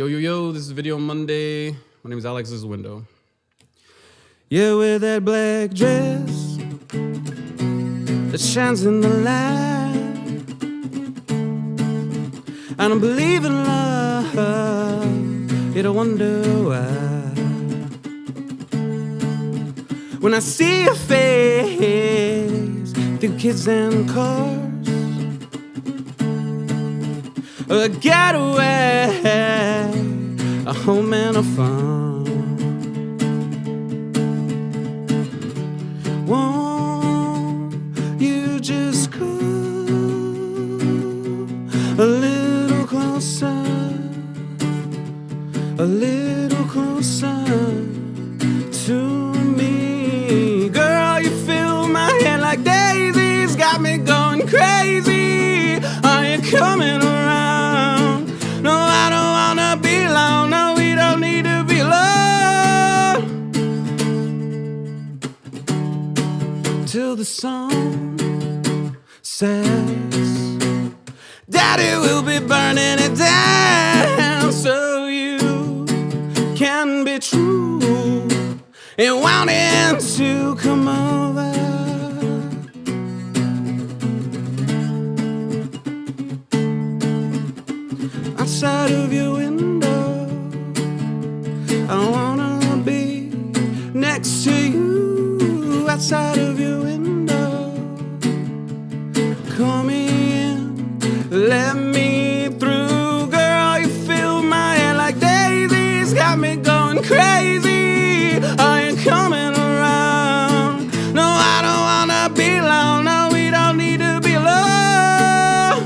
Yo, yo, yo, this is Video Monday. My name is Alex, this is Window. Yeah, with that black dress that shines in the light, I don't believe in love, yet I wonder why. When I see your face through kids and cars, a getaway, a home and a farm. Won't you just go a little closer, a little closer to me? Girl, you fill my head like daisies, got me going crazy. Are you coming around? No, I don't wanna be alone. No, we don't need to be alone till the sun sets. Daddy will be burning it down, so you can be true and wanting to come over. Outside of your window, I wanna be next to you. Outside of your window, call me in, let me through. Girl, you fill my head like daisies, got me going crazy. Are you coming around? No, I don't wanna be alone. No, we don't need to be alone.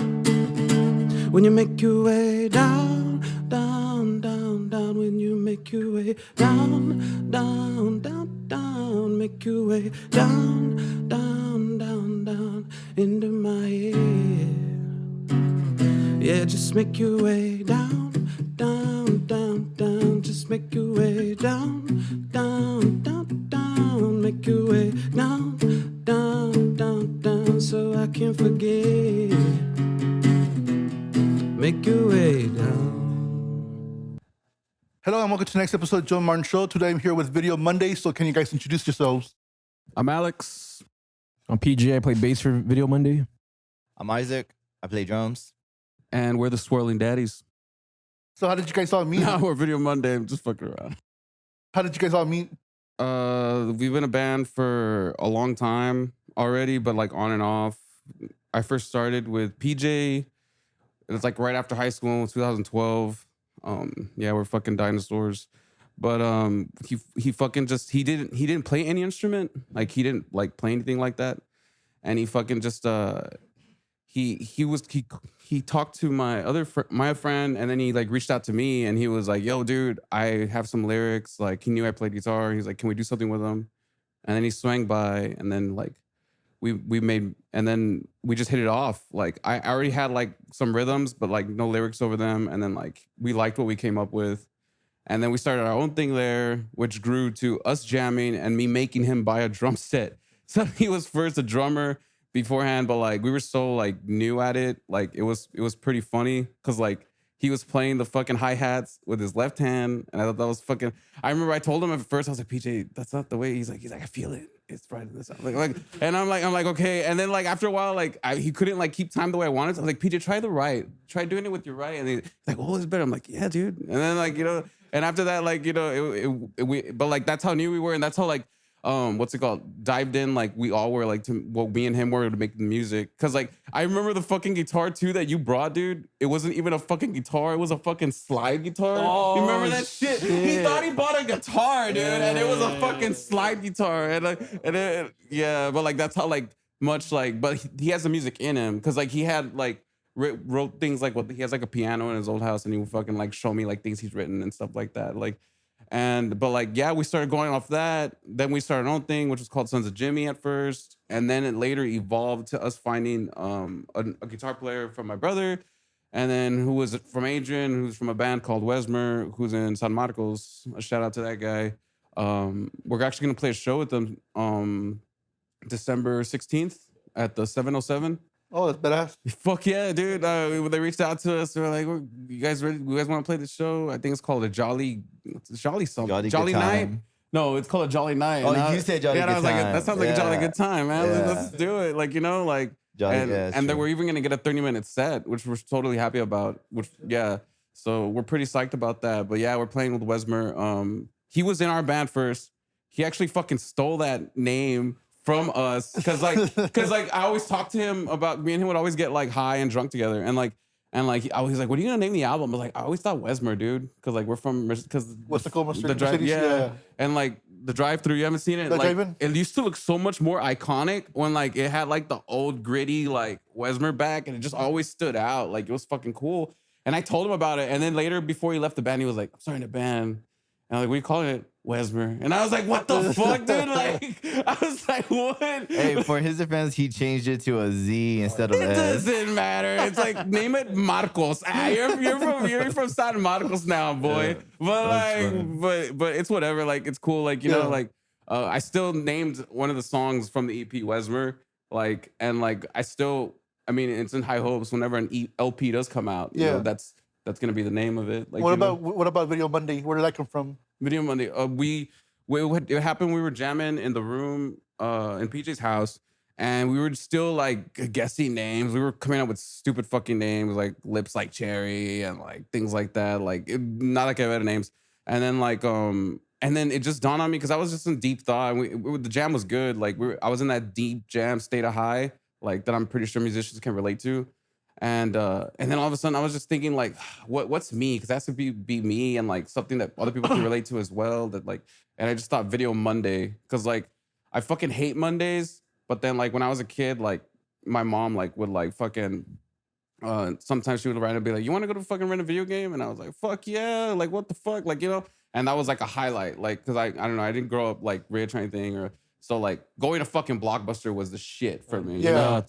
When you make your way down, down, down, down. When you make your way down, down, down, down. Make your way down, down, down, down into my head. Yeah, just make your way down, down, down, down. Just make your way down, down, down, down. Make your way down, down, down, down, so I can forget. Make your way down. Hello and welcome to the next episode of Joe Martin Show. Today I'm here with Video Monday, so can you guys introduce yourselves? I'm Alex. I'm PJ. I play bass for Video Monday. I'm Isaac. I play drums. And we're the Swirling Daddies. So how did you guys all meet? No, we're Video Monday. I'm just fucking around. How did you guys all meet? We've been a band for a long time already, but like on and off. I first started with PJ. It was like right after high school, 2012. Yeah, we're fucking dinosaurs. But he fucking just he didn't play any instrument. Like he didn't like play anything like that. And he fucking just he talked to my friend, and then he like reached out to me, and he was like, "Yo, dude, I have some lyrics. Like he knew I played guitar. He's like, can we do something with them?" And then he swang by, and then like we made, and then we just hit it off. Like I already had like some rhythms, but like no lyrics over them. And then like we liked what we came up with. And then we started our own thing there, which grew to us jamming and me making him buy a drum set. So he was first a drummer beforehand, but like we were so like new at it. Like it was pretty funny because like he was playing the fucking hi-hats with his left hand. And I thought that was fucking, I remember I told him at first, I was like, PJ, that's not the way. He's like, I feel it. It's right in this. Like, and I'm like, okay. And then like after a while, like he couldn't like keep time the way I wanted. So I was like, PJ, try the right. Try doing it with your right. And he's like, oh, it's better. I'm like, yeah, dude. And then like, you know, and after that, like, you know, but like that's how new we were, and that's how like what's it called? Dived in, like we all were like to what me and him were to make the music. Cause like I remember the fucking guitar too that you brought, dude. It wasn't even a fucking guitar, it was a fucking slide guitar. You remember that shit? He thought he bought a guitar, dude, and it was a fucking slide guitar. And yeah, but like that's how like much like, but he has the music in him, cause like he had like wrote things like what he has like a piano in his old house, and he would fucking like show me like things he's written and stuff like that. Like, but like, yeah, we started going off that. Then we started our own thing, which was called Sons of Jimmy at first. And then it later evolved to us finding a guitar player from my brother, and then who was from Adrian, who's from a band called Wesmer, who's in San Marcos. A shout out to that guy. We're actually gonna play a show with them December 16th at the 707. Oh, that's badass. Fuck yeah, dude. They reached out to us. They were like, "You guys ready? You guys want to play the show? I think it's called a Jolly something. Jolly Good Night. Time. No, it's called a Jolly Night." Oh, And you said Jolly yeah, and I Good was like, Time. that sounds like a jolly Yeah. good time, man. Yeah. Let's do it. Like, Jolly, and, yeah, and then true. we're even gonna get a 30-minute set, which we're totally happy about. Which yeah, so we're pretty psyched about that. But yeah, we're playing with Wesmer. He was in our band first. He actually fucking stole that name from us because I always talk to him about me and him would always get like high and drunk together and I was like, what are you gonna name the album? I was like, I always thought Wesmer, dude, because like we're from because What's the call, the drive, yeah. And like the drive-through, you haven't seen it. The Like, drive-in? it used to look so much more iconic when like it had like the old gritty like Wesmer back, and it just always stood out. Like it was fucking cool. And I told him about it, and then later before he left the band, he was like, I'm starting a band. And I'm like, what are you calling it? Wesmer. And I was like, what the fuck, dude? Like, I was like, what? Hey, for his defense, he changed it to a Z instead of It S. doesn't matter. It's like name it Marcos. You're from San Marcos now, boy. Yeah, But that's like, but it's whatever. Like it's cool. Like you Yeah. know, like I still named one of the songs from the EP Wesmer. Like and like I mean, it's in high hopes. Whenever an LP does come out, you know, Yeah. that's gonna be the name of it. Like What you know? about Video Monday? Where did that come from? Video Monday. It happened. We were jamming in the room in PJ's house, and we were still like guessing names. We were coming up with stupid fucking names like Lips Like Cherry and like things like that. Like not like I've had names. And then and then it just dawned on me because I was just in deep thought. And the jam was good. Like I was in that deep jam state of high, like that I'm pretty sure musicians can relate to. And then all of a sudden I was just thinking like, what's me? Because that has to be me and like something that other people can relate to as well. That like, and I just thought Video Monday because like I fucking hate Mondays. But then like when I was a kid, like my mom like would like fucking sometimes she would write and be like, you want to go to fucking rent a video game? And I was like, fuck yeah, like what the fuck, like you know. And that was like a highlight, like because I don't know, I didn't grow up like rich or anything or. So like going to fucking Blockbuster was the shit for me. Yeah. You know?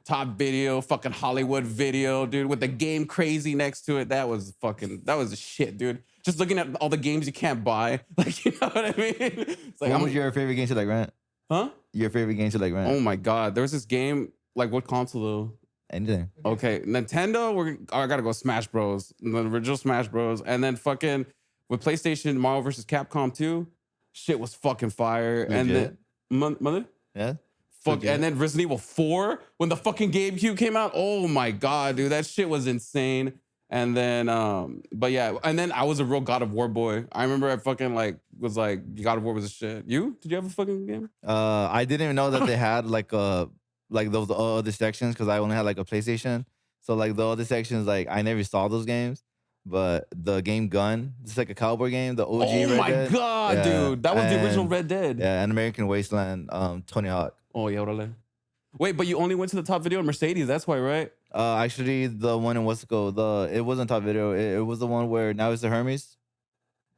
Top video. Fucking Hollywood Video, dude, with the game Crazy next to it. That was the shit, dude. Just looking at all the games you can't buy. Like, you know what I mean? It's like, What was your favorite game to like rent? huh? Your favorite game to like rent? Oh my God. There was this game, like what console though? Anything. Okay, Nintendo, I gotta go Smash Bros. The original Smash Bros. And then fucking with PlayStation, Marvel vs. Capcom 2, shit was fucking fire. And Legit. then, mother? Yeah. Fuck, Legit. and then Resident Evil 4, when the fucking GameCube came out, oh my God, dude, that shit was insane. And then, but yeah, and then I was a real God of War boy. I remember I fucking like, was like, God of War was a shit. You? Did you have a fucking game? I didn't even know that they had like those other sections because I only had like a PlayStation. So like the other sections, like I never saw those games. But the game Gun, it's like a cowboy game. The OG Oh Red my Dead. God, Yeah, dude. That was the original and- Red Dead. Yeah, and American Wasteland, Tony Hawk. Oh, yeah, orale. Wait, but you only went to the Top Video in Mercedes. That's why, right? Actually, the one in what's it called? It wasn't Top Video. It was the one where now it's the Hermes.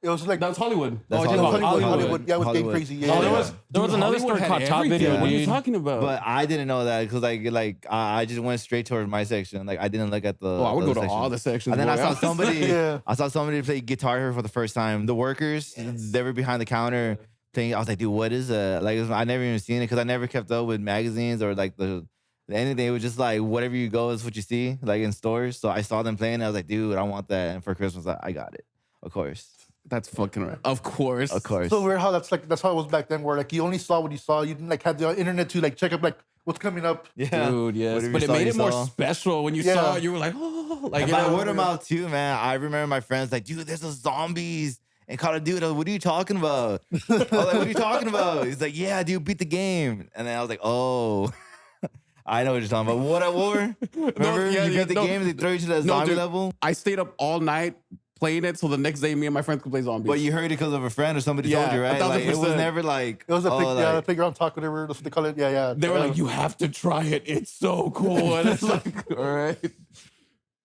It was like That was Hollywood. That's oh, it was Hollywood. Hollywood. Yeah, with Game Hollywood. Crazy. Yeah, Oh, yeah, there yeah. was another Hollywood store had called Top everything. Video, What are you dude. talking about? But I didn't know that because like I just went straight towards my section. Like I didn't look at the. oh, I would the go to sections. all the sections. And then boy. I saw was somebody. like- Yeah. I saw somebody play Guitar Hero for the first time. The workers, they were behind the counter playing. I was like, dude, what is that? Like, I never even seen it because I never kept up with magazines or like anything. It was just like whatever you go is what you see, like in stores. So I saw them playing. And I was like, dude, I want that. And for Christmas, I got it. Of course, That's fucking right. Of course. of course. So weird how that's how it was back then, where like you only saw what you saw. You didn't like have the internet to like check up like what's coming up. Yeah, Dude, yes. Whatever But you it saw, made you it more saw. special when you Yeah. saw it. You were like, oh, like And you by know, word of mouth too, man. I remember my friends like, dude, there's those zombies in Call of Duty. What are you talking about? I was like, what are you talking about? He's like, yeah, dude, beat the game. And then I was like, oh, I know what you're talking about. What at war? Remember yeah, you yeah, beat the no. game, they throw you to that No, zombie dude. level. I stayed up all night playing it so the next day me and my friends could play zombies. But you heard it because of a friend or somebody Yeah, told you, right? Like, it was 1000%. never like It was a oh, the like, playground talk, whatever that's what they call it. Yeah, yeah. they were Yeah. like, you have to try it. It's so cool. And it's like, all right.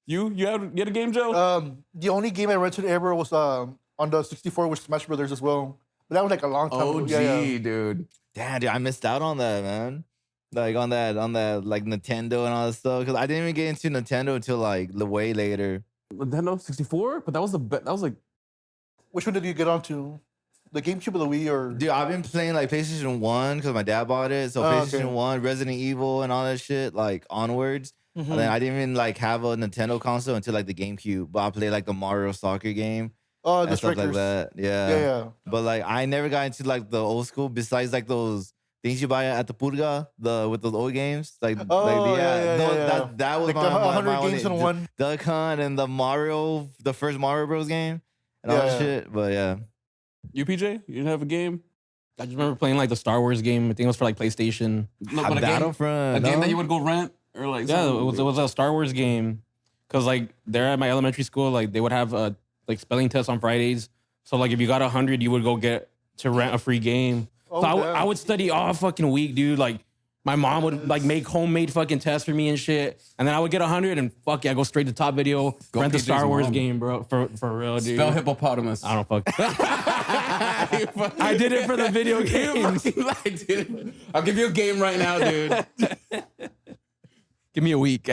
You had a game, Joe? The only game I rented ever was on the 64 with Smash Brothers as well. But that was like a long time ago. OG, Yeah, yeah. dude. damn, dude, I missed out on that, man. Like on that like Nintendo and all that stuff. Because I didn't even get into Nintendo until like way later. Nintendo 64? But that was that was like Which one did you get onto? The GameCube or the Wii or? Dude, I've been playing like PlayStation 1 because my dad bought it. So Oh, PlayStation okay. 1, Resident Evil, and all that shit, like onwards. Mhm. And then I didn't even like have a Nintendo console until like the GameCube. But I played like the Mario soccer game Oh, the and stuff like Strikers. that. Yeah, Yeah. yeah. But like I never got into like the old school besides like those things you buy at the Purga, with those old games. Like, Oh, yeah, those- yeah. that was Like my, the my, 100 my games in only- one. Duck Hunt and the first Mario Bros game and all Yeah. that shit. But yeah. You PJ, you didn't have a game? I just remember playing like the Star Wars game. I think it was for like PlayStation. No, but a game, Battlefront. a game no? that you would go rent or like Yeah, something? it was a Star Wars game. Cause like there at my elementary school, like they would have like spelling tests on Fridays. So like if you got 100, you would go get to rent a free game. Oh, So I damn. would study all fucking week, dude. Like my mom would like make homemade fucking tests for me and shit, and then I would get 100 and fuck yeah, go straight to Top Video, Go rent the PJ's Star Wars mom. game, bro. For real, dude. Spell hippopotamus. I don't fuck. I did it for the video You games. fucking lied, dude. I'll give you a game right now, dude. Give me a week.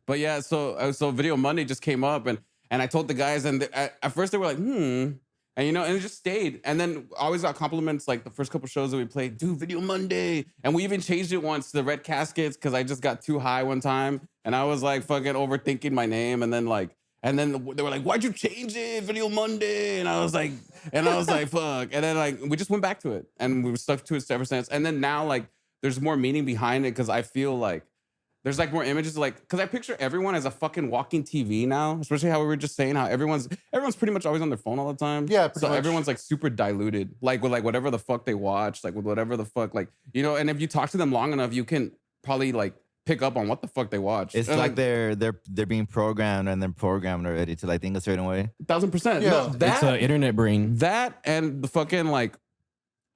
But yeah, so Video Monday just came up, and I told the guys, and at first they were like, and and it just stayed. And then I always got compliments like the first couple shows that we played, dude, Video Monday, and we even changed it once to the red caskets because I just got too high one time, and I was like fucking overthinking my name, and then they were like, why'd you change it, Video Monday? And I was like, fuck, and then like we just went back to it, and we were stuck to it ever since. And then now like there's more meaning behind it because I feel like. There's like more images, like, because I picture everyone as a fucking walking TV now, especially how we were just saying how everyone's pretty much always on their phone all the time. Yeah, pretty so much. everyone's like super diluted, like with like whatever the fuck they watch, like with whatever the fuck, like and if you talk to them long enough, you can probably like pick up on what the fuck they watch. It's And, like they're being programmed and then programmed already to like think a certain way. 1000%. Yeah. No, It's that an internet brain. that and the fucking like.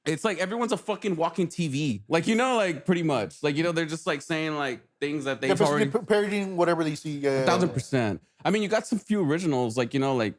It's like everyone's a fucking walking TV, like like pretty much, like they're just like saying like things that They're they've basically already parodying whatever they see. Yeah, 1000%. I mean, you got some few originals, like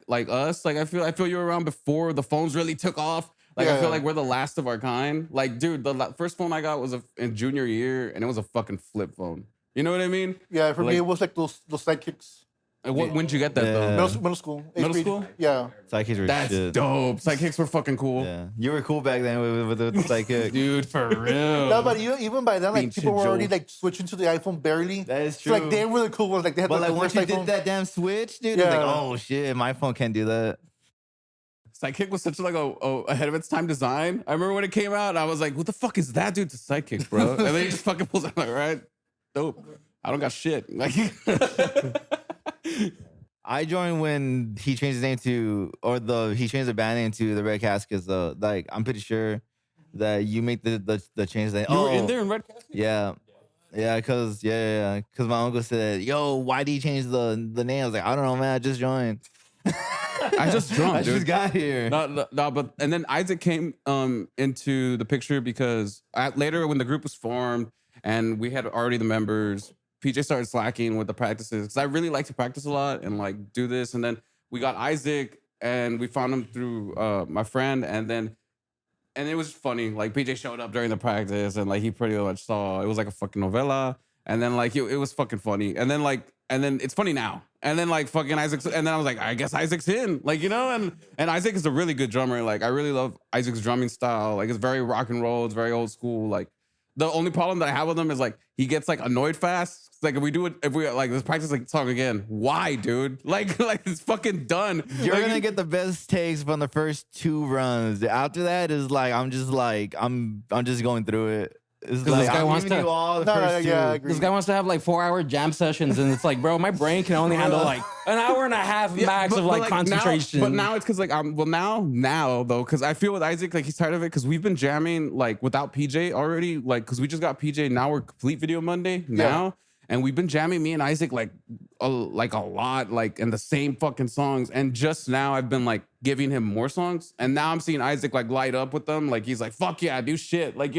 like us. Like I feel you were around before the phones really took off. Like I Yeah. feel like we're the last of our kind. Like, dude, the first phone I got was in junior year, and it was a fucking flip phone. You know what I mean? Yeah, for me Like- it was like those sidekicks. Like, when'd you get that Yeah. though? Middle school. eighth Middle grade. school? Yeah. Sidekicks were That's shit. dope. Sidekicks were fucking cool, Yeah, you were cool back then with the sidekick. dude. For real. No, but even by then, like Pinche people were already Joe. like switching to the iPhone barely. That is So, like true. they were the cool ones. Like they had But the like once first you iPhone. did that damn switch, dude, it's like, Yeah. oh shit, my phone can't do that. Sidekick was such like a ahead of its time design. I remember when it came out, I was like, "What the fuck is that, dude?" To Sidekick, bro. And then he just fucking pulls out like, "All right, dope. I don't got shit." Like, I joined when he changed his name he changed the band name to the Red Caskets though. Like I'm pretty sure that you make the change. That you were in there in Red Casket. Yeah. Yeah, cause my uncle said, "Yo, why did you change the name?" I was like, "I don't know, man. I just joined. I just drunk, I dude. just got here." No, but and then Isaac came into the picture because later when the group was formed and we had already the members, PJ started slacking with the practices because I really like to practice a lot and like do this. And then we got Isaac and we found him through my friend, and it was funny. Like PJ showed up during the practice and like he pretty much saw it was like a fucking novella. And then like it was fucking funny. And then it's funny now. And then like fucking Isaac's, and then I was like, I guess Isaac's in. Like, and Isaac is a really good drummer. Like I really love Isaac's drumming style. Like it's very rock and roll, it's very old school. Like the only problem that I have with him is like he gets like annoyed fast. It's like if we like let's practice like the song again. Why, dude? Like it's fucking done. You're Like, gonna get the best takes from the first 2 runs. After that is like I'm just going through it. It's 'Cause like this guy I'm wants giving to- you all the No, first 2. yeah, I agree. This guy wants to have like 4-hour jam sessions, and it's like, bro, my brain can only handle like an hour and a half max of like concentration. But now it's because like now though, because I feel with Isaac like he's tired of it because we've been jamming like without PJ already, like because we just got PJ. Now we're complete Video Monday now, and we've been jamming me and Isaac like a lot, like in the same fucking songs. And just now I've been like giving him more songs, and now I'm seeing Isaac like light up with them. Like he's like, fuck yeah, do shit, like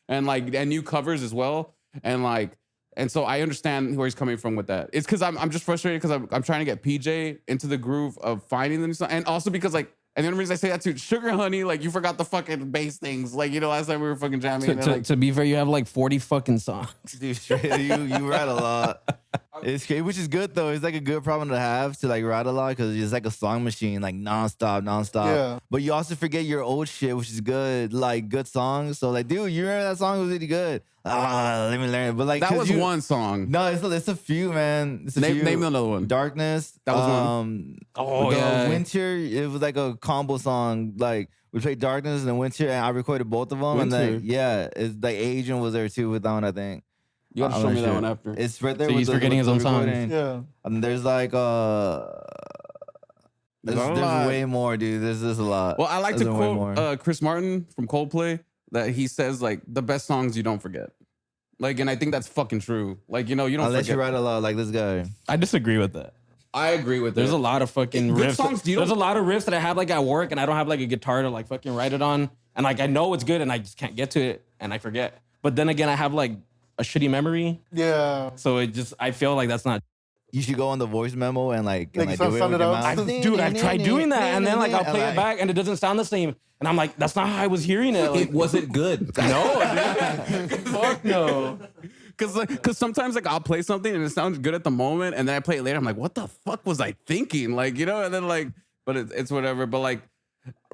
and new covers as well, and like. And so I understand where he's coming from with that. It's because I'm just frustrated because I'm trying to get PJ into the groove of finding the new song. And also because like, and the only reason I say that too, Sugar Honey, like you forgot the fucking bass things. Like, last time we were fucking jamming. and, like, to be fair, you have like 40 fucking songs. Dude, straight, you read a lot. It's great, which is good though. It's like a good problem to have to like write a lot because it's like a song machine, like nonstop. Yeah. But you also forget your old shit, which is good, like good songs. So like, dude, you remember that song was really good. Let me learn it. But like That 'cause was one song. No, it's a few, man. It's a Name, few. name another one. Darkness. That was one. Oh, the yeah. Winter. It was like a combo song. Like we played Darkness and Winter, and I recorded both of them. And Winter. like, yeah, it's like Adrian was there too with that one, I think. You gotta I'm show not me that sure. one after. It's right there. So with he's the- forgetting with his the own songs. recording. Yeah. And there's like There's a there's lot. way more, dude. There's a lot. Well, I like to There's way more. quote Chris Martin from Coldplay that he says like the best songs you don't forget. Like, and I think that's fucking true. Like, you don't Unless forget. you write a lot like this guy. I disagree with that. I agree with There's it. a lot of fucking Good riffs. songs, There's a lot of riffs that I have like at work, and I don't have like a guitar to like fucking write it on, and like I know it's good, and I just can't get to it, and I forget. But then again, I have like a shitty memory, Yeah. so I feel like that's not. You should go on the voice memo and like Like, do it sound with it your out. mouth. Dude, I've tried doing that, and then like I'll play it back, and it doesn't sound the same, and I'm like, that's not how I was hearing it. Like, It wasn't good. no, dude. Fuck no. Cause sometimes like I'll play something and it sounds good at the moment, and then I play it later. I'm like, what the fuck was I thinking? Like, and then like, but it's whatever. But like,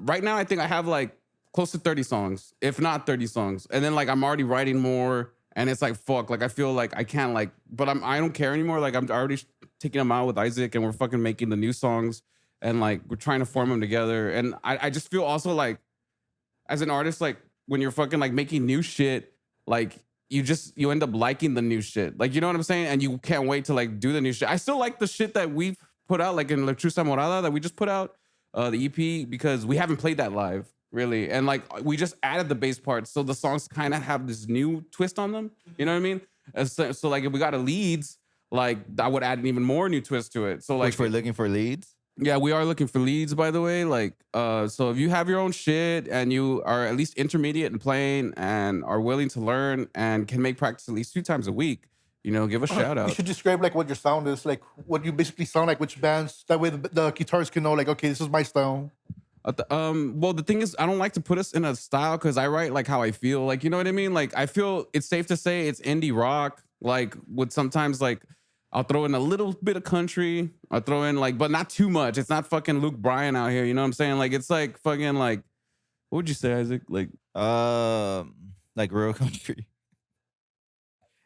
right now I think I have like close to 30 songs, if not 30 songs, and then like I'm already writing more, and it's like fuck. Like I feel like I can't like, but I don't care anymore. Like I'm already taking them out with Isaac, and we're fucking making the new songs, and like we're trying to form them together. And I just feel also like, as an artist, like when you're fucking like making new shit, like you end up liking the new shit. Like, you know what I'm saying? And you can't wait to like do the new shit. I still like the shit that we've put out, like in La Trusa Morada that we just put out, the EP, because we haven't played that live really. And like we just added the bass parts. So the songs kind of have this new twist on them. You know what I mean? And so like if we got a leads, like I would add an even more new twist to it. So like Which we're looking for leads. yeah, we are looking for leads, by the way. Like, so if you have your own shit and you are at least intermediate in playing and are willing to learn and can make practice at least 2 times a week, give a shout You out. should describe like what your sound is, like what you basically sound like, which bands. That way the guitarists can know, like, okay, this is my style. Well, the thing is, I don't like to put us in a style because I write like how I feel. Like, you know what I mean? Like, I feel it's safe to say it's indie rock. Like, with sometimes like I'll throw in a little bit of country. I'll throw in like, but not too much. It's not fucking Luke Bryan out here. You know what I'm saying? Like, it's like fucking like, what would you say, Isaac? Like Real country.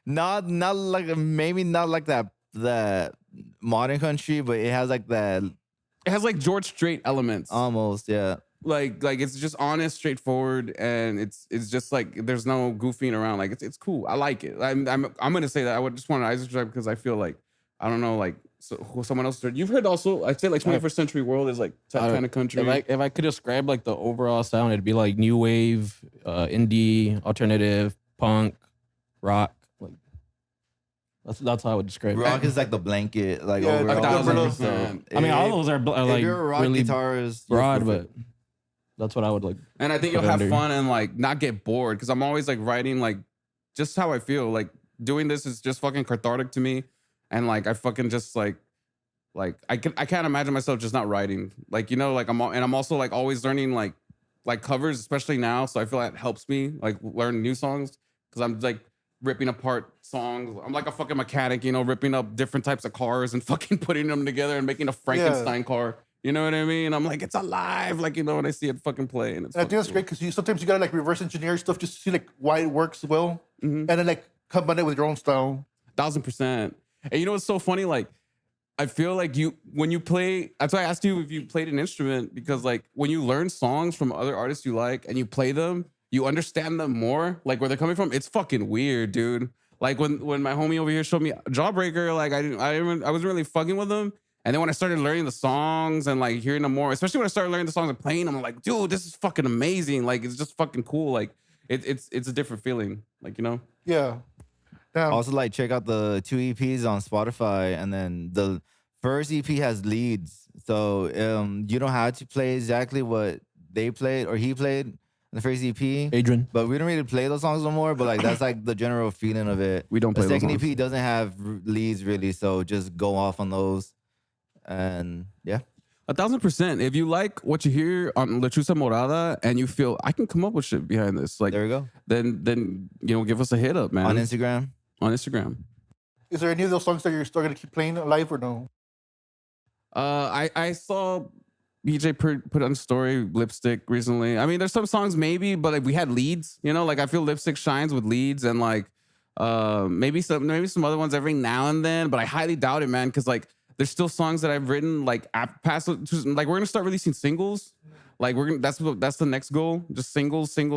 Not like maybe not like that modern country, but it has like that it has like George Strait elements. almost, yeah. Like it's just honest, straightforward, and it's just like there's no goofing around. Like it's cool. I like it. I'm gonna say that. I would just want to Isaac Tribe because I feel like I don't know, like someone else. You've heard also. I'd say like 21st Century World is like that kind of country. If I could describe like the overall sound, it'd be like new wave, indie, alternative, punk, rock. Like that's how I would describe Rock it. is like the blanket, like Yeah, over like all of them. 1000%. So I mean, all if- those are if like you're a rock really guitarist, you're broad, perfect. but that's what I would like. And I think you'll Put have under. fun and like not get bored because I'm always like writing like just how I feel. Like doing this is just fucking cathartic to me, and like I fucking just like I can't imagine myself just not writing. Like like I'm also like always learning like covers, especially now. So I feel like it helps me like learn new songs because I'm like ripping apart songs. I'm like a fucking mechanic, ripping up different types of cars and fucking putting them together and making a Frankenstein car. You know what I mean? I'm like, it's alive. Like, when I see it fucking play. And it's And I think that's great because sometimes you gotta like reverse engineer stuff just to see like why it works well, and then like combine it with your own style. 1000%. And you know what's so funny? Like, I feel like when you play, that's why I asked you if you played an instrument, because like when you learn songs from other artists you like and you play them, you understand them more, like where they're coming from. It's fucking weird, dude. Like when my homie over here showed me Jawbreaker, like I wasn't really fucking with them. And then when I started learning the songs and like hearing them more, especially when I started learning the songs and playing them, I'm like, dude, this is fucking amazing. Like, it's just fucking cool. Like it's a different feeling. Like, Yeah. Damn. Also, like check out the 2 EPs on Spotify, and then the first EP has leads, so you don't have to play exactly what they played or he played in the first EP. Adrian. But we don't really play those songs no more. But like that's like the general feeling of it. We don't The play those second songs. EP doesn't have leads really, so just go off on those, and yeah. 1000%. If you like what you hear on La Trusa Morada and you feel I can come up with shit behind this, like There we go. then give us a hit up, man. On Instagram. On Instagram. Is there any of those songs that you're still gonna keep playing live or no? I saw BJ put on story Lipstick recently. I mean, there's some songs maybe, but like we had leads. You know, like I feel Lipstick shines with leads, and like maybe some other ones every now and then. But I highly doubt it, man, because like there's still songs that I've written like past. Like we're gonna start releasing singles. Like that's the next goal. Just singles, and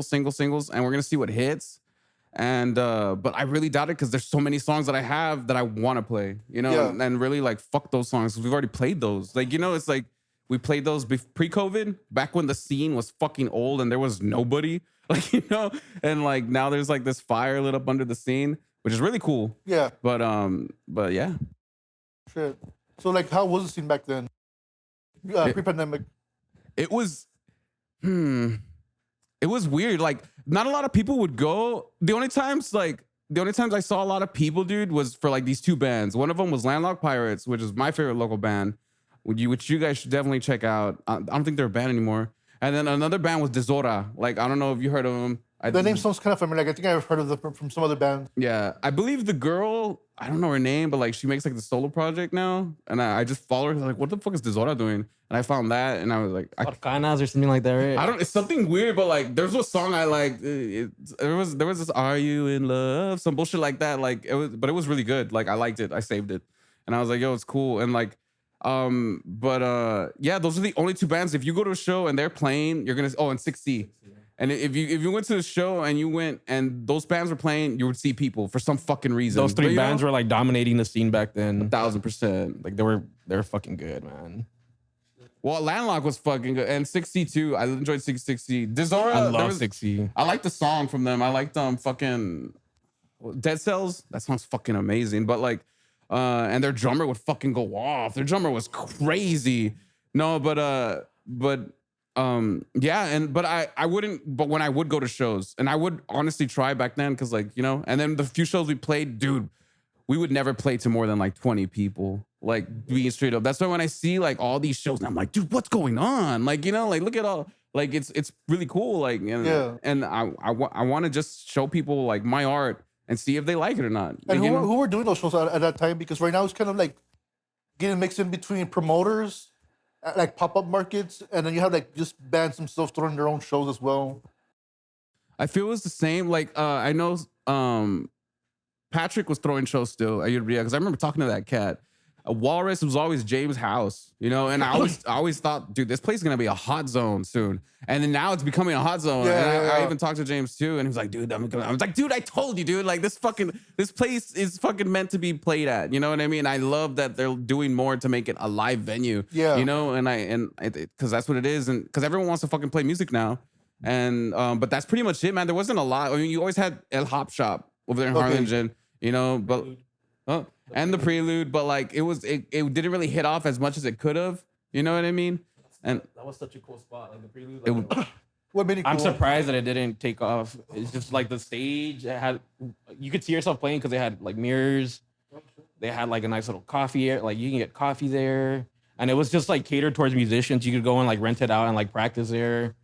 we're gonna see what hits. And but I really doubt it because there's so many songs that I have that I want to play, you know, Yeah. and really like fuck those songs 'cause we've already played those. Like, you know, it's like we played those pre-COVID, back when the scene was fucking old and there was nobody, like, you know, and like now there's like this fire lit up under the scene, which is really cool. Yeah, But yeah, shit. So like, how was the scene back then? Pre-pandemic. it was it was weird. Like, not a lot of people would go. The only times I saw a lot of people, dude, was for like these two bands. One of them was Landlocked Pirates, which is my favorite local band, which you guys should definitely check out. I don't think they're a band anymore. And then another band was Desora. Like, I don't know if you heard of them. The name sounds kind of familiar. Like, I think I've heard of them from some other band. Yeah, I believe the girl, I don't know her name, but like she makes like the solo project now. And I just follow her. Like, what the fuck is Desora doing? And I found that, and I was like, Arcanas or something like that, right? it's something weird, but like there's a song I like. There was this "Are You in Love?" some bullshit like that. Like but it was really good. Like I liked it. I saved it, and I was like, yo, it's cool. And like, yeah, those are the only two bands. If you go to a show and they're playing, you're gonna and 6C. And if you went to the show and you went and those bands were playing, you would see people for some fucking reason. Those three bands were like dominating the scene back then. 1000%. Like they were fucking good, man. Well, Landlocked was fucking good, and 6C too. I enjoyed 660. Desora, I love 6C. I like the song from them. I liked fucking Dead Cells. That song's fucking amazing. But like, and their drummer would fucking go off. Their drummer was crazy. No, but yeah, but I wouldn't. But when I would go to shows, and I would honestly try back then, because like, you know, and then the few shows we played, dude, we would never play to more than like 20 people. Like, being straight up. That's why when I see like all these shows, and I'm like, dude, what's going on? Like, you know, like look at all. Like it's really cool. Like, and I want to just show people like my art and see if they like it or not. And Like, who were doing those shows at that time? Because right now it's kind of like getting mixed in between promoters, like pop-up markets, and then you have like just bands themselves throwing their own shows as well. I feel it was the same. Like, I know Patrick was throwing shows still at Udria because I remember talking to that cat. Walrus was always James' house, you know, and I always thought, dude, this place is gonna be a hot zone soon. And then now it's becoming a hot zone. Yeah, and yeah. I even talked to James too, and he was like, dude, I was like, dude, I told you, dude, like this place is fucking meant to be played at. You know what I mean? I love that they're doing more to make it a live venue. Yeah. You know, and because that's what it is, and because everyone wants to fucking play music now. And but that's pretty much it, man. There wasn't a lot. I mean, you always had El Hop Shop over there in Harlingen, you know, but and the Prelude, but like it didn't really hit off as much as it could have. You know what I mean? And That was such a cool spot, like the Prelude. it would- What made it I'm cool? surprised that it didn't take off. It's just like the stage. It had, you could see yourself playing because they had like mirrors. They had like a nice little coffee area. Like you can get coffee there, and it was just like catered towards musicians. You could go and like rent it out and like practice there,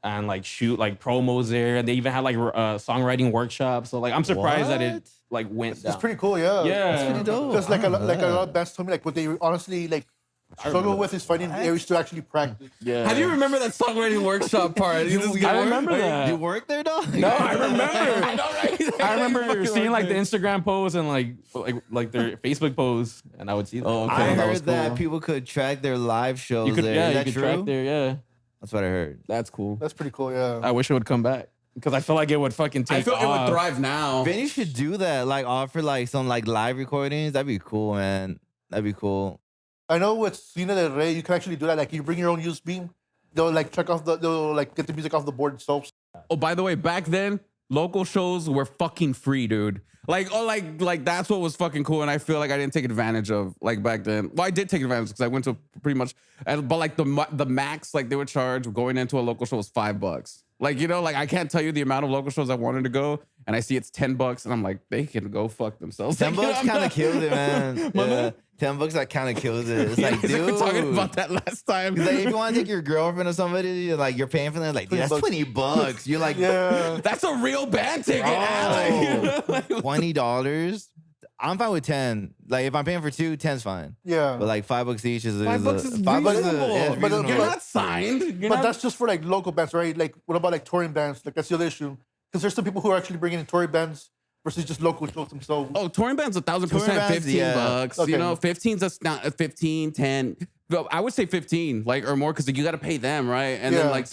and like shoot like promos there. And they even had like songwriting workshops. So like I'm surprised that it What? like went down. It's pretty cool, yeah. Yeah. That's pretty dope. Because like a I don't lot know. of bands told me like what they honestly like struggle with is finding areas to actually practice. Yeah. How do you remember that songwriting workshop part? You just get I work? remember that. You work there, dog? No, I remember. I know, right? I remember Fucking seeing like the work Instagram posts and like their Facebook posts, and I would see that. Oh, okay. I that heard was that cool. people could track their live shows You could, there. yeah, Is you that could true? track there, yeah. That's what I heard. That's cool. That's pretty cool, yeah. I wish it would come back because I feel like it would fucking take I feel off. it would thrive now. Vinny should do that. Like offer like some like live recordings. That'd be cool, man. That'd be cool. I know with Cine del Rey, you can actually do that. Like you bring your own USB, they'll like they'll like get the music off the board itself. Oh, by the way, back then, local shows were fucking free, dude. Like that's what was fucking cool, and I feel like I didn't take advantage of like back then. Well, I did take advantage because I went to pretty much, but like the max like they would charge going into a local show was $5. Like, you know, like I can't tell you the amount of local shows I wanted to go, and I see it's $10, and I'm like, they can go fuck themselves. $10 Like, I'm kind of not- kills it, man. My Yeah. man? $10 that kind of kills it. It's Yeah, like, we dude. were talking about that last time. Like, if you want to take your girlfriend or somebody, you're like you're paying for that, like dude, that's $20. You're like, Yeah. That's a real band ticket. Bro. Alex. $20. I'm fine with 10. Like if I'm paying for 2, 10's fine. Yeah. But like $5 each is $5 is $5 reasonable. yeah, it's But, reasonable. You're not signed. You're But not, that's just for like local bands, right? Like, what about like touring bands? Like, that's the other issue. Because there's some people who are actually bringing in touring bands versus just local shows themselves. oh, touring band's 1,000%, Touring bands, $15 yeah. bucks. Okay. You know, 15's just not 15, 10. But I would say 15, like or more, because you got to pay them, right? And then Yeah. like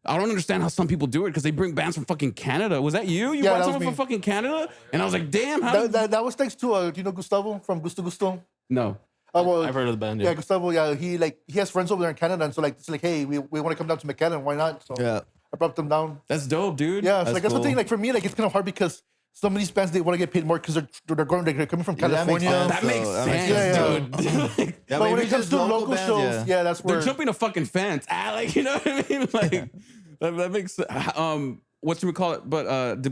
I don't understand how some people do it because they bring bands from fucking Canada. Was that you? You Yeah, brought that was someone from me. fucking Canada? And I was like, damn, how? That was thanks to do you know Gustavo from Gusto Gusto? No. Well, I've heard of the band. yeah, Yeah. Gustavo. Yeah, he has friends over there in Canada, and so like it's like, hey, we want to come down to McAllen. Why not? So Yeah. I brought them down. That's dope, dude. Yeah, so That's like that's the cool. thing. Like for me, like it's kind of hard because some of these bands they want to get paid more because they're going they're coming from Yeah, that makes California. sense. That makes That makes sense, sense. dude. Yeah, But when if it it's comes just to local bands, shows, yeah, that's where They're jumping a fucking fence. Like, you know what I mean? Like, that makes what should we call it? But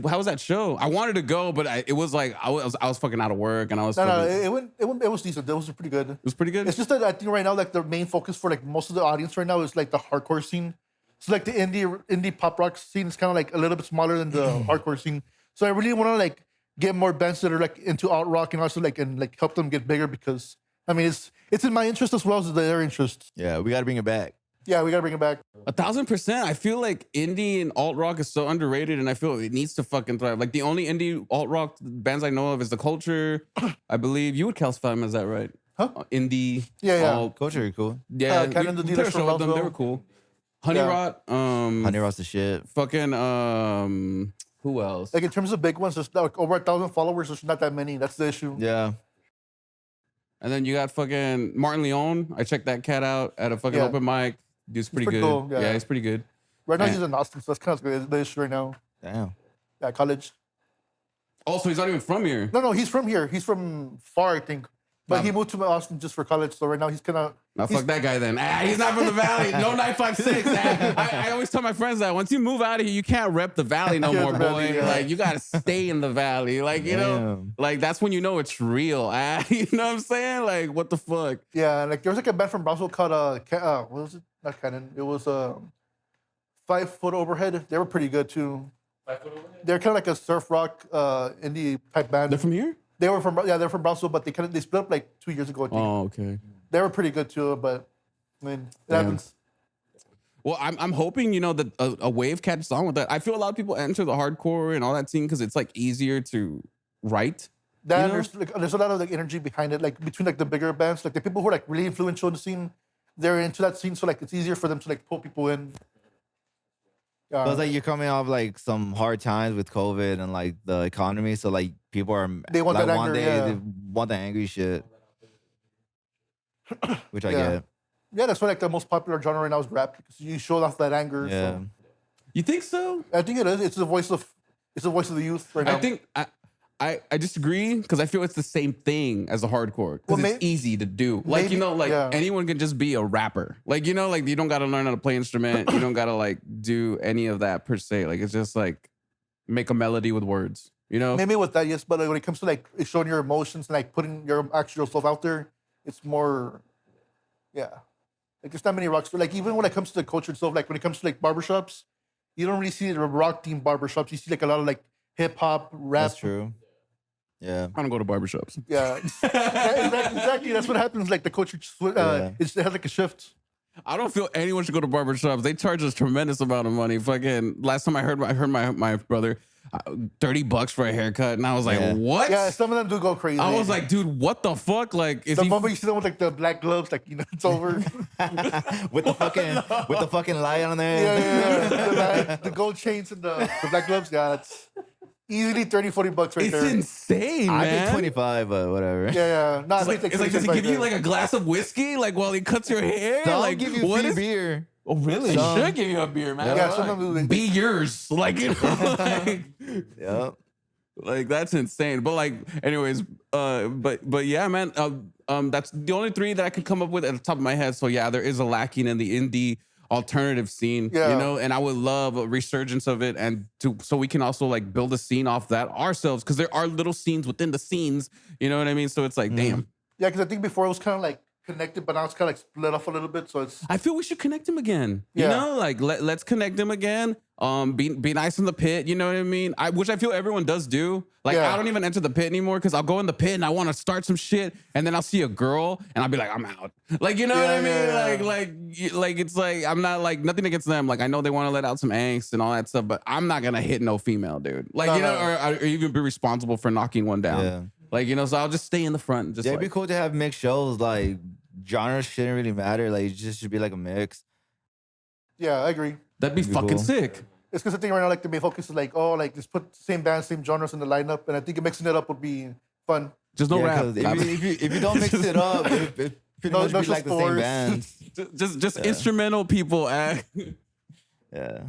how was that show? I wanted to go, but it was like I was fucking out of work, and I was No, fucking, it was decent. It was pretty good. it was pretty good. It's just that I think right now, like the main focus for like most of the audience right now is like the hardcore scene. So like the indie pop rock scene is kind of like a little bit smaller than the hardcore scene. So I really want to like get more bands that are like into alt rock and also like help them get bigger because I mean it's in my interest as well as their interest. Yeah, we got to bring it back. Yeah, we gotta bring it back. 1,000%. I feel like indie and alt rock is so underrated, and I feel it needs to fucking thrive. Like the only indie alt rock bands I know of is The Culture. I believe you would classify them as that, right? Huh? Indie. Yeah, yeah. alt. Culture is cool. Yeah, Cannon the we did Dealers a from show with them. They Brownsville. were cool. Honey Yeah. Rot. Honey Ross the shit. Fucking who else? Like in terms of big ones, there's like over 1,000 followers. There's not that many. That's the issue. Yeah. And then you got fucking Martin Leon. I checked that cat out at a fucking Yeah. open mic. Dude's pretty pretty good. cool, yeah. Yeah, he's pretty good. Right now Yeah. he's in Austin, so that's kind of the issue right now. Damn. Yeah, college. Also, he's not even from here. No, he's from here. He's from far, I think. But he moved to Austin just for college. So right now he's kind of. Now fuck that guy then. He's not from the valley. No 956. I always tell my friends that once you move out of here, you can't rep the valley no Yeah, more, the boy. valley, yeah. Like you gotta stay in the valley. Like you know, Damn. like that's when you know it's real. You know what I'm saying? Like what the fuck? Yeah, like there was like a band from Brownsville called what was it? Not Cannon. It was 5 Foot Overhead. They were pretty good too. 5 foot over. They're kind of like a surf rock indie type band. They're from here? They're from Brownsville, but they split up like 2 years ago. I think. Oh, okay. They were pretty good too, but I mean, it Damn. happens. Well, I'm hoping that a wave catches on with that. I feel a lot of people enter the hardcore and all that scene because it's like easier to write. That You know? there's a lot of like energy behind it, like between like the bigger bands, like the people who are like really influential in the scene, they're into that scene, so like it's easier for them to like pull people in. But it's like you're coming off like some hard times with COVID and like the economy, so like people are They want like that one anger, day yeah. they want that angry shit, which I Yeah. get. Yeah, that's why like the most popular genre right now is rap because you show off that anger. Yeah, So. You think so? I think it is. It's the voice of the youth right now. I think I disagree because I feel it's the same thing as a hardcore because Well, it's easy to do. Like maybe- you know, like yeah. anyone can just be a rapper. Like you know, like you don't got to learn how to play instrument. You don't got to like do any of that per se. Like it's just like make a melody with words. You know? maybe with that, yes, but like, when it comes to like showing your emotions and like putting your actual self out there, it's more, yeah. Like there's not many rocks. Like even when it comes to the culture itself, like when it comes to like barbershops, you don't really see the rock themed barbershops. You see like a lot of like hip hop, rap. that's true. Yeah, I don't go to barbershops. Yeah, yeah, exactly. That's what happens. Like the culture, Yeah. it has like a shift. I don't feel anyone should go to barbershops. They charge us tremendous amount of money. Fucking last time I heard my brother, $30 for a haircut, and I was like, Yeah. what? Yeah, some of them do go crazy. I was like, dude, what the fuck? Like, is the he? moment you see them with like the black gloves, like it's over. with the fucking light on there. yeah. The gold chains and the black gloves. Yeah, it's easily $30-$40 right It's there. insane, I man. paid 25, but whatever. Yeah. No, It's like, does he give you like a glass of whiskey, like while he cuts your hair? Some like, give you what free is- beer. Oh, really? Some. Should give you a beer, man. Yeah, some of them Be yours, like you know, like, Yep. like that's insane. But like, anyways, but yeah, man. That's the only three that I could come up with at the top of my head. So yeah, there is a lacking in the indie alternative scene, Yeah. you know, and I would love a resurgence of it, and so we can also like build a scene off that ourselves because there are little scenes within the scenes, you know what I mean? So it's like, damn, Yeah, because I think before it was kind of like connected, but now it's kind of like split off a little bit. So it's I feel we should connect him again. You Yeah. know, like let's connect him again. Be nice in the pit. You know what I mean? Which I feel everyone does do. Like Yeah. I don't even enter the pit anymore because I'll go in the pit and I want to start some shit, and then I'll see a girl and I'll be like, I'm out. Like you know what I mean? Like it's like I'm not like nothing against them. Like I know they want to let out some angst and all that stuff, but I'm not gonna hit no female dude. Like you know, or even be responsible for knocking one down. Yeah. Like you know, so I'll just stay in the front. And just Yeah, like, it'd be cool to have mixed shows. Like genres shouldn't really matter. Like it just should be like a mix. Yeah, I agree. that'd be That'd be fucking cool. sick. It's because the thing right now, like the main focus is like, oh, like just put same bands, same genres in the lineup, and I think mixing it up would be fun. Just no Yeah, rap. 'cause if you don't mix it up, it pretty No- much no be like the same sports. bands. just instrumental people act. Yeah.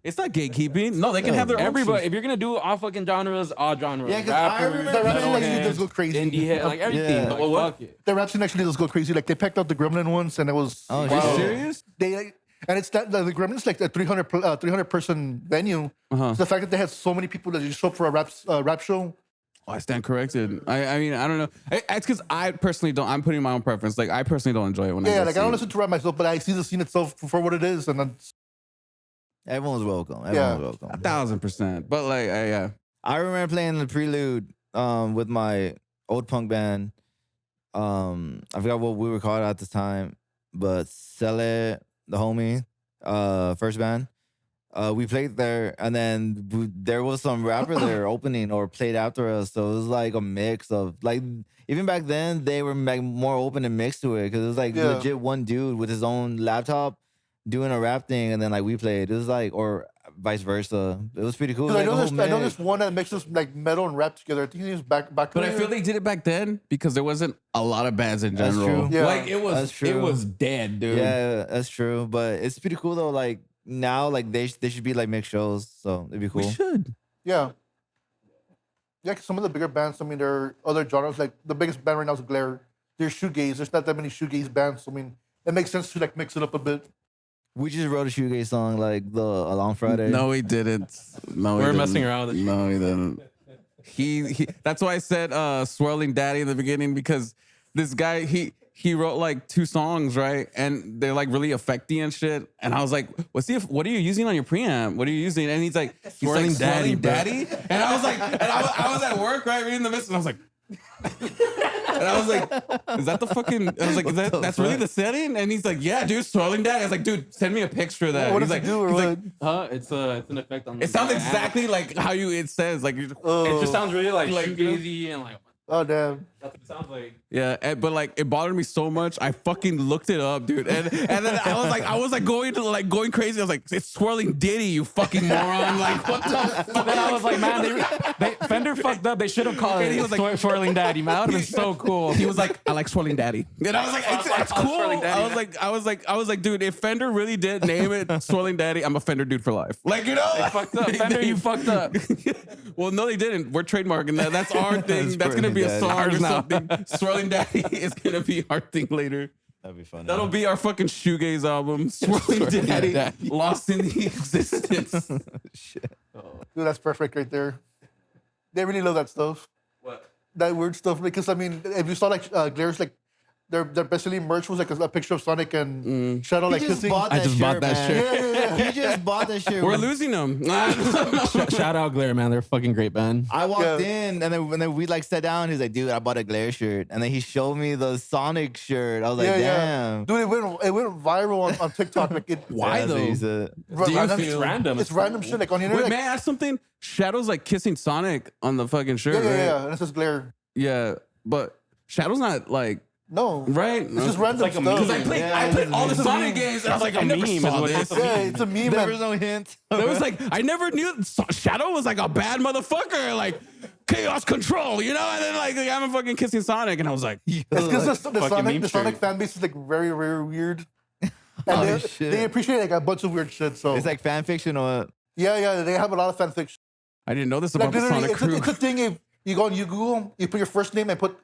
It's not gatekeeping. No, they can have their own Everybody, shit. if you're gonna do all fucking genres, all genres. Yeah, 'cause I remember- The rap scene actually metalheads, does go crazy. indie hit, like everything. Yeah. Like, What? fuck it. The rap scene actually does go crazy. Like they packed out the Gremlin ones, and it was Oh, Are you wow. serious? They and it's that the Gremlin's like a 300 person venue. Uh-huh. So the fact that they had so many people that just show up for a rap show. Oh, I stand corrected. I mean, I don't know. It's because I personally don't. I'm putting my own preference. Like, I personally don't enjoy it when I Yeah, go like see I don't it. listen to rap myself, but I see the scene itself for what it is, and then Everyone's welcome. Yeah. Everyone's welcome. 1,000%. But like, yeah. I remember playing the prelude with my old punk band. I forgot what we were called at the time, but Sele, the homie, first band. We played there, and then there was some rapper there opening or played after us. So it was like a mix of like even back then they were like more open and mixed to it because it was like Yeah. legit one dude with his own laptop doing a rap thing, and then like we played. It was like or vice versa. It was pretty cool. It was, I know like, a whole there's I know mix. there's one that mixes like metal and rap together. I think he's back. But I feel they did it back then because there wasn't a lot of bands in That's general. true. Yeah. Like, it was, That's true. it was dead, dude. Yeah, that's true. But it's pretty cool though. Like now, like they should be like mixed shows, so it'd be cool. We should. Yeah. Yeah, 'cause some of the bigger bands, I mean, there are other genres. Like the biggest band right now is Glare. There's shoegaze. There's not that many shoegaze bands. I mean, it makes sense to like mix it up a bit. We just wrote a shoegaze song like the Along Friday. No, he didn't. No, he We're didn't. messing around with it. No, he didn't. He that's why I said Swirling Daddy in the beginning, because this guy, he wrote like 2 songs, right? And they're like really effecty and shit. And I was like, what are you using on your preamp? What are you using? And he's like, Swirling Daddy, bro. And I was like, I was at work, right? Reading the message, and I was like, and I was like, is that the fucking, I was like, that's really the setting? And he's like, yeah, dude, Swirling Daddy. I was like, dude, send me a picture of that. What He's does like, it do or he's what? like, Huh? It's an effect on. it sounds the exactly like how it says. Like, It just sounds really like Like, shoegazy and like Oh damn. that's what it sounds like. yeah, but like it bothered me so much. I fucking looked it up, dude, and then I was like going crazy. I was like, it's Swirling Diddy, you fucking moron! Like, what the fuck? Then I was like, man, they Fender fucked up. They should have called And he it was like- Swirling Daddy. Man, that would have been so cool. He was like, I like Swirling Daddy, and I was like, it's cool. Swirling Daddy. I was like, dude, if Fender really did name it Swirling Daddy, I'm a Fender dude for life. Like, you know, They fucked up. Fender, you fucked up. Well, no, they didn't. We're trademarking that. That's our thing. That's gonna be a Swirling song Daddy. or Ours now. something. Swirling Daddy is gonna be our thing later. That'd be fun. That'll be our fucking shoegaze album. Swirling Daddy, lost in the existence. Shit. Dude, that's perfect right there. They really love that stuff. What? That weird stuff. Because I mean, if you saw like Glare's like their basically merch was like a picture of Sonic and Shadow like He just kissing. bought I that just bought shirt, that man. shirt. Yeah. He just bought that shit. We're losing them. Shout out Glare, man. They're a fucking great band. I walked Yeah. in and then we like sat down. He's like, dude, I bought a Glare shirt. And then he showed me the Sonic shirt. I was like, damn. Dude, it went viral on TikTok. Like it, Why That's what he though? said. Do you random, feel- It's random. It's random shit like on the internet. Wait, Like, may I ask something? Shadow's like kissing Sonic on the fucking shirt, yeah, yeah, right? yeah. And it says Glare. Yeah, but Shadow's not like No. right. It's just random like a stuff. meme. Because I played, Yeah, I played all the it's a Sonic meme. games, and I was like, It's I like a never meme is saw what it this. is. Yeah, it's a meme. There man. was no hint. There was like, I never knew Shadow was like a bad motherfucker, like chaos control, you know? And then like I'm fucking kissing Sonic, and I was like, It's because the fucking meme Sonic shirt. fan base is like very, very weird. And Oh, they, shit. they appreciate like a bunch of weird shit. So It's like fan fiction or yeah, they have a lot of fan fiction. I didn't know this Like about the literally, Sonic crew. it's a thing. If you go on Google, you put your first name and put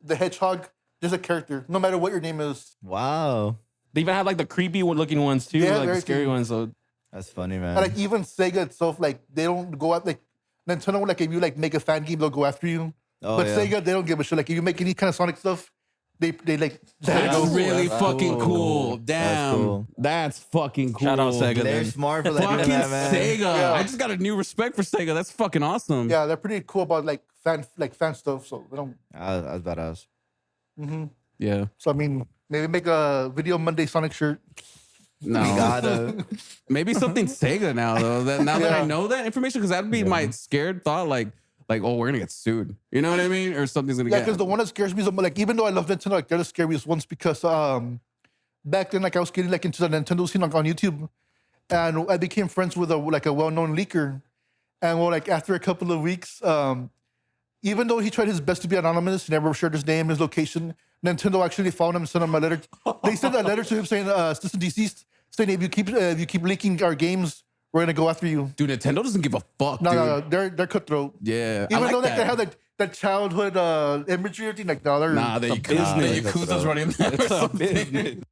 the hedgehog. There's a character, no matter what your name is. wow. They even had like the creepy looking ones too, Yeah, like very the scary creepy. ones. So That's funny, man. And like even Sega itself, like they don't go out like Nintendo. Like if you like make a fan game, they'll go after you. Oh, but yeah. Sega, they don't give a shit. Like if you make any kind of Sonic stuff, they like That's cool. really That's fucking cool. cool. That's Damn. cool. That's fucking cool. Shout out Sega. They're then. smart for like doing Fucking that, man. Sega. Yeah. I just got a new respect for Sega. That's fucking awesome. yeah, they're pretty cool about like fan stuff. So they don't. That's badass. Yeah. So I mean, maybe make a Video Monday Sonic shirt. No. Gotta. Maybe something Sega now though. That now that I Yeah. know that information, because that'd be my scared thought, like, oh, we're gonna get sued. You know what I mean? Or something's gonna Yeah, get. because the one that scares me is like, even though I love Nintendo, like they're the scariest ones because back then, like I was getting like into the Nintendo scene like, on YouTube, and I became friends with a well-known leaker, and well, like after a couple of weeks, even though he tried his best to be anonymous, he never shared his name, his location. Nintendo actually found him and sent him a letter. They sent a letter to him saying, "Cease and desist," saying if you keep leaking our games, we're gonna go after you. Dude, Nintendo doesn't give a fuck, No, dude. no, they're cutthroat. Yeah. I Even like though like, that. they have like that childhood imagery, everything like the other. Nah, the Yakuza's running that or something.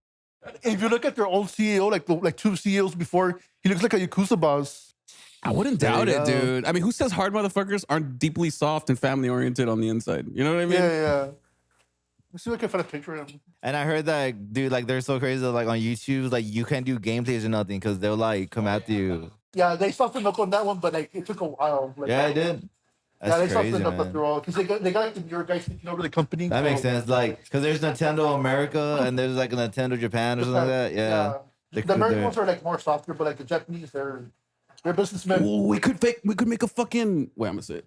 If you look at their old CEO, like two CEOs before, he looks like a Yakuza boss. I wouldn't There you doubt it, go. dude. I mean, who says hard motherfuckers aren't deeply soft and family oriented on the inside? You know what I mean? Yeah. Let's see if I can find a picture of him. And I heard that, dude, like they're so crazy. Like on YouTube, like you can't do gameplays or nothing because they'll like come after you. Yeah, they softened up on that one, but like it took a while. Like, Yeah, I did. Yeah, That's they crazy, softened up man. after all because they got like the newer guys taking over the company. That makes so- sense. Like, because there's Nintendo America and there's like a Nintendo Japan or something like that. Yeah. They The could American do- ones are like more softer, but like the Japanese, they're businessmen. Ooh, we could make a fucking. Wait, I'm gonna say it.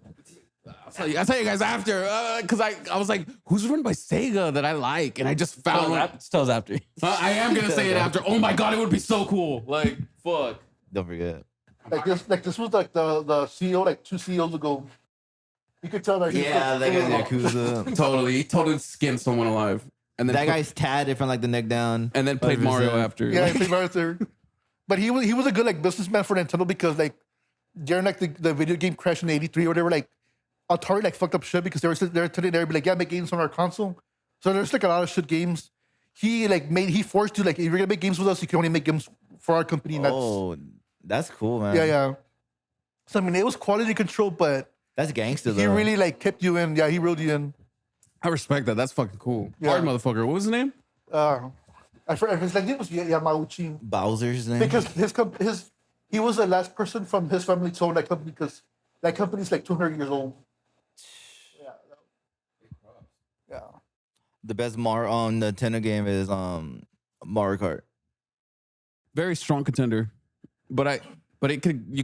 I'll tell you guys after, because I was like, who's run by Sega that I like, and I just found one. Tells after. I am gonna say it after. Oh my god, it would be so cool. Like, fuck. Don't forget. Like this was like the CEO like 2 CEOs ago. You could tell that. Yeah, like a Yakuza. He totally skinned someone alive, and then That guy's tatted from like the neck down. and then played 100%. Mario after. Yeah, Like, he played Mario third. But he was a good like businessman for Nintendo because like during like the video game crash in '83 or whatever, like Atari like fucked up shit because they were telling everybody like, yeah, make games on our console. So there's like a lot of shit games. He forced you like if you're gonna make games with us, you can only make games for our company. And Oh, that's cool, man. yeah. So I mean, it was quality control, but That's gangster though. he really like kept you in. Yeah, he reeled you in. I respect that. That's fucking cool. Yeah. Hard motherfucker. What was his name? I forgot his name was Yamauchi Bowser's name. because he was the last person from his family to own that company because that company's like 200 years old. Yeah. The best on Nintendo game is Mario Kart. Very strong contender, but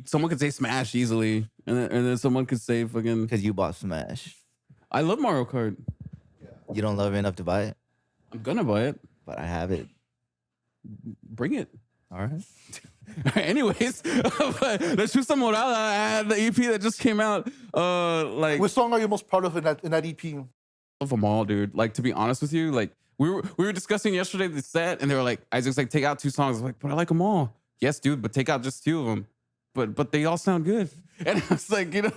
someone could say Smash easily, and then someone could say fucking. Because you bought Smash. I love Mario Kart. You don't love it enough to buy it, I'm gonna buy it. but I have it. Bring it. All right. Anyways, La Chusta Morada, the EP that just came out. Like Which song are you most proud of in that EP? love them all, dude. Like, to be honest with you, like we were discussing yesterday the set, and they were like, Isaac's like, take out 2 songs. I was like, but I like them all. Yes, dude, but take out just 2 of them. But they all sound good. And I was like, you know,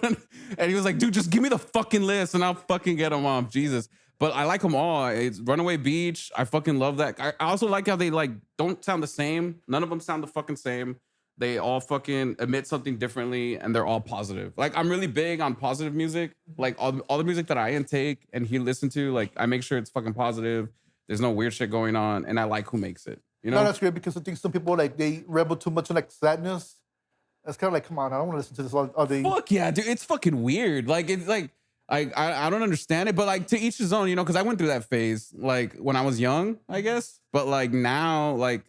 and he was like, dude, just give me the fucking list and I'll fucking get them off. Jesus. But I like them all. It's Runaway Beach. I fucking love that. I also like how they like don't sound the same. None of them sound the fucking same. They all fucking emit something differently, and they're all positive. Like, I'm really big on positive music. Like, all the music that I intake and he listen to, like, I make sure it's fucking positive. There's no weird shit going on, and I like who makes it. You know? No, that's great because I think some people like they rebel too much on like sadness. That's kind of like, come on, I don't want to listen to this all day. Fuck yeah, dude. It's fucking weird. Like, it's like, I don't understand it, but like, to each his own, you know, because I went through that phase, like, when I was young, I guess. But like, now, like,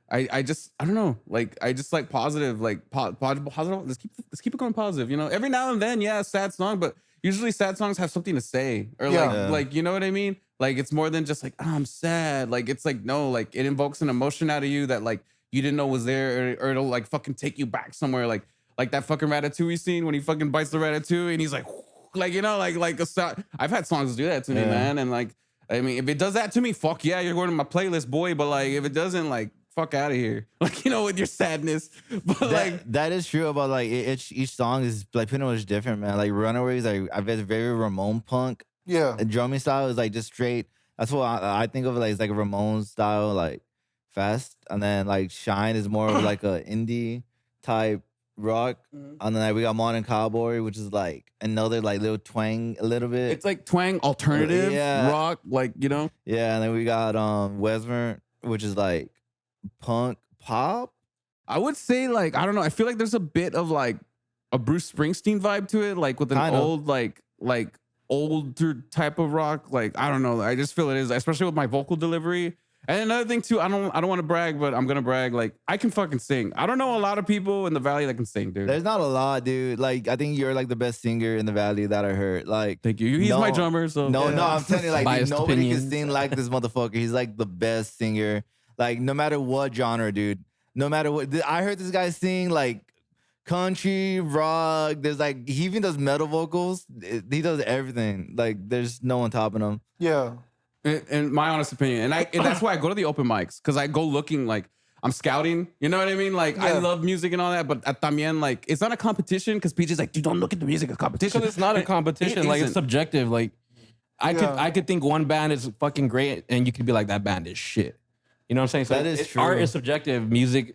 I don't know. Like, I just like positive, like, positive. Let's keep it going positive, you know? Every now and then, yeah, sad song, but usually sad songs have something to say. Or Yeah. like, you know what I mean? Like, it's more than just like, oh, I'm sad. Like, it's like, no, like, it invokes an emotion out of you that, like, you didn't know was there, or it'll like fucking take you back somewhere, like that fucking Ratatouille scene when he fucking bites the Ratatouille and he's like, you know, like a sound. I've had songs do that to me, Yeah. man, and like, I mean, if it does that to me, fuck yeah, you're going to my playlist, boy. But like, if it doesn't, like, fuck out of here, like, you know, with your sadness. But like, That is true about like each song is like pretty much different, man. Like Runaways, like I bet very Ramon punk. Yeah. The drumming style is like just straight. That's what I think of it like it's like a Ramon style, like fast. And then like Shine is more of like a indie type rock. And then like, we got Modern Cowboy, which is like another like little twang a little bit. It's like twang alternative Yeah. rock, like, you know. Yeah, and then we got Wesmer, which is like punk pop. I would say like I don't know. I feel like there's a bit of like a Bruce Springsteen vibe to it, like with an Kind of. old like older type of rock. Like I don't know. I just feel it is, especially with my vocal delivery. And another thing too, I don't want to brag, but I'm gonna brag. Like I can fucking sing. I don't know a lot of people in the valley that can sing, dude. There's not a lot, dude. Like I think you're like the best singer in the valley that I heard. Like Thank you. He's my drummer, so no, I'm telling you, like dude, Biased nobody opinion. can sing like this motherfucker. He's like the best singer. Like no matter what genre, dude. No matter what. I heard this guy sing like country, rock. There's like he even does metal vocals. He does everything. Like there's no one topping him. Yeah. in my honest opinion, and that's why I go to the open mics because I go looking like I'm scouting. You know what I mean? Like I Yeah. love music and all that, but también like it's not a competition because PJ's like, dude, don't look at the music as competition. Because it's not a It- competition. it Like it's isn't. subjective. Like Yeah. I could think one band is fucking great, and you could be like that band is shit. You know what I'm saying? So That is Art true. is subjective. Music.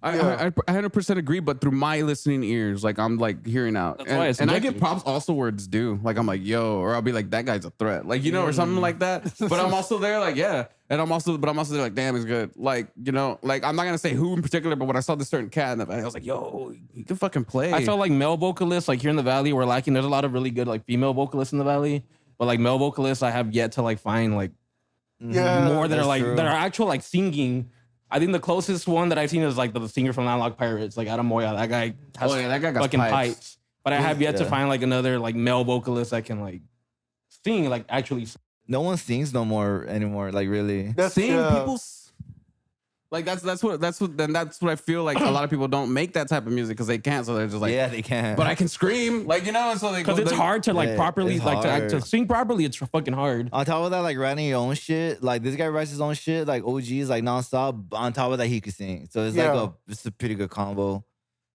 I 100% agree, but through my listening ears, like I'm like hearing out, That's why it's and I get subjective. props also where it's due. Like I'm like, yo, or I'll be like, that guy's a threat, like you know, or something like that. But I'm also there, like yeah, and I'm also there, like, damn, it's good. Like you know, like I'm not gonna say who in particular, but when I saw this certain cat, and I was like, yo, he can fucking play. I felt like male vocalists, like here in the valley, we're lacking. There's a lot of really good like female vocalists in the valley, but like male vocalists, I have yet to like find like Yeah. more that are that's like true. that are actual like singing. I think the closest one that I've seen is like the singer from Landlocked Pirates, like Adam Moya. That guy has Oh, yeah, that guy got fucking pipes. pipes. But I have yet to Yeah. find like another like male vocalist that can like sing, like actually sing. No one sings no more anymore. Like really. That's seeing yeah. people like that's what I feel like a lot of people don't make that type of music because they can't, so they're just like, yeah, they can. but I can scream, like you know, and so they Because go- it's they- hard to like Yeah, properly it's like to hard. sing properly. It's fucking hard. On top of that, like writing your own shit, like this guy writes his own shit, like OGs, like nonstop. On top of that, he could sing, so it's Yeah. it's a pretty good combo.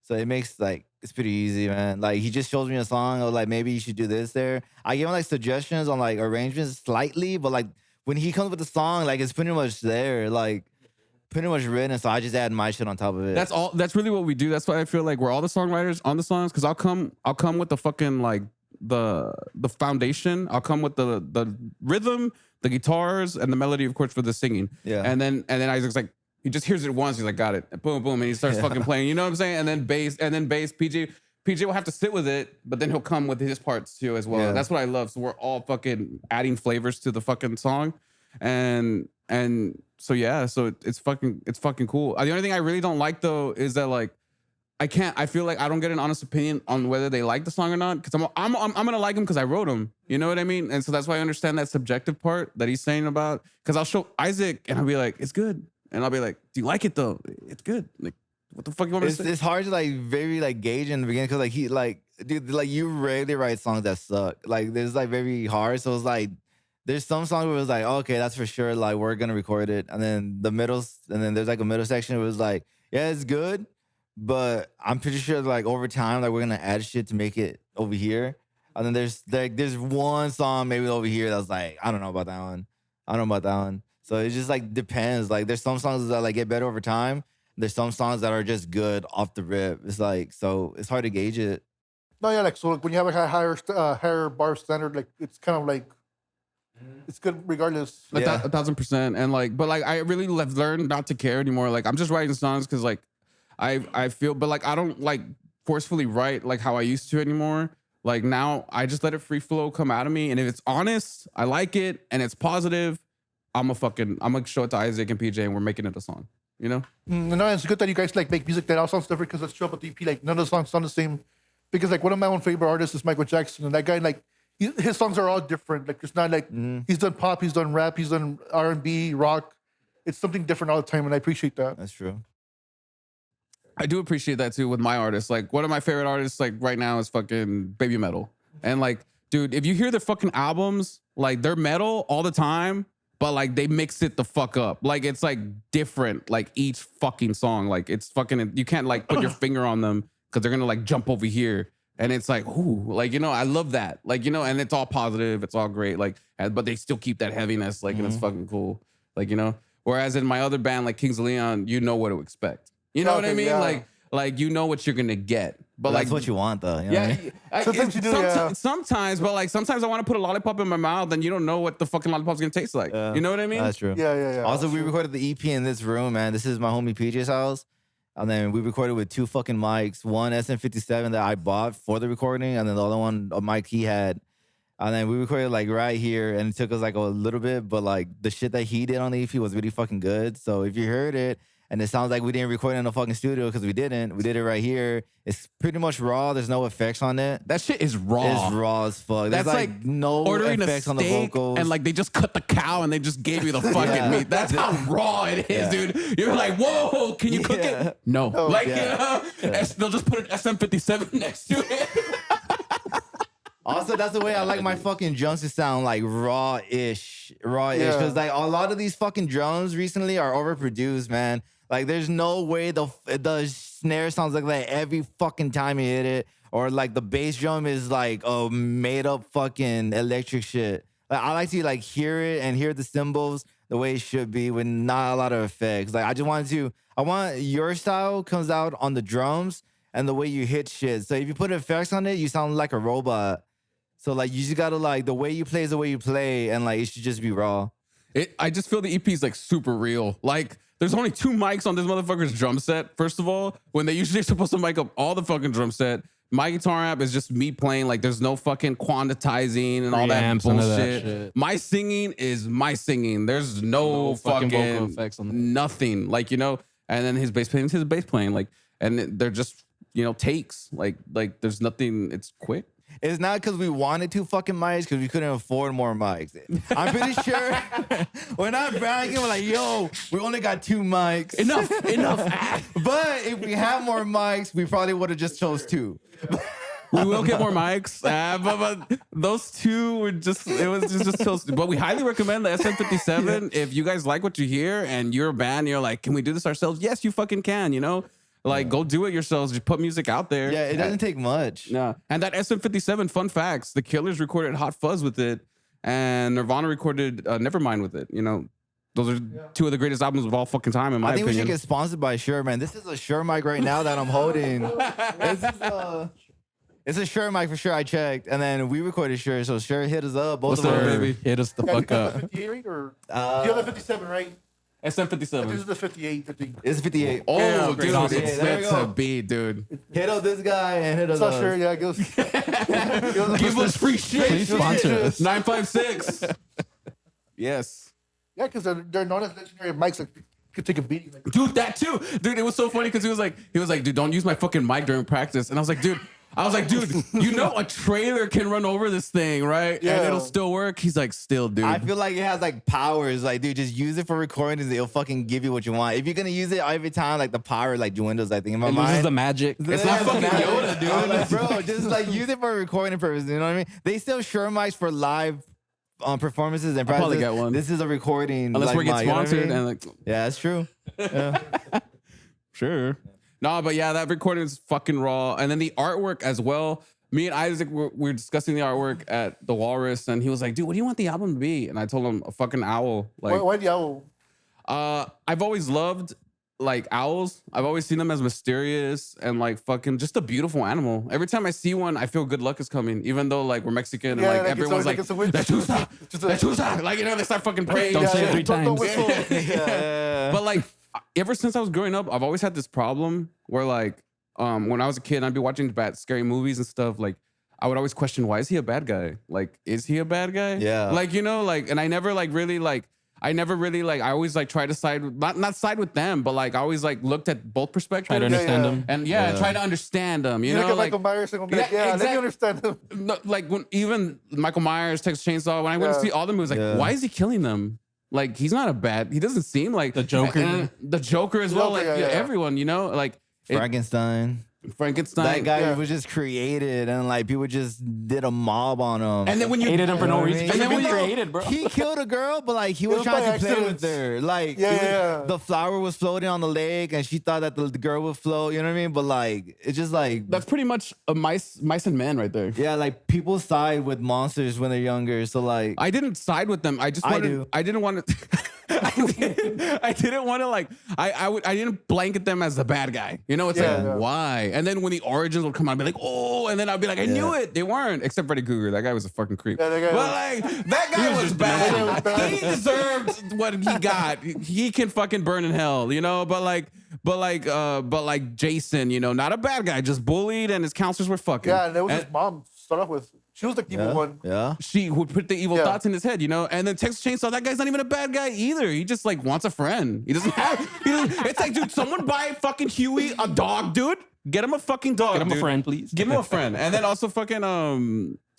So it makes like it's pretty easy, man. Like he just shows me a song, or like maybe you should do this there. I give him like suggestions on like arrangements slightly, but like when he comes with the song, like it's pretty much there, like pretty much written. So I just add my shit on top of it. That's all. That's really what we do. That's why I feel like we're all the songwriters on the songs. Because I'll come with the fucking like the foundation. I'll come with the rhythm, the guitars, and the melody, of course, for the singing. Yeah. And then Isaac's like, he just hears it once. He's like, got it. And boom, boom, and he starts Yeah. fucking playing. You know what I'm saying? And then bass. PJ will have to sit with it, but then he'll come with his parts too as well. Yeah. That's what I love. So we're all fucking adding flavors to the fucking song, and so yeah, so it's fucking cool. The only thing I really don't like though is that like I feel like I don't get an honest opinion on whether they like the song or not because I'm gonna like him because I wrote him. You know what I mean? And so that's why I understand that subjective part that he's saying about because I'll show Isaac and I'll be like, it's good, and I'll be like, do you like it though? It's good. Like, what the fuck you want me to say? It's hard to like very like gauge in the beginning because like he like dude like you rarely write songs that suck. Like there's like very hard. So it's like there's some songs where it's like okay that's for sure like we're gonna record it and then there's like a middle section where it's like yeah it's good but I'm pretty sure like over time like we're gonna add shit to make it over here and then there's one song maybe over here that's like I don't know about that one. So it just like depends. Like there's some songs that like get better over time. There's some songs that are just good off the rip. It's like, so it's hard to gauge it. No, yeah, like so like, when you have a higher bar standard, like it's kind of like it's good regardless. A Yeah. 1,000%. And like, but like, I really have learned not to care anymore. Like, I'm just writing songs because like, I feel, but like, I don't like forcefully write like how I used to anymore. Like now, I just let it free flow come out of me, and if it's honest, I like it, and it's positive, I'm gonna show it to Isaac and PJ, and we're making it a song. You know? No, it's good that you guys like make music that all sounds different because let's show up at the EP. Like none of the songs sound the same. Because like one of my own favorite artists is Michael Jackson, and that guy like his songs are all different. Like it's not like he's done pop, he's done rap, he's done R&B, rock. It's something different all the time, and I appreciate that. That's true. I do appreciate that too with my artists. Like one of my favorite artists like right now is fucking Baby Metal. And like, dude, if you hear their fucking albums, like they're metal all the time, but like they mix it the fuck up. Like it's like different, like each fucking song. Like it's fucking, you can't like put your finger on them because they're gonna like jump over here. And it's like, ooh, like, you know, I love that. Like, you know, and it's all positive, it's all great. Like, but they still keep that heaviness, like, and it's fucking cool. Like, you know, whereas in my other band, like Kings of Leon, you know what to expect. You know what I Okay, mean? yeah. like you know what you're gonna get. But That's like what you want, though. You know what I yeah, mean? Sometimes you do, yeah. Sometimes, but like sometimes I want to put a lollipop in my mouth, and you don't know what the fucking lollipop's gonna taste like. Yeah. You know what I mean? That's true. Yeah. Also, that's we true. recorded the EP in this room, man. This is my homie PJ's house. And then we recorded with 2 fucking mics, one SM57 that I bought for the recording, and then the other one, a mic he had. And then we recorded like right here, and it took us like a little bit, but like the shit that he did on the EP was really fucking good. So if you heard it, and it sounds like we didn't record it in the fucking studio because we didn't, we did it right here. It's pretty much raw. There's no effects on it. That shit is raw. It's raw as fuck. There's That's like no ordering a effects on the steak vocals. and like they just cut the cow and they just gave you the fucking Yeah. meat. That's how raw it is, dude. You're like, whoa, can you cook Yeah. it? No. Like, yeah. you know, they'll just put an SM57 next to it. Also, that's the way I like my fucking drums to sound, like raw-ish. Yeah. Because like a lot of these fucking drums recently are overproduced, man. Like there's no way the snare sounds like that every fucking time you hit it. Or like the bass drum is like a made up fucking electric shit. Like I like to like hear it and hear the cymbals the way it should be with not a lot of effects. Like I want your style comes out on the drums and the way you hit shit. So if you put effects on it, you sound like a robot. So like you just gotta like the way you play is the way you play, and like it should just be raw. I just feel the EP is like super real. Like there's only 2 mics on this motherfucker's drum set. First of all, when they usually are supposed to mic up all the fucking drum set, my guitar amp is just me playing. Like there's no fucking quantizing and all that Preamps, none of that bullshit. shit. My singing is my singing. There's no, No fucking fucking vocal effects on that. nothing. Like, you know, and then his bass playing is his bass playing. Like, and they're just, you know, takes. Like there's nothing. It's quick. It's not because we wanted 2 fucking mics, because we couldn't afford more mics. I'm pretty sure we're not bragging. We're like, yo, we only got 2 mics. Enough. But if we had more mics, we probably would have just chose 2. We will get more mics, but those 2 were just, it was just so, but we highly recommend the SM57. If you guys like what you hear and you're a band, and you're like, can we do this ourselves? Yes, you fucking can, you know? Like, go do it yourselves. Just put music out there. Yeah, it doesn't take much. No. And that SM57, fun facts, the Killers recorded Hot Fuzz with it, and Nirvana recorded Nevermind with it. You know, those are 2 of the greatest albums of all fucking time, in my I think opinion. we should get sponsored by Shure, man. This is a Shure mic right now that I'm holding. It's a Shure mic for sure. I checked, and then we recorded Shure, so Shure hit us up. Both What's of up, us. baby? Hit us the Yeah, you fuck got up. the 58, right? Or you have the 57, right? This SM57. is the 58, I think. It's 58. Oh, Yeah, dude, great. it's Yeah, there meant we go. to be, dude. Hit up this guy and hit us It's not up. sure. Yeah, it goes. Give us free shit. Please sponsor us. 956. Yes. Yeah, because they're known as legendary mics. Like, you could take a beating. Like, Dude, that too. Dude, it was so funny because he was like, dude, don't use my fucking mic during practice. And I was like, dude, you know a trailer can run over this thing, right? And Yeah. it'll still work. He's like, still, dude. I feel like it has like powers. Like, dude, just use it for recordings. It'll fucking give you what you want. If you're gonna use it every time, like the power like dwindles. I think in my It mind. loses the magic. It's not fucking Yoda, dude. I'm like, bro, just like use it for recording purposes. You know what I mean? They still Shure mics for live performances and I'll probably practices. get one. This is a recording. Unless like, we're getting mic, you know what I sponsored mean? and like, Yeah, that's true. Yeah. sure. No, but yeah, that recording is fucking raw. And then the artwork as well. Me and Isaac were discussing the artwork at the Walrus, and he was like, dude, what do you want the album to be? And I told him a fucking owl. Like, why the owl? I've always loved like owls. I've always seen them as mysterious and like fucking just a beautiful animal. Every time I see one, I feel good luck is coming. Even though like we're Mexican and Yeah, like like, it's everyone's always like, like it's a witch. Lechuza, Just a- lechuza. Like, you know, they start fucking praying. Don't and say it shit. 3 Don't times. whistle. Yeah. But like ever since I was growing up, I've always had this problem where like when I was a kid, I'd be watching bad scary movies and stuff. Like I would always question, why is he a bad guy? Like, is he a bad guy? Yeah. Like, you know, like, and I never really I always like try to side with, not side with them, but like I always like looked at both perspectives. Try to understand yeah. them. And Yeah. try to understand them. You You look know, at like Michael Myers and I'm like, Yeah, yeah, let exactly. me understand him. no, like when even Michael Myers, Texas Chainsaw, when I went to Yeah. see all the movies, like, Yeah. why is he killing them? Like, he's not a bad. He doesn't seem like The Joker. and the Joker as well. Joker, Like yeah, yeah. everyone, you know, like Frankenstein. Frankenstein. That guy Yeah. was just created, and like people just did a mob on him. And then when you Hated him for You know no what I reason. mean? And then when when you- created, bro. He killed a girl, but like he was was trying by to play with accident. her. Like Yeah, it was- yeah. the flower was floating on the lake, and she thought that the girl would float. You know what I mean? But like it's just like that's pretty much a mice and men right there. yeah, like people side with monsters when they're younger. So like I didn't side with them. I just I wanted, do. I didn't want to. I didn't want to like I didn't blanket them as the bad guy. You know, it's Yeah, like yeah. why? And then when the origins would come out, I'd be like, oh, and then I'd be like, I knew it. They weren't, except Freddy Krueger. That guy was a fucking creep. Yeah, that guy but was- like that guy was That guy was bad. bad. He deserved what he got. He can fucking burn in hell, you know. But like Jason, you know, not a bad guy, just bullied, and his counselors were fucking. Yeah, and it was his mom to start off with. She was the evil Yeah. one. Yeah. She would put the evil Yeah. thoughts in his head, you know. And then Texas Chainsaw, that guy's not even a bad guy either. He just like wants a friend. He doesn't have. It's like, dude, someone buy fucking Huey a dog, dude. Get him a fucking dog. Get him a dude. friend, please. Give him a friend. And then also fucking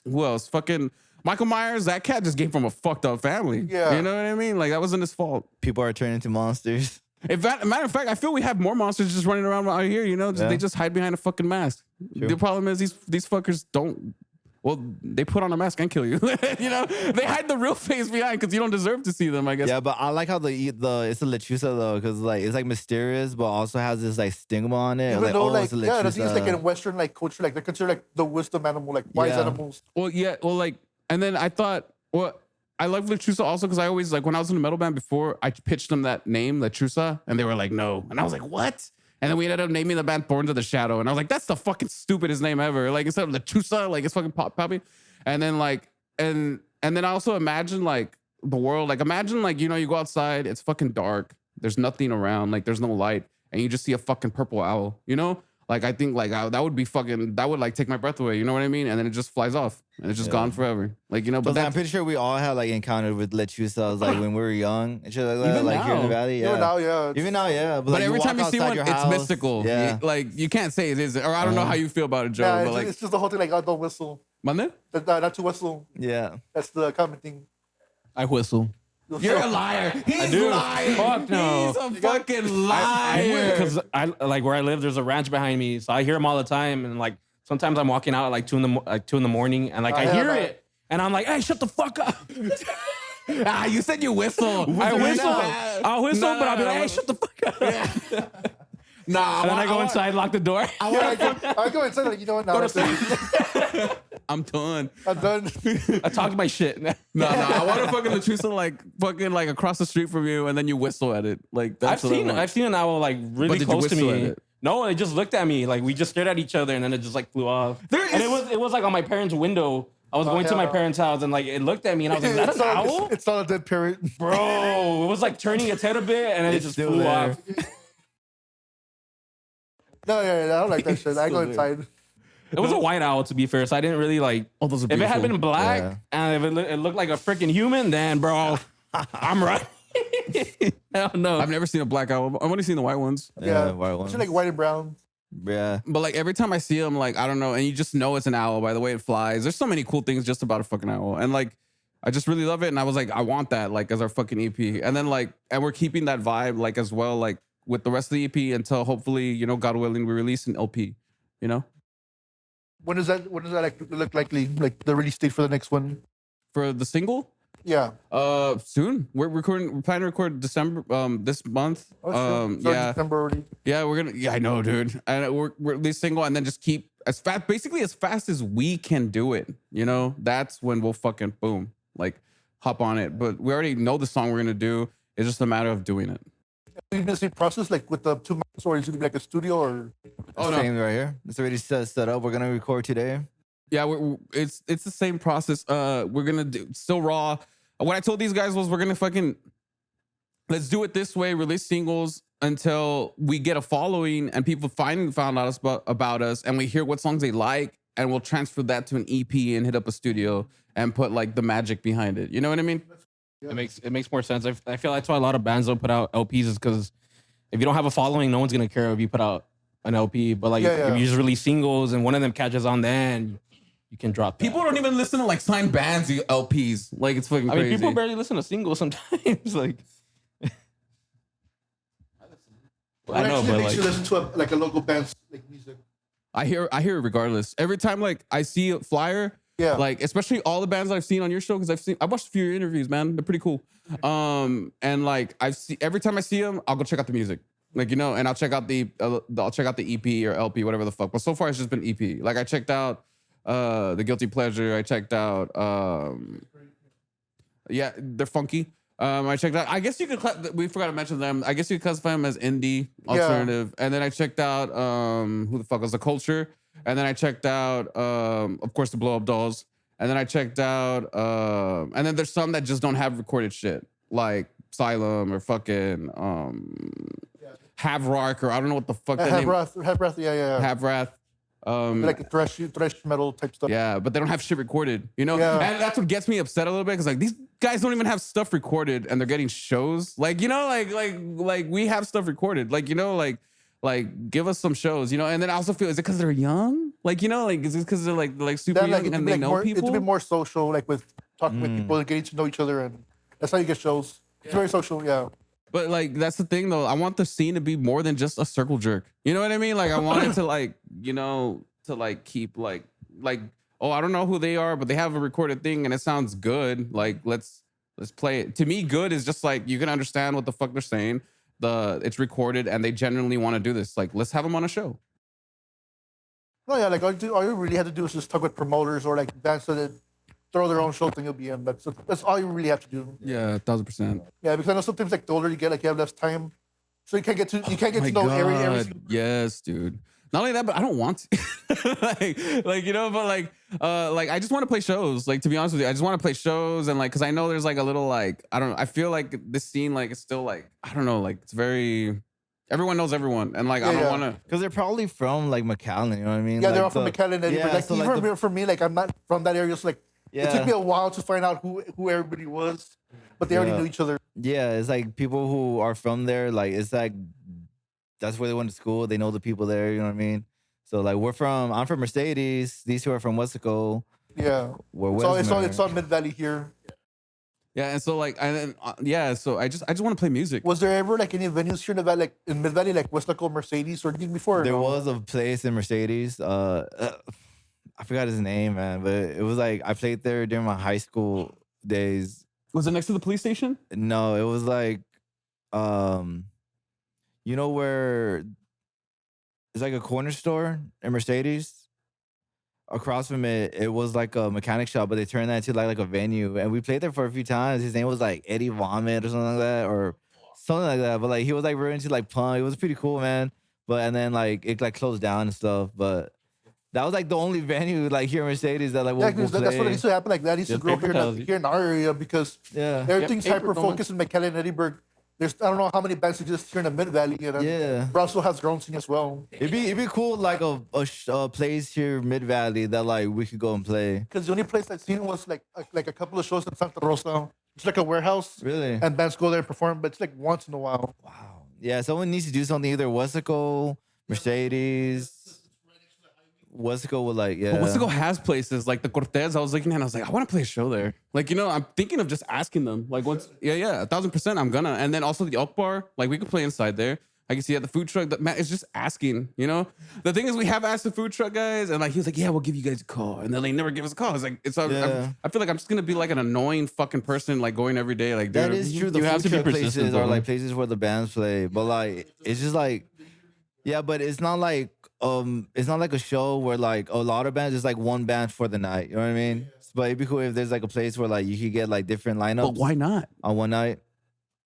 who else? Fucking Michael Myers. That cat just came from a fucked up family. Yeah. You know what I mean? Like that wasn't his fault. People are turning into monsters. Matter of fact, I feel we have more monsters just running around out here. You know, Yeah. they just hide behind a fucking mask. True. The problem is these fuckers don't. Well, they put on a mask and kill you. You know, they hide the real face behind because you don't deserve to see them. I guess. Yeah, but I like how the it's a lechuza though, because like it's like mysterious, but also has this like stigma on it. Even Like, though, oh, like, it's a yeah, the thing is, like, lechuza. in Western, like, culture, like, they're considered, like, the wisdom animal, like, wise Yeah. animals. Well, yeah. Well, like, and then I thought, well, I love Lechusa also because I always like when I was in a metal band before, I pitched them that name, Lechusa, and they were like, no, and I was like, what? And then we ended up naming the band Thorns of the Shadow, and I was like, that's the fucking stupidest name ever. Like instead of Lechusa, like it's fucking poppy. And then like, and then I also imagine like the world, like imagine like, you know, you go outside, it's fucking dark, there's nothing around, like there's no light, and you just see a fucking purple owl, you know? Like I think like that would be fucking, that would like take my breath away, you know what I mean? And then it just flies off and it's just Yeah. gone forever. Like, you know, but But I'm that's, pretty sure we all had like encountered with lechuzas like when we were young and shit like that, Even like here in the now. valley. Even Yeah. now, yeah. Even now, yeah. but like, every walk time you see outside one, your it's house, mystical. Yeah. Like you can't say it is, or I don't know how you feel about it, Joe. Yeah, but like, it's just the whole thing, like, oh, don't whistle. Mande? Not to whistle. Yeah. That's the common thing. I whistle. You're a liar. He's do. lying. Fuck no. He's a fucking liar. Because I like where I live, there's a ranch behind me, so I hear them all the time. And like sometimes I'm walking out at like 2 in the morning, and like I yeah, hear man. it, and I'm like, "Hey, shut the fuck up!" You said you whistle. I whistle, Nah. I'll whistle, but I'll be like, Nah. "Hey, shut the fuck up!" Nah, And then I go inside, lock the door. I go inside, like, you know what? Now Go to that's it. I'm done. I'm done. I talk my shit. No, I want to fucking Lechusa like fucking like across the street from you, and then you whistle at it. Like that's what I want. I've seen an owl like But really did you close to whistle at me. it? No, it just looked at me. Like we just stared at each other, and then it just like flew off. There And is- it was like on my parents' window. I was going to my yeah. parents' house, and like it looked at me, and I was like, "Is that It's an not, owl?" it's not a dead parrot. Bro, it was like turning its head a bit, and then it It's just still flew there. off. No, yeah, I don't like that shit. I go inside. It was a white owl, to be fair, so I didn't really like. Oh, those are If it had beautiful. been black Yeah. and if it looked like a freaking human, then bro, I'm right. Hell no. I've never seen a black owl. I've only seen the white ones. Yeah, white It's ones. like white and brown. Yeah. But like every time I see them, like I don't know, and you just know it's an owl by the way it flies. There's so many cool things just about a fucking owl, and like I just really love it. And I was like, I want that like as our fucking EP. And then like, and we're keeping that vibe like as well, like with the rest of the EP until hopefully, you know, God willing, we release an LP. You know, When is that like look likely? Like the release date for the next one? for the single. Yeah. Soon. We're planning to record December this month. Oh, sure. So Yeah. December already. Yeah, we're gonna. Yeah, I know, dude. And we're release single, and then just keep as fast, basically as fast as we can do it. You know, that's when we'll fucking boom, like hop on it. But we already know the song we're gonna do. It's just a matter of doing it. Is it the same process like with the 2 months, or is it gonna be like a studio or? Oh, no. Same right here. It's already set up. We're gonna record today. Yeah, it's the same process. We're gonna do still raw. What I told these guys was we're gonna fucking let's do it this way. Release singles until we get a following and people found out about us, and we hear what songs they like, and we'll transfer that to an EP and hit up a studio and put like the magic behind it. You know what I mean? It makes more sense. I feel that's why a lot of bands don't put out LPs is because if you don't have a following, no one's gonna care if you put out an LP. But like Yeah, if you just release singles and one of them catches on, then you can drop. That. People don't even listen to like signed bands LPs. Like it's fucking I crazy. mean, people barely listen to singles sometimes. Like I know, but makes you like listen to a local band's like music. I hear it regardless. Every time like I see a flyer, Yeah. like especially all the bands I've seen on your show, because I watched a few of your interviews, man. They're pretty cool. And like every time I see them, I'll go check out the music, like you know, and I'll check out the EP or LP, whatever the fuck. But so far it's just been EP. Like I checked out the Guilty Pleasure. I checked out yeah, they're funky. I checked out. I guess you could. We forgot to mention them. I guess you could classify them as indie alternative. And then I checked out who the fuck was The Culture. And then I checked out of course the Blow Up Dolls. And then I checked out and then there's some that just don't have recorded shit like Asylum or fucking Have Rock or I don't know what the fuck that Have name. breath, yeah. Have Wrath. Like a thrash metal type stuff. Yeah, but they don't have shit recorded, you know? Yeah. And that's what gets me upset a little bit because like these guys don't even have stuff recorded and they're getting shows. Like, you know, like we have stuff recorded. Like, you know, like give us some shows, you know? And then I also feel, is it because they're young? Like, you know, like is it because they're like super Then, like, young it to and be they like know more, people? it to be more social, like with talking with people and getting to know each other, and that's how you get shows. It's very social, yeah. But like that's the thing though. I want the scene to be more than just a circle jerk. You know what I mean? Like I want it to like, you know, to like keep like oh, I don't know who they are, but they have a recorded thing and it sounds good. Like let's play it. To me, good is just like you can understand what the fuck they're saying. It's recorded and they genuinely want to do this. Like let's have them on a show. No, yeah, like all you really have to do is just talk with promoters or like bands that throw their own show thing, you'll be in. That's all you really have to do. Yeah, 1000%. Yeah, because I know sometimes like the older you get, like you have less time, so you can't get to My know every God. single. Yes, dude. Not only that, but I don't want to. like you know, but like I just want to play shows. Like to be honest with you, I just want to play shows and like because I know there's like a little like I don't know. I feel like this scene like it's still like I don't know. Like it's very everyone knows everyone and like I Yeah, don't yeah. want to. Because they're probably from like McAllen, you know what I mean? Yeah, like, they're all from McAllen and Edinburgh. yeah, Like so, even like, the- for me, like I'm not from that area, so like it Yeah. took me a while to find out who everybody was, but they already Yeah. knew each other. Yeah, it's like people who are from there, like it's like that's where they went to school. They know the people there, you know what I mean? So like I'm from Mercedes. These two are from Westaco. Yeah, We're so Westmer. it's all Mid Valley here. Yeah, and so like and then yeah, so I just want to play music. Was there ever like any venues here in the valley, like in Mid Valley, like Westlaco, Mercedes, or anything before? or There no? was a place in Mercedes. I forgot his name, man, but it was like I played there during my high school days. Was it next to the police station? No, it was like, you know where it's like a corner store in Mercedes. Across from it, it was like a mechanic shop, but they turned that into like a venue, and we played there for a few times. His name was like Eddie Vomit or something like that, or something like that. But like he was like really into like punk. It was pretty cool, man. But and then like it like closed down and stuff. But that was like the only venue like here in Mercedes that like Yeah, we'll 'cause that's what play. used to happen. Like that used to Yeah, grow paper here, towels. here in our area because Yeah, everything's paper hyper focused in McAllen and Edinburgh. There's I don't know how many bands exist here in the Mid Valley. And then yeah. Brussels has their own scene as well. It'd be cool like a place here Mid Valley that like we could go and play. Because the only place I've seen was like a couple of shows in Santa Rosa. It's like a warehouse, Really? and bands go there and perform, but it's like once in a while. Wow. Yeah, someone needs to do something either Westaco, Mercedes. Westaco would like yeah. But Westaco has places like the Cortez. I was looking at, and I was like, I want to play a show there. Like, you know, I'm thinking of just asking them. Like, once, yeah, 1000%, I'm gonna. And then also the Elk Bar, like we could play inside there. I can see at the food truck. Man, it's just asking. You know, the thing is, we have asked the food truck guys, and like he was like, yeah, we'll give you guys a call, and then they never give us a call. It's like Yeah. I feel like I'm just gonna be like an annoying fucking person, like going every day. Like, That dude, is true. The you have food to be truck places persistent, are bro. like places where the bands play, but like it's just like, yeah, but it's not like a show where like a lot of bands. It's like one band for the night. You know what I mean? But it'd be cool if there's like a place where like you could get like different lineups But why not? on one night.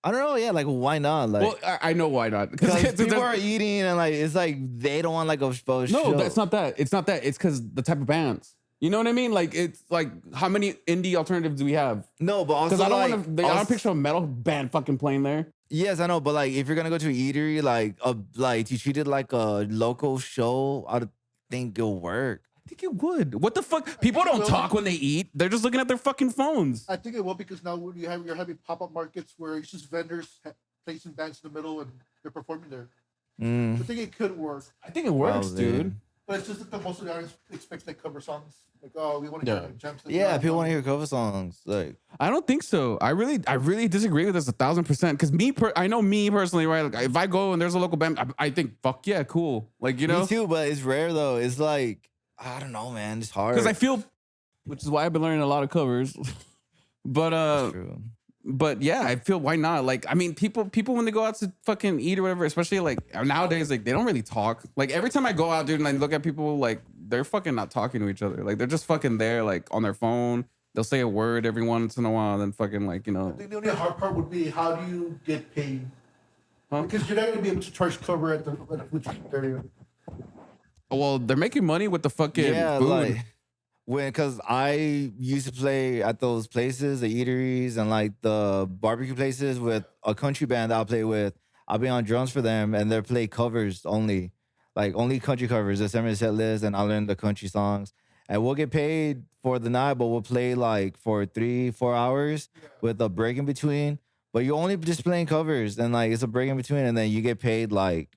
I don't know. Yeah, like why not? Like Well, I know why not. because people are eating and like it's like they don't want like a show. No, that's not that. It's not that. It's because the type of bands. You know what I mean? Like it's like how many indie alternatives do we have? No, but also Because I don't like, want to. I don't picture a metal band fucking playing there. Yes, I know, but like if you're gonna go to an eatery, like you treat it like a local show, I think it'll work. I think it would. What the fuck? People don't talk when they eat. They're just looking at their fucking phones. I think it will because now you're having pop-up markets where it's just vendors placing bands in the middle and they're performing there. Mm. I think it could work, I think it works, Probably. dude. but it's just that the most of the audience expects like cover songs. Like, oh, we want to Yeah. hear like, jams. Yeah, people want to hear cover songs. Like, I don't think so. I really disagree with this 1000%. Because I know me personally, right? Like if I go and there's a local band, I think fuck yeah, cool. Like you know, me too, but it's rare though. It's like I don't know, man. It's hard. because I feel, which is why I've been learning a lot of covers. but That's true. But yeah, I feel why not? Like, I mean, people when they go out to fucking eat or whatever, especially like nowadays, like they don't really talk. Like every time I go out, dude, and I look at people, like they're fucking not talking to each other. Like they're just fucking there, like on their phone, they'll say a word every once in a while, and then fucking like, you I know, think the only hard part would be how do you get paid? huh? Because you're not going to be able to charge cover at the food truck area. Well, they're making money with the fucking Yeah, food. like because I used to play at those places, the eateries and like the barbecue places with a country band that I'll play with. I'll be on drums for them and they'll play covers only, like only country covers. They send me a set list and I'll learn the country songs. And we'll get paid for the night, but we'll play like for 3-4 hours with a break in between. But you're only just playing covers and like it's a break in between, and then you get paid like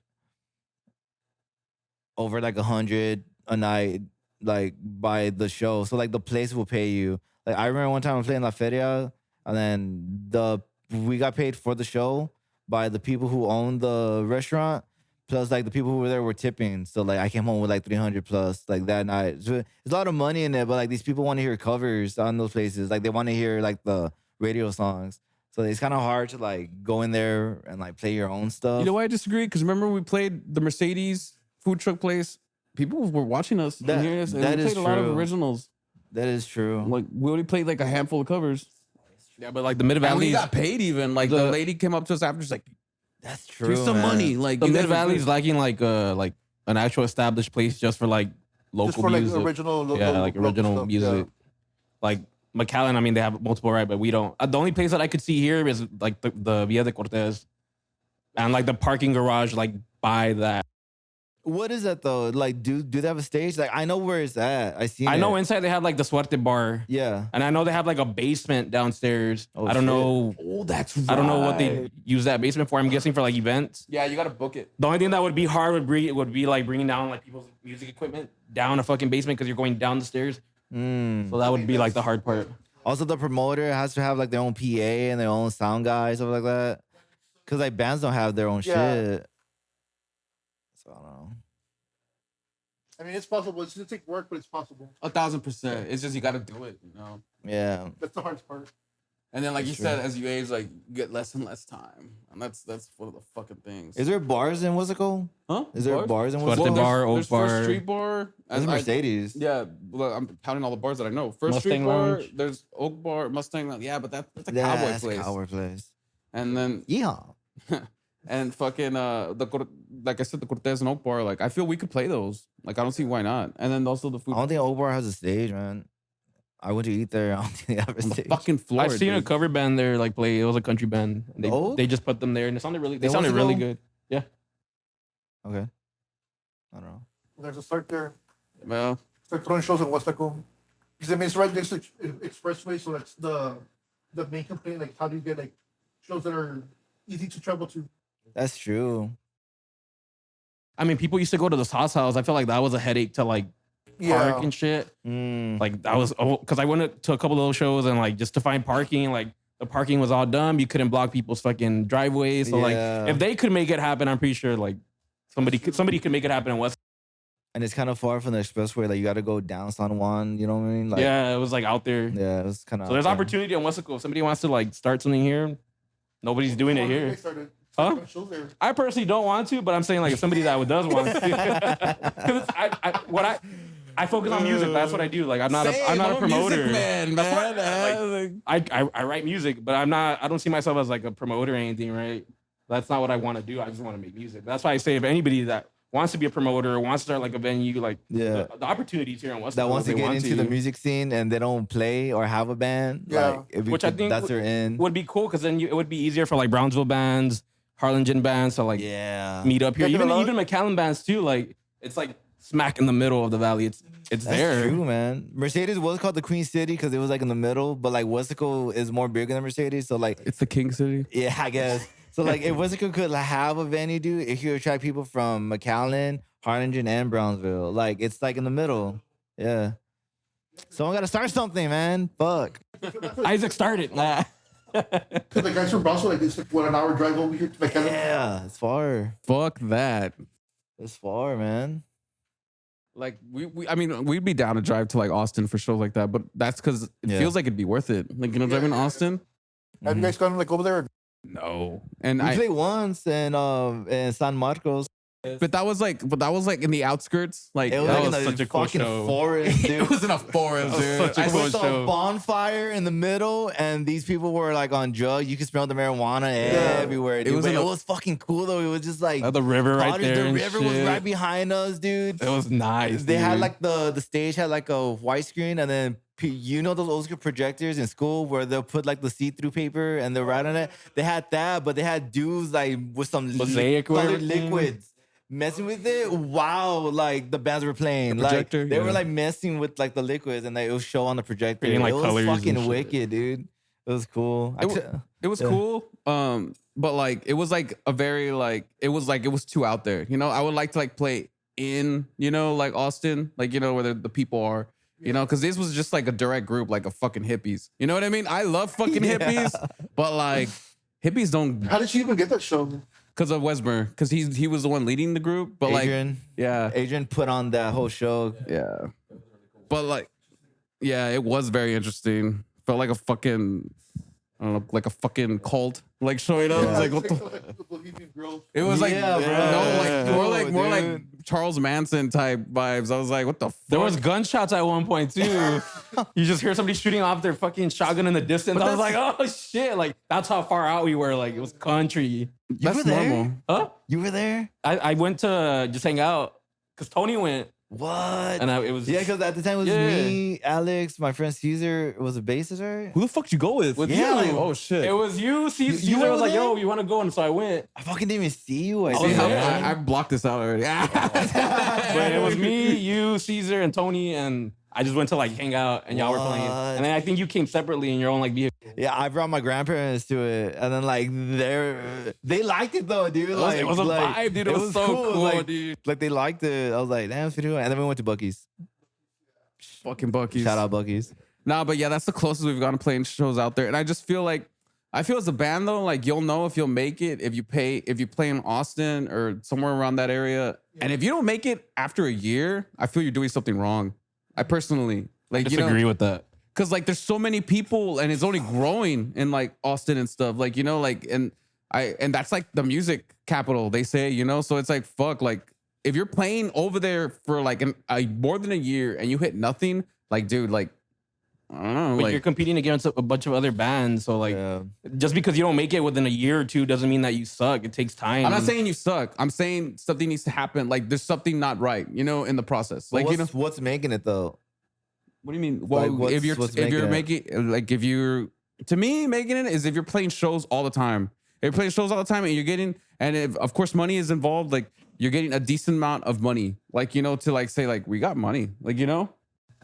over like 100 a night, like by the show. So like the place will pay you. Like I remember one time I was playing La Feria, and then we got paid for the show by the people who owned the restaurant. Plus, like the people who were there were tipping. So like I came home with like 300 plus like that night. So there's a lot of money in it, but like these people want to hear covers on those places. Like they want to hear like the radio songs. So it's kind of hard to like go in there and like play your own stuff. You know why I disagree? Because remember we played the Mercedes food truck place. People were watching us and That- hearing us, and that we is played a lot of true. originals. That is true. Like we only played like a handful of covers. Yeah, but like the Mid And we Valley's, got paid even. Like the The- lady came up to us after, she's like, That's true. "Here's some man. money." Like the you guys Mid are Valley's good. lacking like an actual established place just for like local Just for like music. original, Yeah, like local original stuff, music. yeah. Like McAllen, I mean, they have multiple, right? But we don't. The only place that I could see here is like the Villa de Cortez, and like the parking garage, like by that. What is that though? Like, do they have a stage? Like, I know where it's at. I see. I know inside they have like the Suerte bar, Yeah. and I know they have like a basement downstairs. Oh, I don't shit. know. Oh, that's I don't know what they use that basement for. I'm guessing for like events. Yeah, you gotta book it. The only thing that would be hard would be like bringing down like people's music equipment down a fucking basement because you're going down the stairs. Mm. So that would be like the hard part. Also, the promoter has to have like their own PA and their own sound guy, stuff like that. Cause like bands don't have their own Yeah. shit. So I don't know. I mean, it's possible. It's gonna take work, but it's possible. 1,000%. It's just you gotta do it, you know. Yeah. That's the hardest part. And then, like That's you said, as you age, like you get less and less time, and that's one of the fucking things. Is there bars in what's it called? Huh? Is there bars in Suerte what's it called? Bar, Oak there's Bar. First Street Bar. That's as I- Mercedes. Yeah, well, I'm counting all the bars that I know. First Street Mustang Bar. Lounge. There's Oak Bar, Mustang Lounge. Yeah, but that's a Yeah, cowboy that's a place. cowboy place. And then Yeah. and fucking like I said, the Cortez and Oak Bar. Like I feel we could play those. Like I don't see why not. And then also the food I don't think Oak Bar has a stage, man. I went to eat there. I don't think they have a on the stage. fucking floor. I've seen a dude. cover band there like play. It was a country band. Oh? They just put them there and it sounded really. They Then sounded what's it really called? good. Okay. I don't know. There's a start there. Well, Start throwing shows in Huasteco. Because I mean, it's right next to expressway, so that's the main complaint. Like, how do you get like shows that are easy to travel to? That's true. I mean, people used to go to the sauce house. I feel like that was a headache to like park and shit. Mm. Like that was because I went to a couple of those shows and like just to find parking, like the parking was all dumb. You couldn't block people's fucking driveways. So Yeah. like if they could make it happen, I'm pretty sure like somebody could make it happen in West. And it's kind of far from the expressway. Like you got to go down San Juan. You know what I mean? Like, Yeah, it was like out there. Yeah, it was kind of. So there's opportunity in Westaco. If somebody wants to like start something here, nobody's doing it here. Huh? Shows there. I personally don't want to, but I'm saying like if somebody that does want to, 'Cause I focus on music. That's what I do. Like I'm not a promoter. Man, That's man. what- I write music, but I don't see myself as like a promoter or anything, right? That's not what I want to do. I just want to make music. That's why I say if anybody that wants to be a promoter or wants to start like a venue, like Yeah. the opportunities here in West that wants to get into the music scene and they don't play or have a band. Yeah. Like, if you Which I could- think that's their in. would be cool because then it would be easier for like Brownsville bands, Harlingen bands to like Yeah. meet up here. Yeah, Even but a lot- even McAllen bands too. Like it's like smack in the middle of the valley. It's That's there. true, man. Mercedes was called the Queen City because it was like in the middle, but like Westaco is more bigger than Mercedes. So like, It's the King City. yeah, I guess. So like, if Westaco could like, have a venue, dude, it could attract people from McAllen, Harlingen, and Brownsville. Like, it's like in the middle. Yeah. Someone got to start something, man. Fuck. Isaac started. Nah. Because the guys from Brownsville, like, it's like, what, an hour drive over here to McKenna? Yeah, it's far. Fuck that. It's far, man. Like I mean, we'd be down to drive to like Austin for shows like that, but that's because it Yeah. feels like it'd be worth it. Like driving to Austin. Have you guys gone like over there? No, and We I played once in San Marcos. But that was like in the outskirts. Like It was That like in was the such a cool fucking show. forest, dude. it was in a forest, dude. such a I cool saw show. a bonfire in the middle, and these people were like on drugs. You could smell the marijuana everywhere. Dude. was But in it a- was fucking cool though. It was just like The river right cottage. there. The and river was shit. right behind us, dude. It was nice. They had dude. like the stage had like a white screen, and then you know those old school projectors in school where they'll put like the see-through paper and they'll write on it. They had that, but they had dudes like with some Mosaic or colored everything. liquids messing with it. Wow, like the bands were playing. The Like projector, they were yeah. like messing with like the liquids, and like, it would show on the projector. Creating, like, it was colors and fucking shit. wicked, dude. It was cool. It was Yeah. cool. But like it was like a very like it was too out there. You know, I would like to like play in, you know, like Austin, like, you know, where the people are, you know, because this was just like a direct group, like a fucking hippies. You know what I mean? I love fucking Yeah. hippies, but like hippies don't How did she even get that show? because of Wesmer, because he was the one leading the group. But Adrian, like, Adrian put on that whole show. yeah. But like, yeah, it was very interesting. Felt like a fucking, I don't know, like a fucking cult, like showing up. Yeah. Like what the. It was like Yeah, bro. no, like more like Dude. Charles Manson type vibes. I was like, what the fuck? There was gunshots at one point too. You just hear somebody shooting off their fucking shotgun in the distance. I was like, oh shit! Like that's how far out we were. Like it was country. That's were there? normal. Huh? You were there? I went to just hang out because Tony went, What? and it was Yeah, because at the time it was Yeah. me, Alex, my friend Caesar was a bassist, right? Who the fuck you go with? With Yeah, you. like, oh shit. It was you. See, You Caesar were was like, there? "Yo, you want to go?" And so I went. I fucking didn't even see you. I was See, think. there. I blocked this out already. But it was me, you, Caesar, and Tony, and I just went to like hang out, and y'all were playing. What? And then I think you came separately in your own like vehicle. Yeah, I brought my grandparents to it, and then like they liked it though, dude. Like, it was a like, vibe, dude. It was so cool, like, dude. Like they liked it. I was like, damn, it's pretty cool. And then we went to Bucky's. Fucking Bucky's. Shout out Bucky's. Nah, but yeah, that's the closest we've gotten playing shows out there. And I just feel like as a band though, like you'll know if you'll make it if you play in Austin or somewhere around that area. And if you don't make it after a year, I feel you're doing something wrong. I personally like you know, Disagree with that. because like there's so many people and it's only growing in like Austin and stuff. Like, you know, like and that's like the music capital, they say, you know. So it's like fuck, like if you're playing over there for like more than a year and you hit nothing, like dude, like I don't know, But like you're competing against a bunch of other bands, so like Yeah. just because you don't make it within a year or two doesn't mean that you suck. It takes time. I'm not saying you suck. I'm saying something needs to happen. Like there's something not right, you know, in the process. Like, Like, you know, what's making it though? what do you mean? Well, Like, if you're what's making like if you're to me making it is if you're playing shows all the time. If you're playing shows all the time and you're getting and if of course money is involved, like you're getting a decent amount of money, like you know, to like say like we got money, like you know.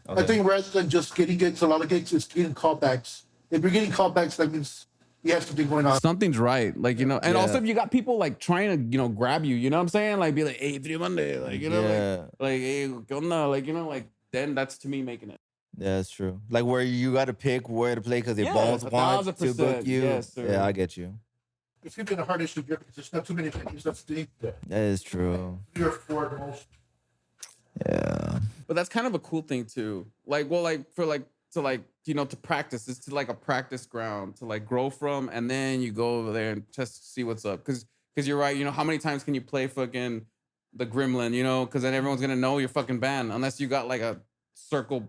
I think rather than just getting gigs, a lot of gigs is getting callbacks. If you're getting callbacks, that means you have something going on. Something's right, like you know, and Yeah. also if you got people like trying to you know grab you, you know what I'm saying, like be like, hey, 3 Monday, like you know, Yeah. like hey, ¿qué onda? Like you know, like then that's to me making it. Yeah, that's true. Like where you got to pick where to play because they Yeah, both want to 1000%. book you. Yes, sir. Yeah, I get you. It's gonna be a hard issue here because there's not too many venues. That's the That is true. 3 or 4 at the most. Yeah. But that's kind of a cool thing too. Like, well, like for like to like you know to practice. It's to like a practice ground to like grow from, and then you go over there and just see what's up. Because you're right. You know how many times can you play fucking the Gremlin? You know, because then everyone's gonna know your fucking band unless you got like a circle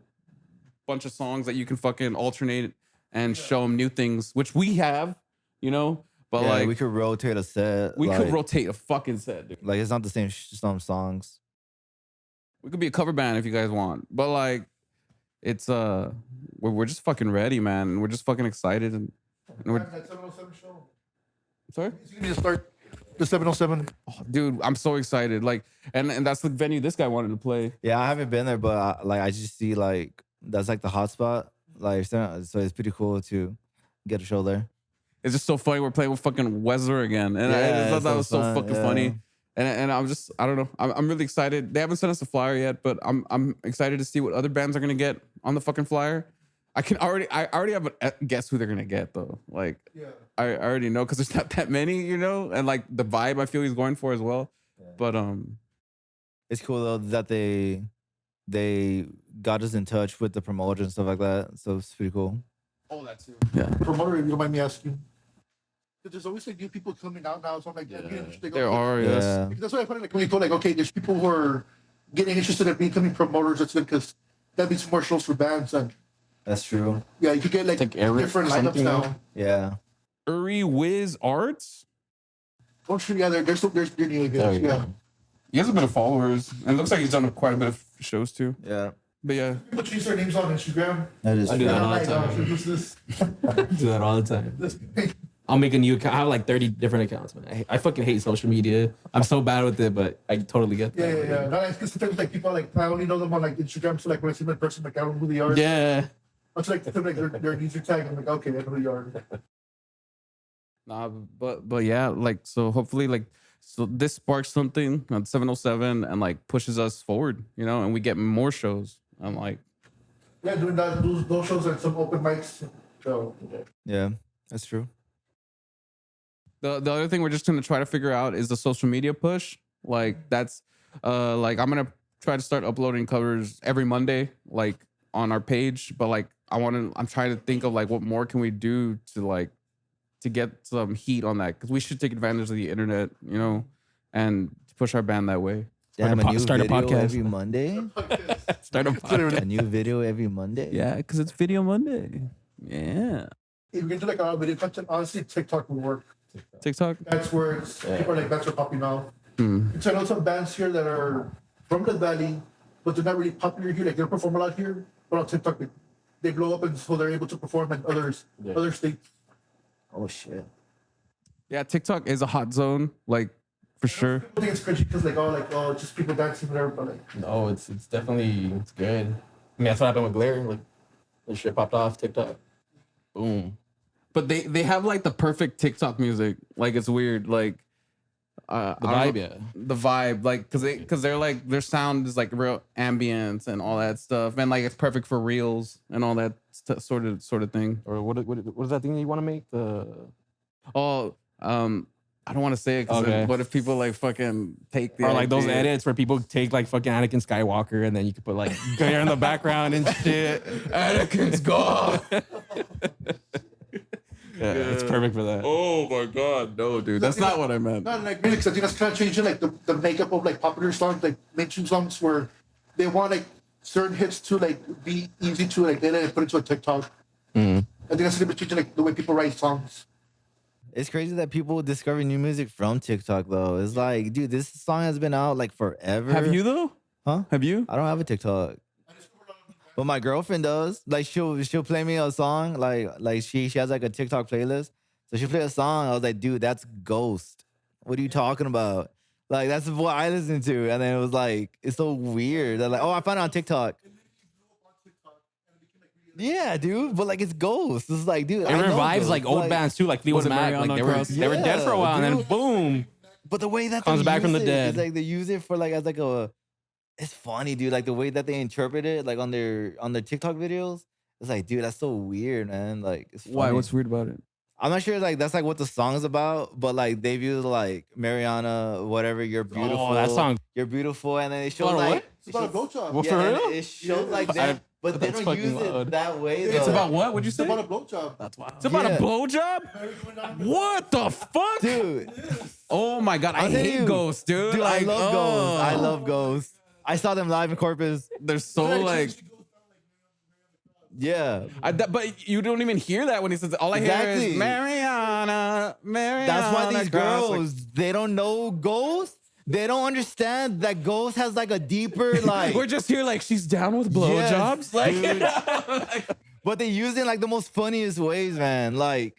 bunch of songs that you can fucking alternate and show them new things, which we have. You know, but Yeah, like we could rotate a set. we like, could rotate a fucking set, dude. Like it's not the same some songs. We could be a cover band if you guys want, but like, it's we're just fucking ready, man. And we're just fucking excited. And we're That 707 show. sorry, It's gonna be to start the 707. dude. I'm so excited. Like, and that's the venue this guy wanted to play. Yeah, I haven't been there, but like I just see like that's like the hot spot. Like so it's pretty cool to get a show there. It's just so funny. We're playing with fucking Weather again, and I Yeah, just thought it's that so was so fun, fucking yeah. funny. And I'm just I don't know. I'm really excited. They haven't sent us a flyer yet, but I'm excited to see what other bands are gonna get on the fucking flyer. I already have a guess who they're gonna get though. Like Yeah. I already know because there's not that many, you know, and like the vibe I feel he's going for as well. But It's cool though that they got us in touch with the promoter and stuff like that. So it's pretty cool. oh that too. Promoter, if you don't mind me asking. Because there's always like new people coming out now. So I'm like, I'm getting interested. There Okay. are, yes. Yeah. That's why I find like when you go like, okay, there's people who are getting interested in becoming promoters. That's good because that means more shows for bands and That's true. yeah, you could get like, It's like Eric different lineups something now. now. Yeah. Uri Wiz Arts. Oh, sure, yeah, there's they're new There again. you Yeah. go. He has a bit of followers, and it looks like he's done quite a bit of shows too. Yeah. But yeah, People change their names on Instagram. That is I do true. that And all I'm the like, time. who's this? Do that all the time. This I'll make a new account. I have like 30 different accounts, man. I fucking hate social media. I'm so bad with it, but I totally get Yeah, that. yeah, yeah. No, it's because sometimes like people like I only know them on like Instagram, so like when I see them in person, like I don't know who they are. Yeah. I'm just like their user tag. I'm like, okay, I know who you are. nah, but yeah, like so hopefully like so this sparks something on 707 and like pushes us forward, you know, and we get more shows. I'm like, Yeah, doing that those shows and some open mics. So Yeah. That's true. the other thing we're just gonna try to figure out is the social media push. Like that's like I'm gonna try to start uploading covers every Monday, like on our page. But like I'm trying to think of like what more can we do to get some heat on that, because we should take advantage of the internet, you know, and push our band that way. Damn, start a video podcast. every Monday. Start a podcast. A new video every Monday. Yeah, because it's Video Monday. Yeah, if you get to like a video content, honestly, TikTok will work. TikTok. That's where people are like that's where popping now. Hmm. So I know some bands here that are from the valley, but they're not really popular here. Like they don't perform a lot here, but on TikTok they blow up, and so they're able to perform in other states. Oh shit. Yeah, TikTok is a hot zone, like for sure. I think it's cringy because like it's just people dancing there, but like No, it's definitely it's good. I mean, that's what happened with Glare. Like, the shit popped off TikTok. Boom. But they have like the perfect TikTok music. Like it's weird. Like The I don't vibe, know- yeah. the vibe, like because they're like their sound is like real ambience and all that stuff, and like it's perfect for reels and all that sort of thing. Or what is that thing that you want to make? The Oh, I don't want to say it because Okay. what if people like fucking take the or like those idea? edits where people take like fucking Anakin Skywalker and then you could put like Glare in the background and shit. Anakin's gone. Yeah, it's perfect for that. Oh my god, no, dude, that's not what I meant. not like really, because I think that's kind of changing like the makeup of like popular songs, like mainstream songs, where they want like certain hits to like be easy to like edit and put into a TikTok. I think that's gonna be changing like the way people write songs. It's crazy that people discover new music from TikTok though. It's like, dude, this song has been out like forever. Have you though? Huh? Have you? I don't have a TikTok. But my girlfriend does. Like she'll play me a song. Like she has like a TikTok playlist. So she'll play a song. I was like, dude, that's Ghost. What are you talking about? Like that's what I listen to. And then it was like, it's so weird. They're like, oh, I found it on TikTok. Yeah, dude. But like it's Ghost. It's like, dude. It I know revives Ghost. like old bands too, like Fleetwood it Mac. Like Mariana they were Cross? dead for a Yeah, while, and then dude. boom. But the way that Comes they back from use the it, dead. it's like they use it for like as like a. It's funny, dude. Like the way that they interpret it, like on their TikTok videos. It's like, dude, that's so weird, man. Like, it's Why? funny. What's weird about it? I'm not sure, like that's like what the song is about, but like they've used like Mariana, whatever. You're beautiful. Oh, that song. You're beautiful, and then it shows About like. what? It's about a blowjob. What? Yeah, For and real? it shows like I- that, but they that's don't fucking use it loud. that way. It's though. About what? What'd you It's say? about a blowjob. That's wild. It's about Yeah. a blowjob? What the fuck? dude. Oh my god, I I'll tell hate you. ghosts, dude. Dude, I Like, love Ghosts. I oh. love Ghosts. I saw them live in Corpus. They're so like, Yeah. but you don't even hear that when he says it. All I hear Exactly. is Mariana. That's why these Cross. Like, girls, they don't know Ghost. They don't understand that Ghost has like a deeper like. we're just here like she's down with Yes, blowjobs. Like, dude. But they use it in like the most funniest ways, man. Like,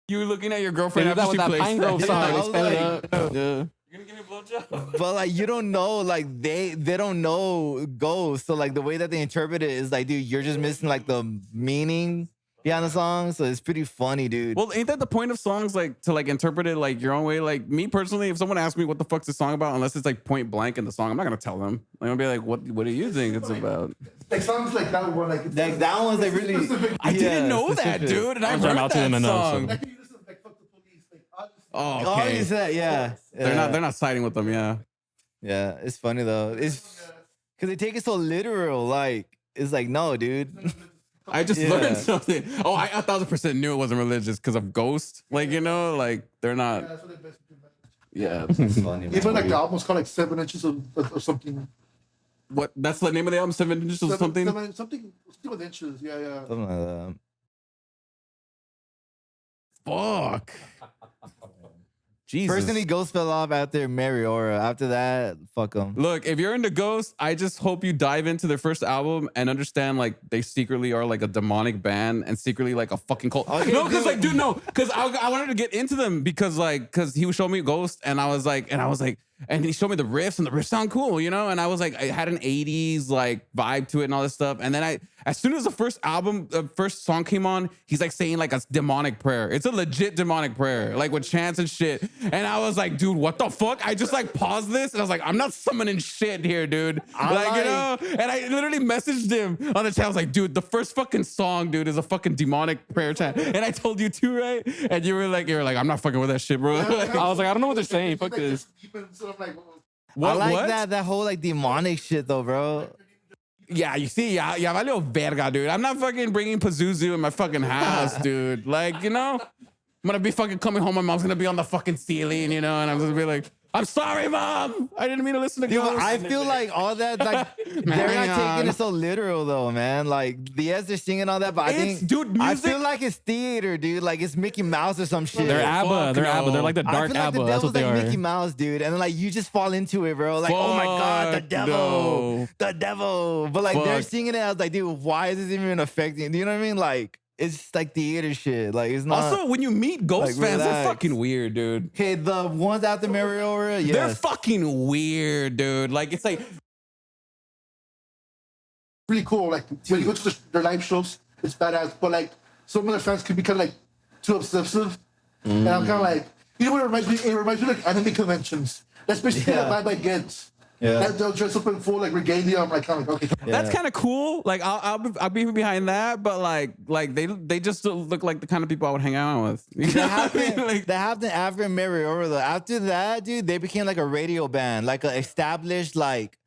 you looking at your They girlfriend did that after with she that plays Pine Grove Yeah, song. I They was sped it like- up. Yeah. You're gonna give me a blowjob? but like you don't know, like they don't know Ghost. So like the way that they interpret it is like, dude, you're just missing like the meaning behind the song. So it's pretty funny, dude. Well, ain't that the point of songs, like to like interpret it like your own way? Like me personally, if someone asks me what the fuck's the song about, unless it's like point blank in the song, I'm not gonna tell them. I'm gonna be like, what do you think it's about? Like songs like that one, like like that one's like really. I didn't know that, specific. dude, and I've I'm heard out to that them enough, song. so- Like you listen to like fuck the police, like obviously. Oh, Oh, okay. you said, yeah. They're not siding with them, yeah. Yeah, it's funny though. It's because they take it so literal. Like, it's like, no, dude. I just Yeah. learned something. Oh, I 1,000% knew it wasn't religious because of Ghost. Like, you know, like they're Yeah, not. that's what they basically meant. Yeah. That's funny, man. Even like the album's called like 7 inches or something. What? That's the name of the album, 7 Inches or something? Something with inches. Yeah, yeah. Something like that. Fuck. Jesus. Personally, Ghost fell off after Mariora. After that, fuck them. Look, if you're into Ghost, I just hope you dive into their first album and understand like they secretly are like a demonic band and secretly like a fucking cult. Okay, No, because dude. like, dude, no, because I wanted to get into them because he was showing me Ghost and I was like, and he showed me the riffs and the riffs sound cool, you know? And I was like, I had an 80s like vibe to it and all this stuff. And then as soon as the first song came on, he's like saying like a demonic prayer. It's a legit demonic prayer, like with chants and shit. And I was like, dude, what the fuck? I just like paused this and I was like, I'm not summoning shit here, dude. You know? And I literally messaged him on the chat. I was like, dude, the first fucking song, dude, is a fucking demonic prayer chant. And I told you too, right? And you were like, I'm not fucking with that shit, bro. I was like, I don't know what they're saying. Fuck this. So I'm like, What? I like what? that whole like demonic shit though, bro. Yeah, you see, yeah, valió verga, dude. I'm not fucking bringing Pazuzu in my fucking house, dude. Like, you know, I'm gonna be fucking coming home. My mom's gonna be on the fucking ceiling, you know, and I'm gonna be like, I'm sorry, mom. I didn't mean to listen to Dude, Ghost. I feel like all that, like, they're not taking it so literal though, man. Like, yes, they're singing all that, but I It's- think, dude, I music- feel like it's theater, dude. Like, it's Mickey Mouse or some shit. They're Fuck ABBA. They're ABBA. They're like the I dark feel like ABBA. the That's devil's what they like are. Mickey Mouse, dude, and then like you just fall into it, bro. Like, oh my god, the Fuck devil, no. the devil. But like they're Fuck. singing it, I was like, dude, why is this even affecting? Do you know what I mean? Like, it's like theater shit. Like, it's not. Also, when you meet Ghost like, fans, they're relax. fucking weird, dude. Okay, the ones after Mariora, yes. They're fucking weird, dude. Like, it's like, really cool. Like when you go to their live shows, it's badass. But like some of their fans can be kind of like too obsessive, and I'm kind of like, you know what it reminds me? It reminds me of like anime conventions. That's basically Yeah. what Bye Bye gets. Yeah. That they'll dress up in full like regalia. I'm like, kind of like, okay. that's Yeah. kind of cool. Like, I'll be behind that, but like they just don't look like the kind of people I would hang out with. You know That what I mean? happened, Like, that happened after Mariora though. After that, dude, they became like a radio band, like an established like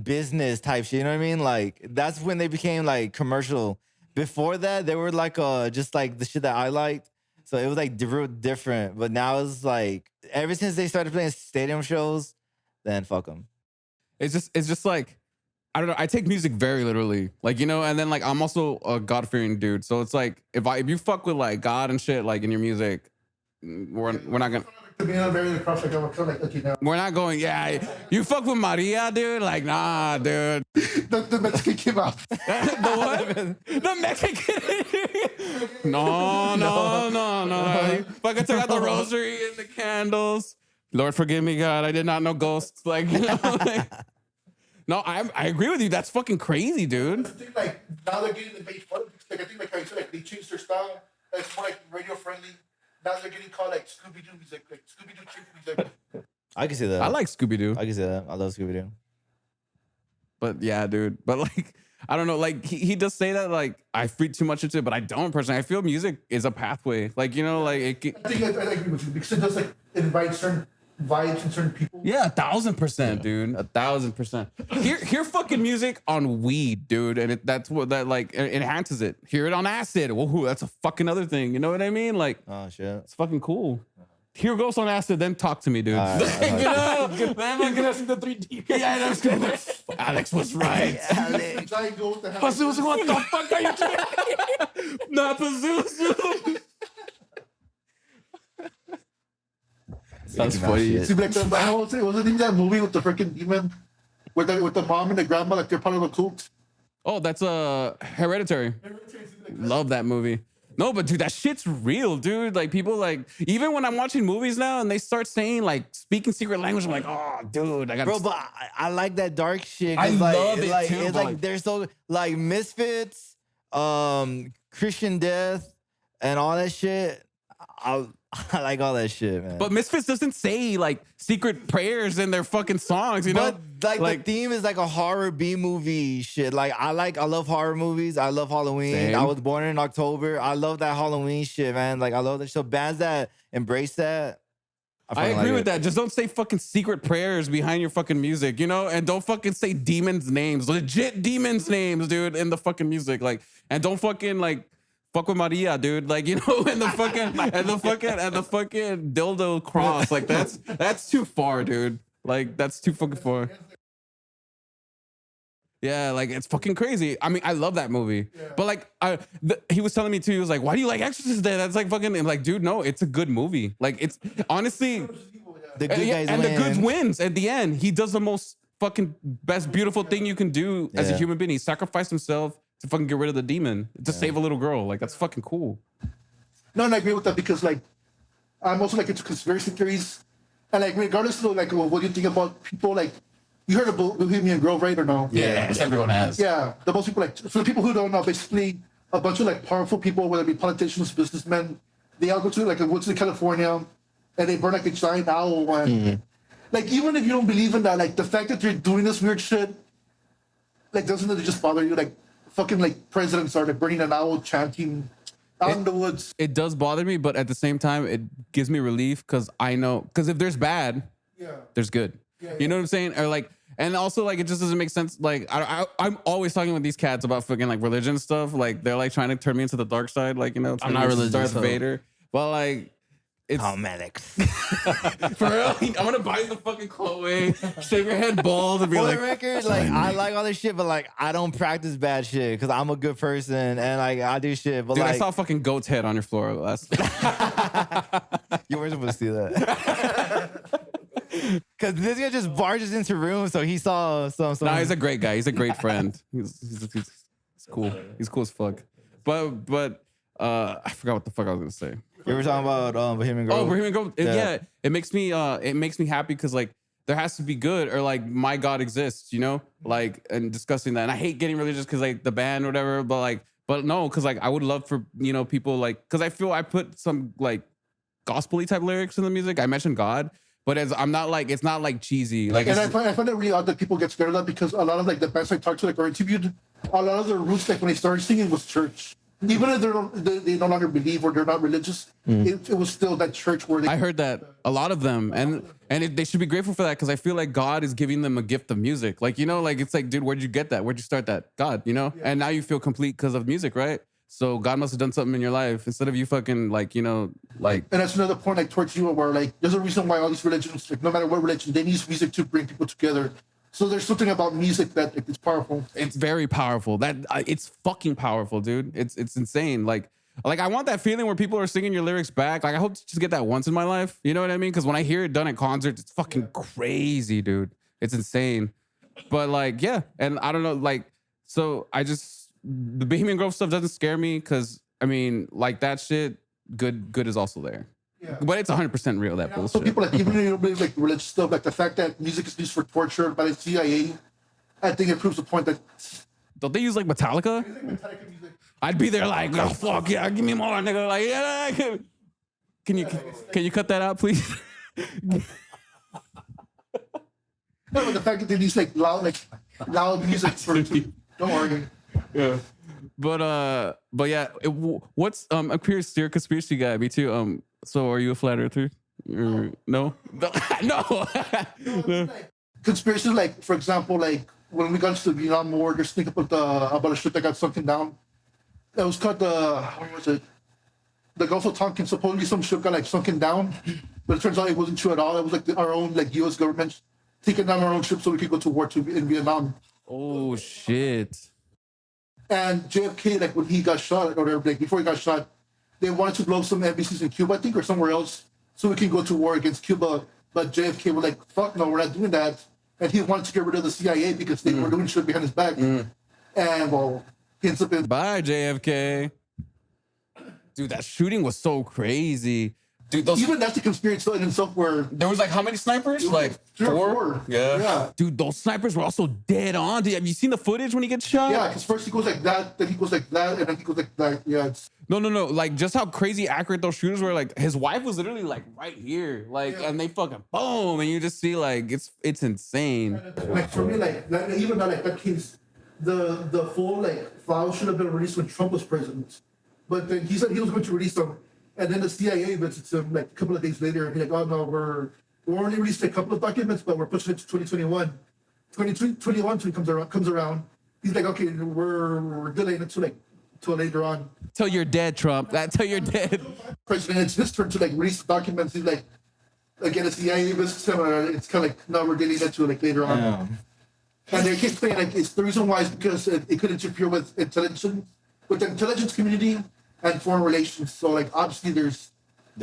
business type shit. You know what I mean? Like that's when they became like commercial. Before that, they were like just like the shit that I liked. So it was like real different. But now it's like ever since they started playing stadium shows, then fuck them. it's just like, I don't know. I take music very literally, like, you know, and then like I'm also a God fearing dude. So it's like if you fuck with like God and shit like in your music, we're not gonna. To be very across, like I'm kind of like, okay, now We're not going, yeah, you fuck with Maria, dude? Like, nah, dude. the Mexican came out. The what? The Mexican. No. You fucking took out the rosary and the candles. Lord, forgive me, God. I did not know ghosts. Like, you know, like, no, I agree with you. That's fucking crazy, dude. I think like now they're getting the base politics. Like I think like I said, like they changed their style. Like, it's more like radio friendly. Now they're getting called like Scooby Doo music, like Scooby Doo chick music. I can see that. I like Scooby Doo, I can see that. I love Scooby Doo. but yeah, dude. But like, I don't know. Like, he does say that like I read too much into it, but I don't personally. I feel music is a pathway. Like, you know, like I think I agree with you because it does like invite certain vibes and certain people. Yeah, 1,000%, dude. 1,000%. Hear fucking music on weed, dude, and that's what that like enhances it. Hear it on acid. Whoa, that's a fucking other thing. You know what I mean? Like, Oh shit. it's fucking cool. Hear Ghost on acid, then talk to me, dude. All right, You know? Then I'm gonna see the 3D. Yeah, that's good. Alex was right. Giant goat that has Pazuzu, what the fuck are you doing? Not Pazuzu. That's funny. See, like the, I would say, wasn't even that movie with the freaking demon, with the mom and the grandma, like they're part of a cult. Oh, that's Hereditary. Love that movie. No, but dude, that shit's real, dude. Like people like even when I'm watching movies now and they start saying like speaking secret language, I'm like, oh, dude, I got. Bro, but I like that dark shit. I 'cause, like, love it like, too, It's but, like like- they're so like Misfits, Christian Death, and all that shit. I like all that shit, man. But Misfits doesn't say like secret prayers in their fucking songs, you know? But like the theme is like a horror B movie shit. Like I love horror movies. I love Halloween. Same. I was born in October. I love that Halloween shit, man. Like I love that. So bands that embrace that, I fucking agree like with it. that. Just don't say fucking secret prayers behind your fucking music, you know? And don't fucking say demons' names, legit demons' names, dude, in the fucking music. Like, and don't fucking like fuck with Maria, dude. Like, you know, and the fucking dildo cross. Like, that's too far, dude. Like, that's too fucking far. Yeah, like it's fucking crazy. I mean, I love that movie, but like, he was telling me too. He was like, "Why do you like Exorcist?" Then that's like fucking. I'm like, dude, no, it's a good movie. Like, it's honestly, The good guys and win. the good wins at the end. He does the most fucking best, beautiful thing you can do as a Yeah. human being. He sacrificed himself to fucking get rid of the demon to save a little girl. Like, that's fucking cool. No, and I agree with that because like I'm also like into conspiracy theories, and like regardless of like what do you think about people like you heard of Bohemian Grove, right, or no? Yeah, everyone has. Yeah, the most people like for the people who don't know, basically a bunch of like powerful people, whether it be politicians, businessmen, they all go to like a woods in California, and they burn like a giant owl. And like even if you don't believe in that, like the fact that they're doing this weird shit, like doesn't it just bother you? Like fucking like presidents are like burning an owl, chanting out in the woods. It does bother me, but at the same time, it gives me relief because I know because if there's bad, Yeah. there's good. You know what I'm saying? Or like, and also like, it just doesn't make sense. Like, I'm always talking with these cats about fucking like religion stuff. Like, they're like trying to turn me into the dark side. Like, you know, I'm not religious, Darth so- Vader. But like, it's Cosmetics. for real. I'm gonna buy you the fucking Chloe, shave your head bald, and be For like, the record, like I like all this shit, but like I don't practice bad shit because I'm a good person and like I do shit. But dude, I like saw a fucking goat's head on your floor last. you weren't supposed to see that. Cause this guy just barges into rooms, so he saw some. No, he's a great guy. He's a great friend. He's cool. He's cool as fuck. But I forgot what the fuck I was gonna say. You were talking about Bohemian Grove. Oh, Bohemian Grove. Yeah. Yeah, it makes me happy because like there has to be good or like my God exists, you know, like and discussing that. And I hate getting religious because like the band or whatever, but no, because like I would love for people like because I feel I put some like gospel-y type lyrics in the music. I mentioned God, but I'm not like it's not like cheesy. Like And it's, I find it really odd that people get scared of that because a lot of like the bands I talked to like or interviewed, a lot of their roots like when they started singing was church. Even if they no longer believe or they're not religious, it was still that church where they. I heard that a lot of them, and they should be grateful for that because I feel like God is giving them a gift of music. Like like it's like, dude, where'd you get that? Where'd you start that? God, And now you feel complete because of music, right? So God must have done something in your life instead of you fucking like like. And that's another point like towards you where like there's a reason why all these religions, like no matter what religion, they need music to bring people together. So there's something about music that like, it's powerful. It's very powerful. That it's fucking powerful, dude. It's insane. Like I want that feeling where people are singing your lyrics back. Like I hope to just get that once in my life. You know what I mean? Because when I hear it done at concerts, it's fucking crazy, dude. It's insane. But like, yeah, and I don't know, like, so the Bohemian Grove stuff doesn't scare me because I mean, like that shit, good is also there. Yeah. But it's 100% real, that So bullshit. people like even if you don't believe like religious stuff, like the fact that music is used for torture by the CIA, I think it proves the point that Don't they use like Metallica? I'd be there like, oh fuck yeah, give me more, nigga. Like, yeah. Can you cut that out, please? no, but the fact that they use like loud music for don't worry. Yeah. But yeah, what's I'm curious, you're a conspiracy guy, me too. So are you a flat earther? Or, no? No. Conspiracy, like for example, like when we got into the Vietnam War, there's think about a ship that got sunken down. It was called what was it? The Gulf of Tonkin. Supposedly some ship got like sunken down, but it turns out it wasn't true at all. It was like our own like U.S. government taking down our own ship so we could go to war in Vietnam. Oh shit. And JFK, like when he got shot, or like before he got shot, they wanted to blow up some embassies in Cuba, I think, or somewhere else, so we can go to war against Cuba. But JFK was like, "Fuck no, we're not doing that." And he wanted to get rid of the CIA because they were doing shit behind his back. And well, he ends up in. Bye, JFK. Dude, that shooting was so crazy. Dude, Even that's a conspiracy in itself where. there was like how many snipers? Like Three or four. Yeah. Dude, those snipers were also dead on. Dude, have you seen the footage when he gets shot? Yeah, because first he goes like that, then he goes like that, and then he goes like that. Yeah, it's. No. Like just how crazy accurate those shooters were. Like his wife was literally like right here. Like and they fucking boom. And you just see like it's insane. Like for me, like even that case, the full like file should have been released when Trump was president, but then he said he was going to release them, And then the CIA visits him like a couple of days later, and he's like, "Oh no, we're only released a couple of documents, but we're pushing it to 2021." 2021 comes around. He's like, "Okay, we're delaying it till later on." Till you're dead, Trump. Till you're dead. President, it's his turn to like release the documents. He's like, again, the CIA visits him, and it's kind of like, "No, we're delaying it to like later on." Yeah. And they keep saying like it's the reason why is because it could interfere with the intelligence community and foreign relations. So like obviously there's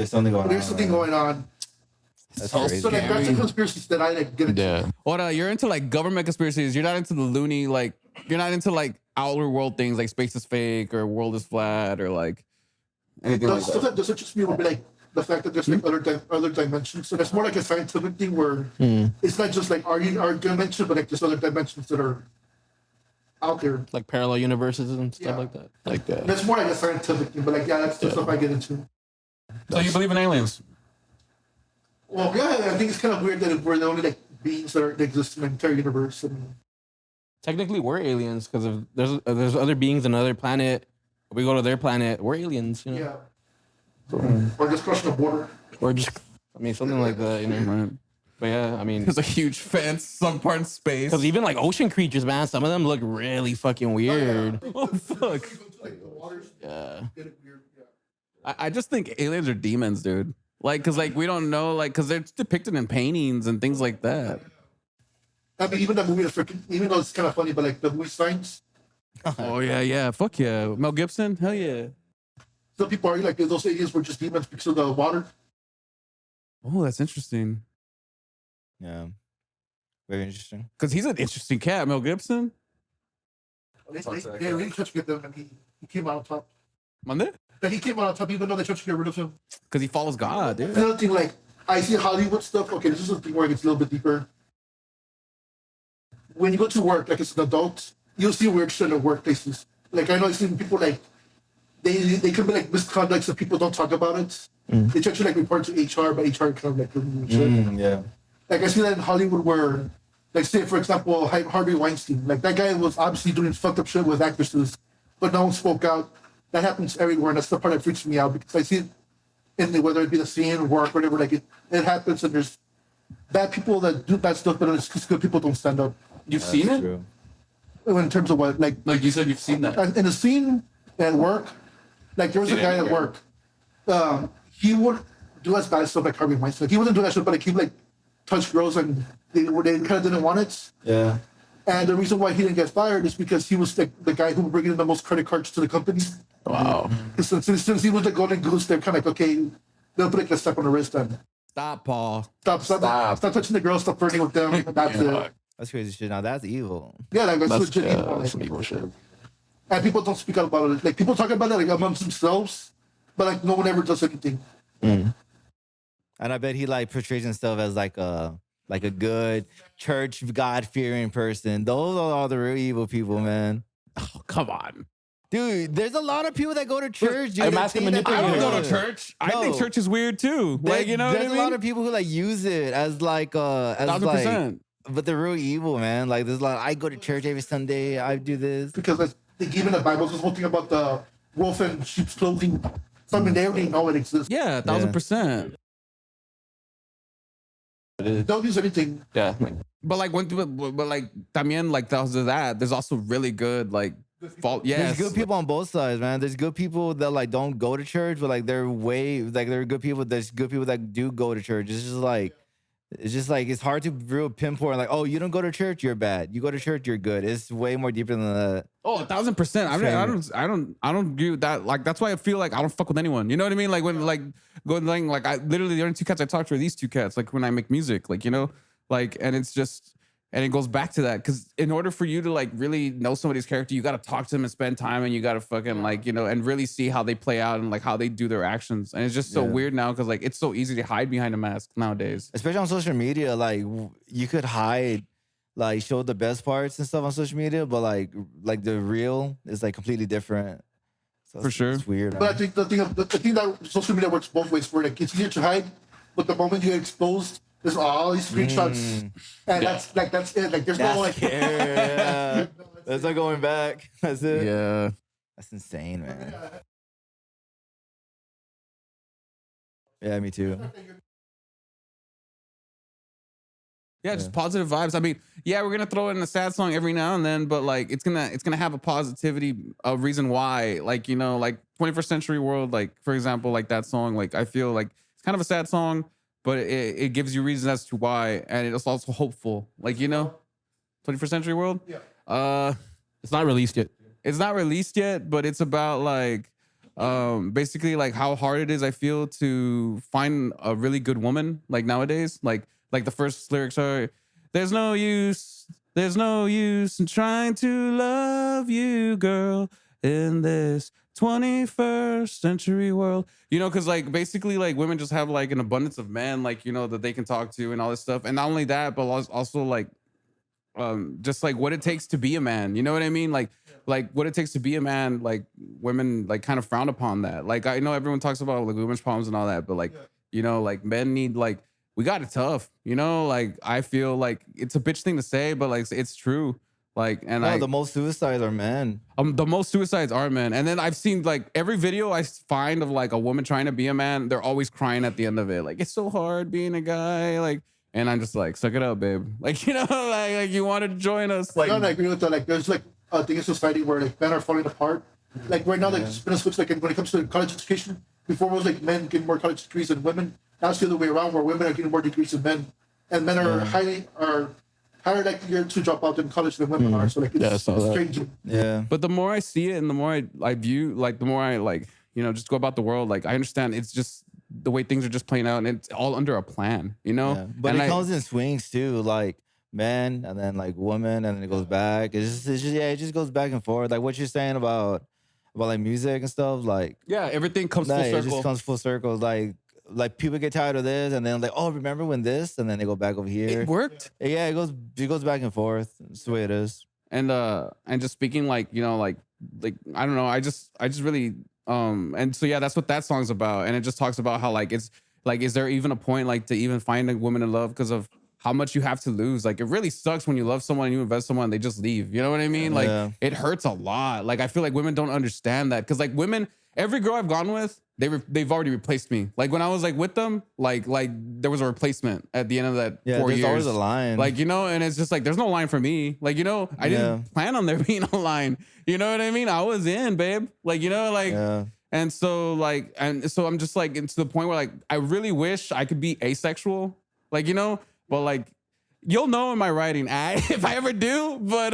something going on. there's something going on. That's So crazy. So like that's the conspiracies that I like get into. Yeah. What? You're into like government conspiracies. You're not into the loony. Like you're not into like outer world things like space is fake or world is flat or like anything The like stuff that. that doesn't just me would be like the fact that there's like other dimensions. So that's more like a scientific thing where it's not just like our dimension, but like there's other dimensions that are out there. Like parallel universes and stuff Yeah. like that. Like that. That's more like a scientific thing, but like that's the stuff I get into. So you believe in aliens? Well, yeah, I think it's kind of weird that we're the only like beings that exist in the entire universe. And Technically, we're aliens because if there's other beings on another planet. We go to their planet. We're aliens. You know? yeah, or just crossing the border. Or just, I mean, something like that. You know. Right. But yeah, I mean, There's a huge fence, some part in space. because even like ocean creatures, man, some of them look really fucking weird. Oh fuck! Like the waters Yeah. get it weird. Yeah. I just think aliens are demons, dude. Like, cause like we don't know, like, cause they're depicted in paintings and things like that. I mean, even that movie, even though it's kind of funny, but like the movie Signs, Oh yeah, fuck yeah. Mel Gibson, hell yeah. some people argue like those aliens were just demons because of the water. Oh, that's interesting. Yeah. Very interesting. Cause he's an interesting cat, Mel Gibson. They really tried to get them, and he came out on top. Monday? But he came out on top, even though they tried to get rid of him. Cause he follows God, dude. Another thing, like I see Hollywood stuff. Okay, this is something where it gets a little bit deeper. When you go to work, like as an adult, you'll see weird shit at workplaces. Like I know I've seen people like they could be like misconducts and people don't talk about it. They try to like report to HR, but HR kind of like remove shit. Yeah. Like I see that in Hollywood where, like say for example, Harvey Weinstein. Like that guy was obviously doing fucked up shit with actresses, but no one spoke out. That happens everywhere, and that's the part that freaks me out because I see it in the, whether it be the scene, work, whatever. Like it happens, and there's bad people that do bad stuff, but it's because good people don't stand up. You've seen it? True. In terms of what, like Like you said, you've seen that. in the scene at work, like there was a guy at work. He would do as bad stuff like Harvey Weinstein. Like, he wouldn't do that shit, but like he would like touch girls, and they kind of didn't want it. Yeah. And the reason why he didn't get fired is because he was like the guy who would bring in the most credit cards to the company. Wow. Since he was the golden goose, they're kind of like, okay, they'll put like a step on the wrist and Stop, Paul. stop touching the girls, stop flirting with them. And that's it. That's crazy shit. Now that's evil. Yeah, like that's legit. Yeah, evil, that's like, some evil shit. and people don't speak out about it. Like people talk about it like amongst themselves, but like no one ever does anything. And I bet he like portrays himself as like a good church God fearing person. Those are all the real evil people, man. Oh, come on. Dude, there's a lot of people that go to church. Dude, I'm that asking think that I manipulative. don't they're go to good. church. I think No. church is weird too. Like, you know what I There's mean? a lot of people who like use it as like as like, 1,000%. but they're real evil, man. Like there's a lot. I go to church every Sunday. I do this. Because like, even the Bible's this whole thing about the wolf and sheep's clothing. Something they already know it exists. Yeah, 1,000%. Don't use anything. Yeah. Like, But like but like también like that. There's also really good like fault. Yes. There's good people on both sides, man. There's good people that like don't go to church, but like they're good people. There's good people that do go to church. It's just like it's hard to real pinpoint like, oh, you don't go to church, you're bad. You go to church, you're good. It's way more deeper than that. Oh, 1,000%. I don't agree with that. Like that's why I feel like I don't fuck with anyone. You know what I mean? Like when like going like I literally the only two cats I talk to are these two cats. Like when I make music, like you know, like and it's just and it goes back to that because in order for you to like really know somebody's character, you got to talk to them and spend time, and you got to fucking like you know and really see how they play out and like how they do their actions. And it's just so Yeah. weird now because like it's so easy to hide behind a mask nowadays. Especially on social media, like you could hide, like show the best parts and stuff on social media, but like the real is like completely different. So For sure. it's weird. But I Man. think the thing that social media works both ways. Where like it's easier to hide, but the moment you get exposed, there's all these screenshots, and that's it. Like there's no like. Yeah. There's no going back. That's it. Yeah. That's insane, man. Yeah, me too. Yeah, just positive vibes. I mean, yeah, we're gonna throw in a sad song every now and then, but like it's gonna have a positivity, a reason why. Like, you know, like 21st Century World, like for example, like that song, like I feel like it's kind of a sad song, but it gives you reasons as to why, and it's also hopeful. Like, you know, 21st Century World. Yeah. It's not released yet. It's not released yet, but it's about like basically like how hard it is, I feel, to find a really good woman like nowadays. Like the first lyrics are, there's no use in trying to love you, girl, in this 21st century world. You know, because like basically like women just have like an abundance of men, like, you know, that they can talk to and all this stuff. And not only that, but also like just like what it takes to be a man. You know what I mean? Like what it takes to be a man, like women like kind of frown upon that. Like I know everyone talks about like women's problems and all that, but like, you know, like men need like, we got it tough, you know. Like I feel like it's a bitch thing to say, but like it's true. Like, and No, the most suicides are men. the most suicides are men. And then I've seen like every video I find of like a woman trying to be a man, they're always crying at the end of it. Like, it's so hard being a guy. Like, and I'm just like, suck it up, babe. Like, you know, like you wanted to join us. Like, I agree with that. Like, there's like a thing in society where like men are falling apart. Like right now, like it's been a switch. Like when it comes to college education, before it was like men getting more college degrees than women. Now it's the other way around, where women are getting more degrees than men, and men are higher likely to drop out in college than women are. So like it's strange. Yeah. But the more I see it and the more I view, like the more I like, you know, just go about the world, like I understand it's just the way things are just playing out, and it's all under a plan, you know? Yeah. But and it comes in swings too, like men and then like women, and then it goes back. It's just it just goes back and forth. Like what you're saying about like music and stuff, like yeah, everything comes full it circle. just comes full circle. Like people get tired of this, and then like, oh, remember when this, and then they go back over here. It worked. Yeah, it goes back and forth. It's the way it is. And just speaking like, you know, like I don't know, I just really and so yeah, that's what that song's about. And it just talks about how like it's like, is there even a point like to even find a woman in love because of how much you have to lose? Like it really sucks when you love someone and you invest someone and they just leave. You know what I mean? Like it hurts a lot. Like I feel like women don't understand that, because like women, every girl I've gone with, they've already replaced me. Like when I was like with them, like there was a replacement at the end of that 4 there's years. always a line. Like, you know, and it's just like there's no line for me. Like, you know, I didn't plan on there being a line. You know what I mean? I was in, babe. Like, you know, like and so I'm just like, it's to the point where like I really wish I could be asexual. Like, you know, but like you'll know in my writing if I ever do, but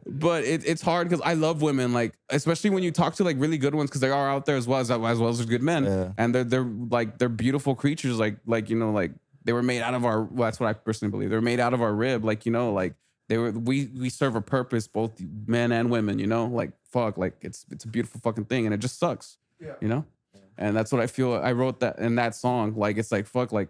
it's hard because I love women, like especially when you talk to like really good ones, because they are out there as well as good men, and they're beautiful creatures, like you know, like they were made out of our, well, that's what I personally believe, they're made out of our rib, like, you know, like we serve a purpose, both men and women, you know, like fuck, like it's a beautiful fucking thing, and it just sucks, you know, and that's what I feel. I wrote that in that song, like it's like fuck, like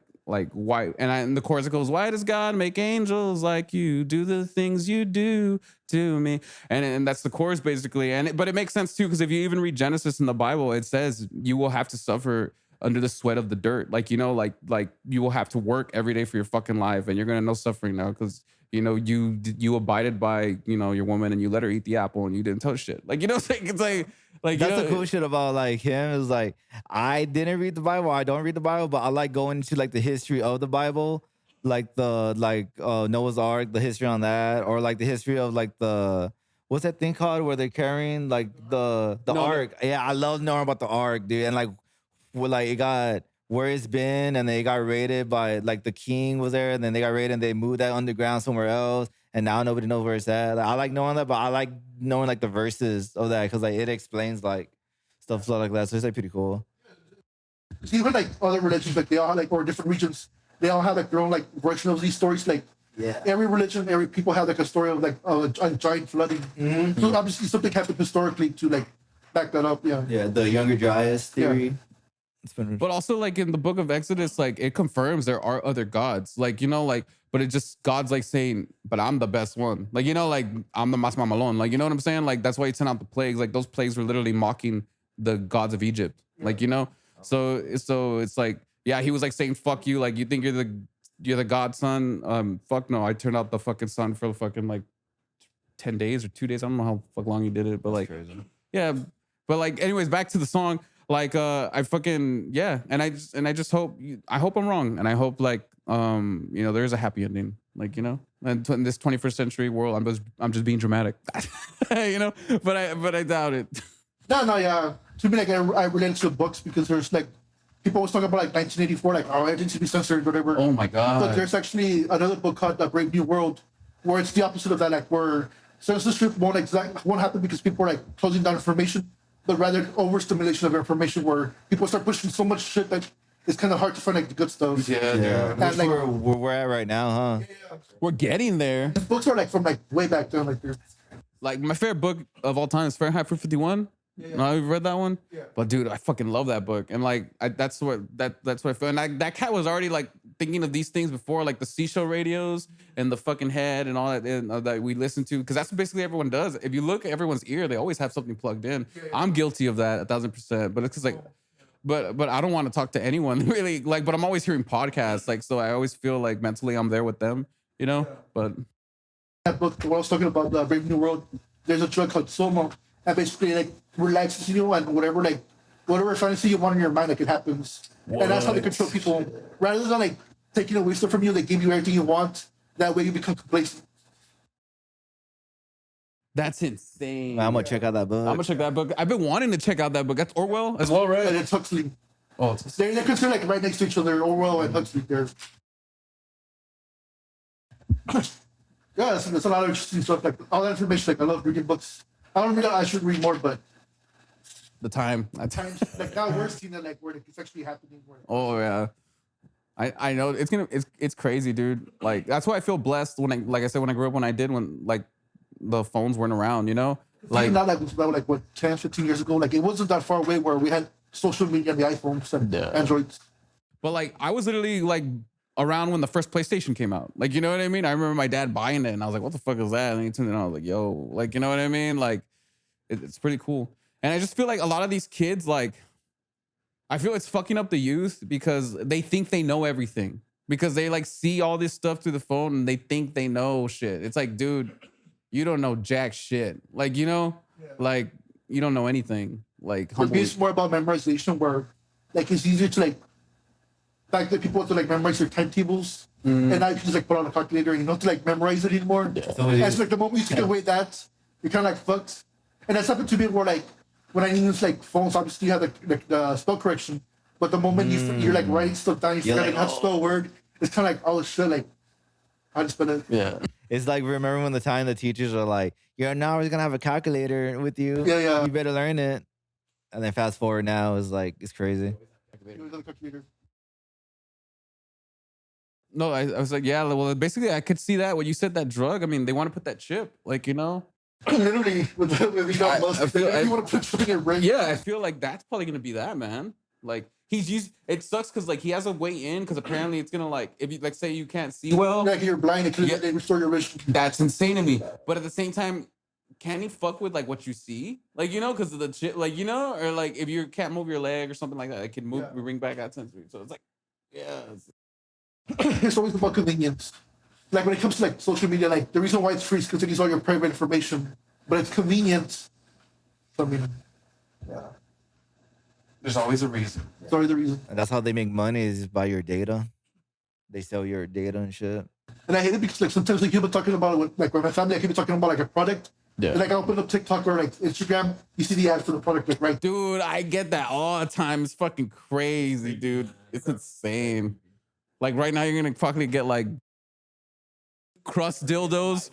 why, and the chorus goes, why does God make angels like you do the things you do to me, and that's the chorus basically, but it makes sense too, because if you even read Genesis in the Bible, it says you will have to suffer under the sweat of the dirt, like, you know, like you will have to work every day for your fucking life, and you're gonna know suffering now because, you know, you abided by, you know, your woman, and you let her eat the apple, and you didn't tell shit, like, you know, it's like that's, you know, the cool shit about like him is like, I didn't read the Bible, I don't read the Bible, but I like going into like the history of the Bible, like the Noah's Ark, the history on that, or like the history of like the, what's that thing called where they're carrying like the ark. Yeah, I love knowing about the ark, dude, and like it got where it's been, and they got raided by like the king was there, and then they got raided and they moved that underground somewhere else, and now nobody knows where it's at. Like, I like knowing that, but I like knowing like the verses of that, because like it explains like stuff like that. So it's like pretty cool. See, even like other religions, like they all have, like, or different regions, they all have like their own like version of these stories. Like every religion, every people have like a story of like a giant flooding. Mm-hmm. So obviously something happened historically to like back that up. Yeah, the Younger Dryas theory. Yeah. But also, like in the book of Exodus, like it confirms there are other gods, like, you know, like, but it just, God's like saying, but I'm the best one, like, you know, like I'm the mas mamalon, like, you know what I'm saying, like that's why he sent out the plagues, like those plagues were literally mocking the gods of Egypt, like, you know, so it's like, yeah, he was like saying fuck you, like you think you're the godson, fuck no, I turned out the fucking sun for fucking like 10 days or 2 days, I don't know how fuck long he did it, but like, yeah, but like anyways, back to the song. Like I fucking yeah, and I just hope I hope I'm wrong, and I hope like you know, there's a happy ending, like, you know, and in this 21st century world, I'm just being dramatic, you know, but I doubt it. No, yeah. To me, like I relate to books because there's like people always talk about like 1984, like oh, it needs to be censored, whatever. Oh my But god. there's actually another book called The Brave New World, where it's the opposite of that, like where censorship won't happen because people are like closing down information, but rather overstimulation of information, where people start pushing so much shit that it's kind of hard to find like the good stuff. Yeah. And like where we're at right now, huh? We're getting there. books are like from like way back then, like they're Like my favorite book of all time is Fahrenheit 451. No, you've read that one? Yeah. But dude, I fucking love that book. And like that's what I feel. And that cat was already like thinking of these things before, like the seashell radios and the fucking head and all that, that we listen to. Because that's what basically everyone does. If you look at everyone's ear, they always have something plugged in. I'm guilty of that 1000%. But it's because like but I don't want to talk to anyone really. Like, but I'm always hearing podcasts. Like, so I always feel like mentally I'm there with them, you know? But that book. When I was talking about the Brave New World, there's a drug called Soma, and basically like relaxes you and whatever fantasy you want in your mind, like it happens. And that's how they control people. Rather than like taking away stuff from you, they give you everything you want. That way you become complacent. that's insane. I'm gonna check out that book. I'm gonna check that book. I've been wanting to check out that book. That's Orwell as well, right? And it's Huxley. Oh, They're considered like right next to each other, Orwell and Huxley. There. Yeah, that's a lot of interesting stuff. Like all that information. Like I love reading books. I don't read. I should read more, but the time. times like now we're seeing it like where it's actually happening. Where Oh yeah. I know it's crazy, dude. Like that's why I feel blessed when I said when I grew up when I did when like the phones weren't around, you know? Like not like about like what 10, 15 years ago. Like it wasn't that far away where we had social media and the iPhones and Androids. but like I was literally like around when the first PlayStation came out. Like, you know what I mean? I remember my dad buying it and I was like, what the fuck is that? And he tuned it on. I was like, yo, like, you know what I mean? Like it's pretty cool. And I just feel like a lot of these kids, like, I feel it's fucking up the youth because they think they know everything because they like see all this stuff through the phone and they think they know shit. It's like, dude, you don't know jack shit. Like, you know, like you don't know anything. Like, For me, it's more about memorization where like it's easier to like back then people want to like memorize their timetables and now you can just like put on a calculator and you don't have to like memorize it anymore. And it's like the moment you take away that, you're kind of like fucked. And that's happened to me where like when I use like phones, obviously you have the spell correction, but the moment you're like writing stuff down, you forget like, how to spell a word. It's kind of like oh shit, like how to spell it. Yeah. It's like remember when the time the teachers are like, "You're now always gonna have a calculator with you. Yeah. You better learn it." And then fast forward now is like it's crazy. Use the calculator. no, I was like, yeah, well, basically I could see that when you said that drug. I mean, they want to put that chip, like, you know? Literally, with Elon Musk, I feel- if you want to put something in your brain. Yeah, I feel like that's probably gonna be that, man. Like he's used. It sucks because like he has a way in because apparently it's gonna like if you like say you can't see well, Like you're blind, it Yeah. they restore your vision. that's insane to me. But at the same time, can he fuck with like what you see? Like you know, because of the shit, like you know, or like if you can't move your leg or something like that, it can move, bring back that sensory. So it's like, yeah, It's always about convenience. Like when it comes to like social media, like the reason why it's free is because it gives all your private information, but it's convenient. So, I mean, yeah, there's always a reason. that's always the reason. And that's how they make money is by your data. They sell your data and shit. And I hate it because like sometimes like people talking about it with like with my family, I keep talking about like a product. Yeah. And like I open up TikTok or like Instagram, you see the ad for the product like right. Dude, I get that all the time. It's fucking crazy, dude. It's insane. Like right now, you're gonna fucking get like cross dildos,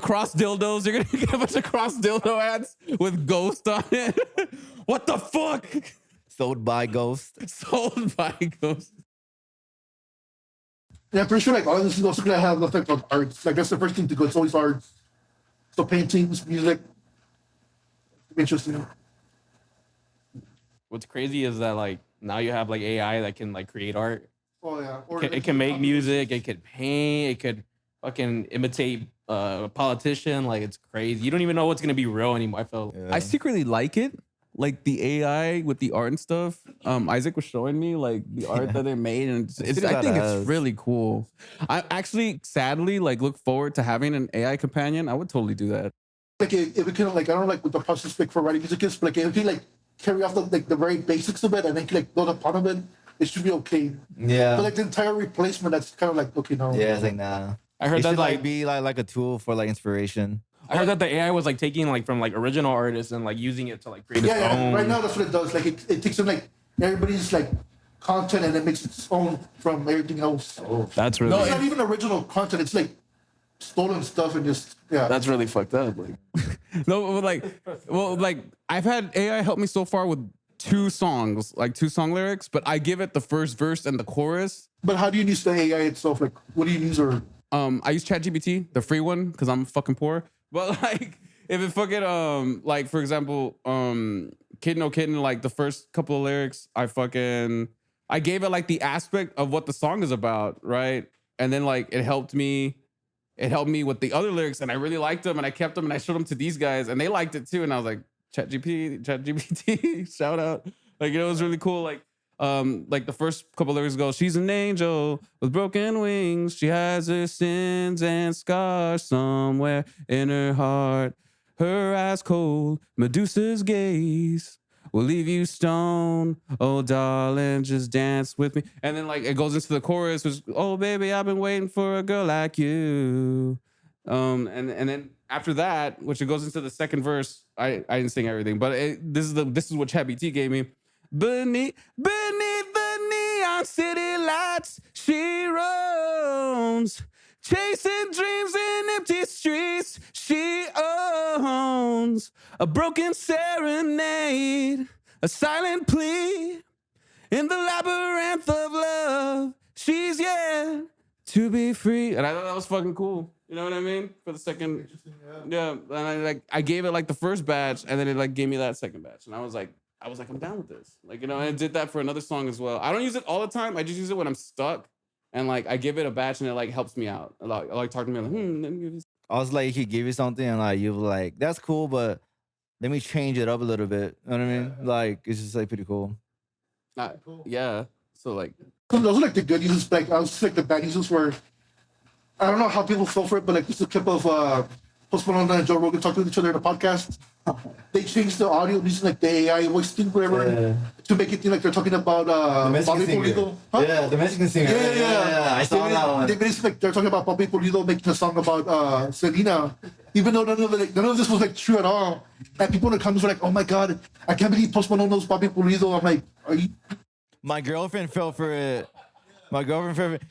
cross dildos. You're gonna get a bunch of cross dildo ads with Ghost on it. What the fuck? Sold by Ghost. Sold by Ghost. Yeah, I'm pretty sure like all of this is also gonna have nothing called arts. Like that's the first thing to go. It's always arts. So paintings, music. Interesting. What's crazy is that like now you have like AI that can like create art. Oh yeah. Or It can make music. It could paint. It could fucking imitate a politician. Like it's crazy. You don't even know what's gonna be real anymore. I feel. Yeah. I secretly like it. Like the AI with the art and stuff. Isaac was showing me like the art that they made, and pretty I think badass. it's really cool. I actually, sadly, like look forward to having an AI companion. I would totally do that. Like if it can like I don't know like with the process like for writing music is like if it can like carry off the very basics of it and then like build upon of it, it should be okay. Yeah. But like the entire replacement, that's kind of like okay, no. Yeah, it's like nah. I heard It that should like be like a tool for like inspiration. I heard that the AI was like taking like from like original artists and like using it to like create its Yeah, own. right now that's what it does. Like it takes in like everybody's like content and it makes its own from everything else. That's really It's not even original content. It's like stolen stuff and just that's really fucked up. Like No, like I've had AI help me so far with 2 songs, like 2 song lyrics, but I give it the first verse and the chorus. But how do you use the AI itself? Like, what do you use? Or I use ChatGPT, the free one, because I'm fucking poor. But like, if it fucking like for example, Kitten Oh Kitten, like the first couple of lyrics, I gave it like the aspect of what the song is about, right? And then like it helped me with the other lyrics, and I really liked them, and I kept them, and I showed them to these guys, and they liked it too. And I was like, ChatGPT, shout out. Like it was really cool. Like the first couple lyrics go, she's an angel with broken wings. She has her sins and scars somewhere in her heart. Her eyes cold, Medusa's gaze will leave you stone. Oh, darling, just dance with me. And then like it goes into the chorus, which, oh baby, I've been waiting for a girl like you. And then after that, which it goes into the second verse, I didn't sing everything, but this is what ChatGPT gave me. Beneath the neon city lights, she roams, chasing dreams in empty streets. She owns a broken serenade, a silent plea in the labyrinth of love. She's yet to be free. And I thought that was fucking cool. You know what I mean? For the second, yeah. And I gave it like the first batch, and then it like gave me that second batch, and I was like, I'm down with this. Like, you know, and I did that for another song as well. I don't use it all the time. I just use it when I'm stuck, and like I give it a batch, and it like helps me out. I like talking to me like, let me give this. I was like, he give you something and like you were like, that's cool, but let me change it up a little bit. You know what I mean? Like it's just like pretty cool. Yeah. So like, those are like the good uses. Like I was like the bad uses where I don't know how people feel for it, but like this is a clip of Post Malone and Joe Rogan talking to each other in a podcast. They changed the audio using like the AI voice thing, whatever, to make it seem like they're talking about Bobby Pulido. Huh? Yeah, the Mexican singer. Yeah. I saw that one. They basically like they're talking about Bobby Pulido making a song about Selena, even though none of this was like true at all. And people in the comments were like, "Oh my god, I can't believe Post Malone knows Bobby Pulido." I'm like, "Are you?" My girlfriend fell for it.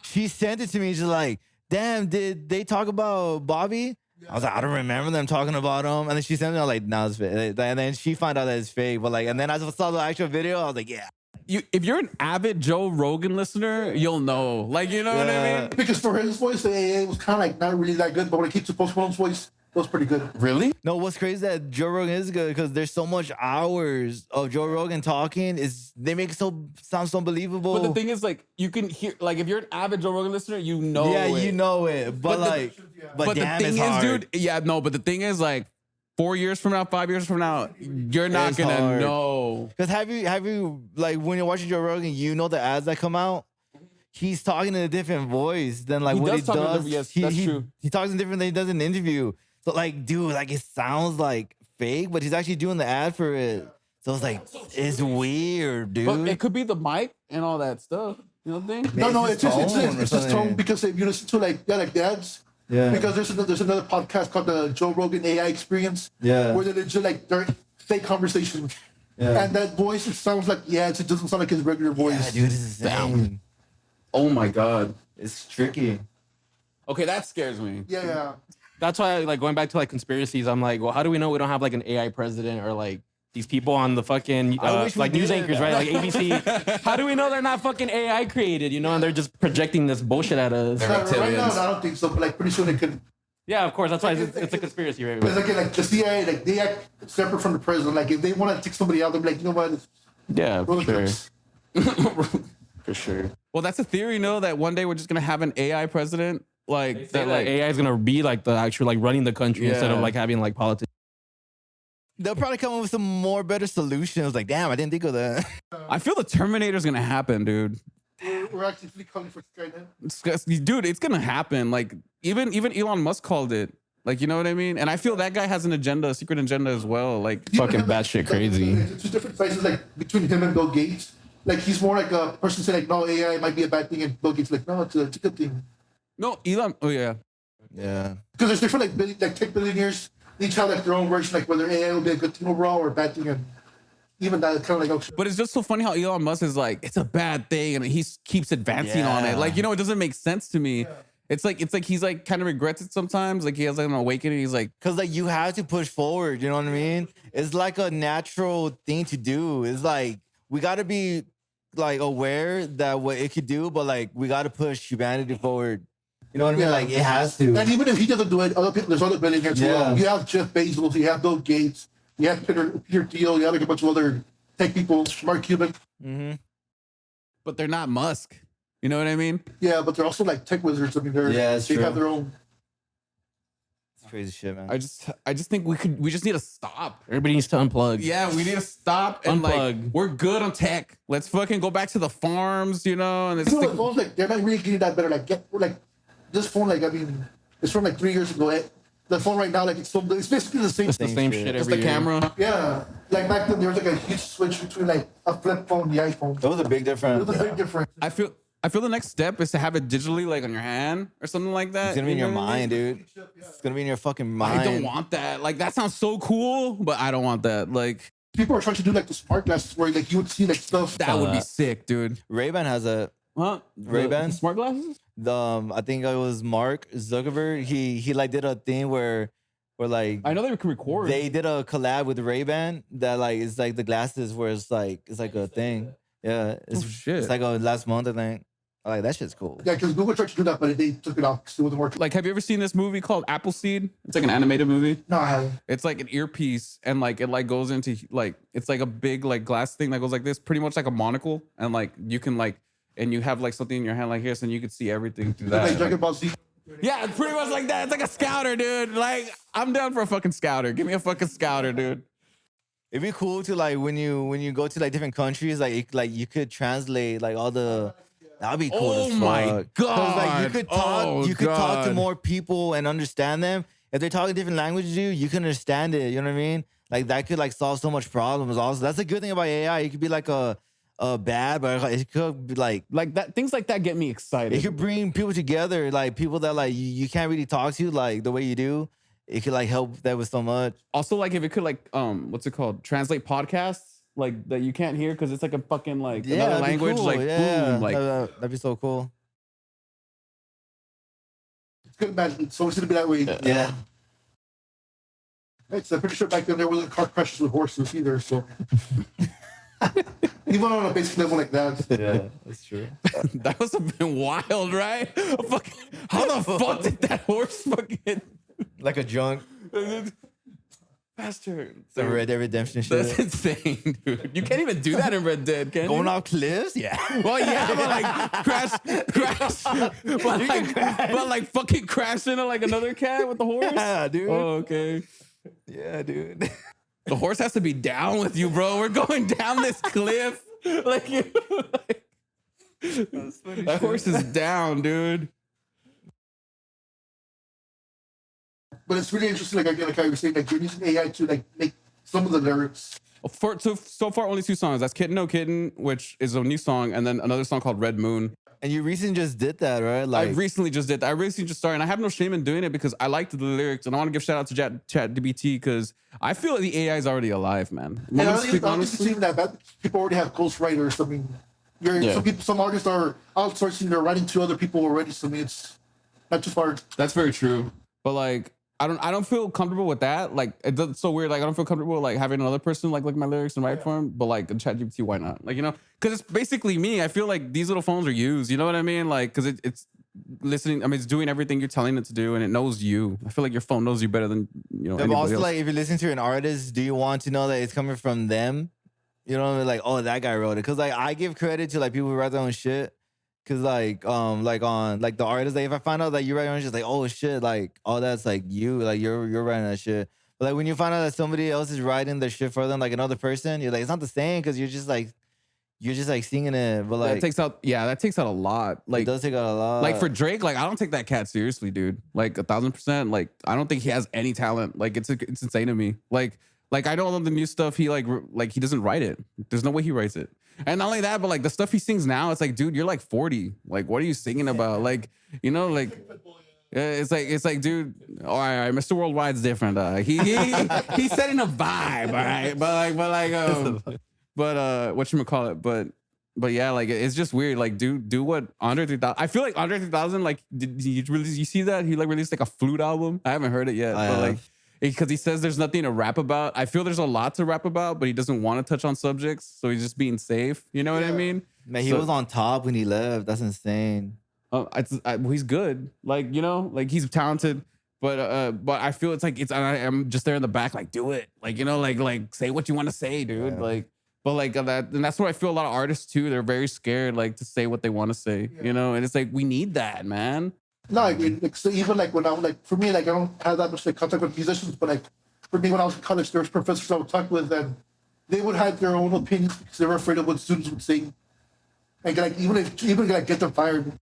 She sent it to me. She's like, damn, did they talk about Bobby? I was like, I don't remember them talking about him. And then she sent me, I was like, no, it's fake. And then she found out that it's fake. But like, and then I saw the actual video. I was like, yeah. if you're an avid Joe Rogan listener, you'll know. Like, you know what I mean? Because for his voice, the AA was kind of like not really that good, but when it came to Post Malone's voice, it was pretty good. Really? No, what's crazy is that Joe Rogan is good because there's so much hours of Joe Rogan talking. They make it sound so believable. But the thing is, like, you can hear, like, if you're an avid Joe Rogan listener, you know yeah, it. you know it. But like, but the damn, thing it's is, hard. dude, but the thing is, like, 4 years from now, 5 years from now, you're not It's gonna hard. know. Because have you like when you're watching Joe Rogan, you know the ads that come out. He's talking in a different voice than like He what does he talk in a does. different- yes, that's true. He talks in different than he does in the interview. So like, dude, like it sounds like fake, but he's actually doing the ad for it. So it's like it's weird, dude. But it could be the mic and all that stuff. You know what I think? No, It's it's his tone or just tone something. because if you listen to like the ads. Yeah. Because there's another podcast called the Joe Rogan AI Experience. Yeah. Where they're just like they're fake conversations. Yeah. And that voice, it sounds like it doesn't sound like his regular voice. Yeah, dude, this is insane. Oh my god. It's tricky. Okay, that scares me. Yeah. That's why, like, going back to like conspiracies, I'm like, well, how do we know we don't have like an AI president or like these people on the fucking I wish we like news did. anchors, right? Like ABC. How do we know they're not fucking AI created? You know, and they're just projecting this bullshit at us. Right now, reptilians. I don't think so, but like pretty soon it could. Yeah, of course. That's why it's a conspiracy, right? It's like the CIA, like they act separate from the president. Like if they want to take somebody out, they're like, you know what? Yeah, Roll for the sure. clips. For sure. Well, that's a theory, no? That one day we're just gonna have an AI president, like That like AI is gonna be like the actual like running the country instead of Yeah. like having like politics. They'll probably come up with some more better solutions. Like, damn, I didn't think of that. I feel the Terminator's gonna happen, dude. We're actually calling for Skynet. Dude, it's gonna happen. Like even Elon Musk called it. Like, you know what I mean? And I feel that guy has an agenda, a secret agenda as well. Like, Fucking batshit crazy. It's two different sizes, like between him and Bill Gates. Like he's more like a person saying like, no, AI might be a bad thing, and Bill Gates like, no, it's a good thing. no, Elon. Oh yeah, Yeah. Because there's different like tech billionaires. They each have like their own version, like whether AI will be a good thing overall or a bad thing, and even that kind of like, oh, but it's just so funny how Elon Musk is like, it's a bad thing, and he keeps advancing on it. Yeah. Like, you know, it doesn't make sense to me. It's like he's like kind of regrets it sometimes. Like he has like an awakening. He's like, Cause like you have to push forward, you know what I mean? It's like a natural thing to do. It's like we gotta be like aware that what it could do, but like we gotta push humanity forward. You know what I mean? Yeah. Like it has to. and even if he doesn't do it, other people, there's other billionaires. Yeah. Well. You have Jeff Bezos, you have Bill Gates, you have Peter Thiel, you have like a bunch of other tech people, Mark Cuban. Mm-hmm. but they're not Musk. You know what I mean? Yeah, but they're also like tech wizards. I mean, Yeah, it's they true. have their own. It's crazy shit, man. I just think we just need to stop. Everybody needs to unplug. Yeah, we need to stop and like Unplug. we're good on tech. Let's fucking go back to the farms, you know, and it's You know, what phones like they're not really getting that better. Like this phone, like I mean, it's from like 3 years ago. The phone right now, like it's basically the same. It's the Same same shit. shit just every the year. camera. Yeah, like back then there was like a huge switch between like a flip phone and the iPhone. That was a big It difference. was a big difference. I feel the next step is to have it digitally, like on your hand or something like that. It's gonna be in You your know what I mean? mind, dude. It's gonna be in your fucking mind. I don't want that. Like that sounds so cool, but I don't want that. Like People are trying to do like the smart glasses where like you would see like stuff. that would be that. sick, dude. Ray-Ban has a Huh? Ray-Ban? The smart glasses? I think it was Mark Zuckerberg. He like did a thing where like I know they can record. they did a collab with Ray-Ban that like it's like the glasses where it's like a thing. Yeah, it's, Oh, shit. it's like a last month I think. Like that shit's cool. Yeah, because Google tried to do that, but they took it off because it wasn't working. Like, have you ever seen this movie called Appleseed? It's like an animated movie. No, I haven't. It's like an earpiece, and like it like goes into like it's like a big like glass thing that goes like this, pretty much like a monocle, and like you can like and you have like something in your hand like this, and you can see everything through Like that. Dragon Ball Z. Yeah, it's pretty much like that. It's like a scouter, dude. Like I'm down for a fucking scouter. Give me a fucking scouter, dude. It'd be cool to like when you go to like different countries, like you could translate like all the. That'd be cool. Oh as my fuck. 'Cause, like you God. could talk, Oh, you could talk to God. more people and understand them. If they talk a different language to you, you can understand it. You know what I mean? Like that could like solve so much problems. Also, that's a good thing about AI. It could be like a bad, but it could be like That things like that get me excited. it could bring people together. Like people that like you can't really talk to like the way you do. It could like help that with so much. Also, like if it could like what's it called? Translate podcasts like that you can't hear because it's like a fucking like another that'd be language. cool. Like boom, like that'd be so cool. It's good, man. It's always gonna be that way. Yeah. Right, so I'm pretty sure back then there wasn't car crashes with horses either. So even on a basic level like that, Yeah, that's true. that must have been wild, right? How the fuck did that horse fucking Like a junk. faster? Some Red Dead Redemption That's shit. insane, dude. You can't even do that in Red Dead, can Going you? off cliffs? Yeah. Well, yeah, but like crash, but like fucking crash into like another cat with the horse. Yeah, dude. Oh, okay. Yeah, dude. The horse has to be down with you, bro. We're going down this cliff. Like, that horse is down, dude. but it's really interesting. Like I was saying, like you're using AI to like make some of the lyrics. So far, only 2 songs. That's Kitten No Kitten, which is a new song, and then another song called Red Moon. And you recently just did that, right? I recently just did that. I recently just started, and I have no shame in doing it because I liked the lyrics, and I want to give shout out to ChatGPT because I feel the AI is already alive, man. And I don't think Honestly, it's even that bad. People already have ghostwriters. I mean, Yeah. some artists are outsourcing their writing to other people already. So I mean, it's not too far. that's very true. But like, I don't feel comfortable with that. Like, it's so weird. Like, I don't feel comfortable with, like having another person like look at my lyrics and write for him. But like, ChatGPT, why not? Like, you know, because it's basically me. I feel like these little phones are used. You know what I mean? Like, because it's listening. I mean, it's doing everything you're telling it to do, and it knows you. I feel like your phone knows you better than but anybody also, else. like, if you're listening to an artist, do you want to know that it's coming from them? You know, like, oh, that guy wrote it. Because, like, I give credit to, like, people who write their own shit. Because, like on, like, the artist, like, if I find out that you write your own shit, like, oh, shit, like, oh, that's, like, you. Like, you're writing that shit. But, like, when you find out that somebody else is writing their shit for them, like, another person, you're like, it's not the same because you're just, like, you're just like singing it, but like that takes out a lot. it Like does take out a lot. like for Drake, like I don't take that cat seriously, dude. Like 1,000%. Like I don't think he has any talent. Like it's insane to me. Like I don't know the new stuff. He like he doesn't write it. There's no way he writes it. And not only that, but like the stuff he sings now, it's like, dude, you're like 40. Like what are you singing about? Like like. Yeah, it's like, dude. All right, Mr. Worldwide's different. He's setting a vibe, all right. But whatchamacallit, but yeah, like it's just weird. Like do what Andre 3000. I feel like Andre 3000. Like did you see that he like released like a flute album? I haven't heard it yet, but like because he says there's nothing to rap about. I feel there's a lot to rap about, but he doesn't want to touch on subjects, so he's just being safe. You know what I mean? Man, he was on top when he left. That's insane. He's good. Like like he's talented. But I feel it's like I'm just there in the back, like do it, like like say what you want to say, dude. Yeah. Like, but like that, and that's what I feel a lot of artists too. They're very scared, like to say what they want to say, and it's like we need that, man. No, I agree. Like, so even like when I was like, for me, like I don't have that much like contact with musicians, but like for me, when I was in college, there was professors I would talk with, and they would have their own opinions because they were afraid of what students would say, and like even like get them fired.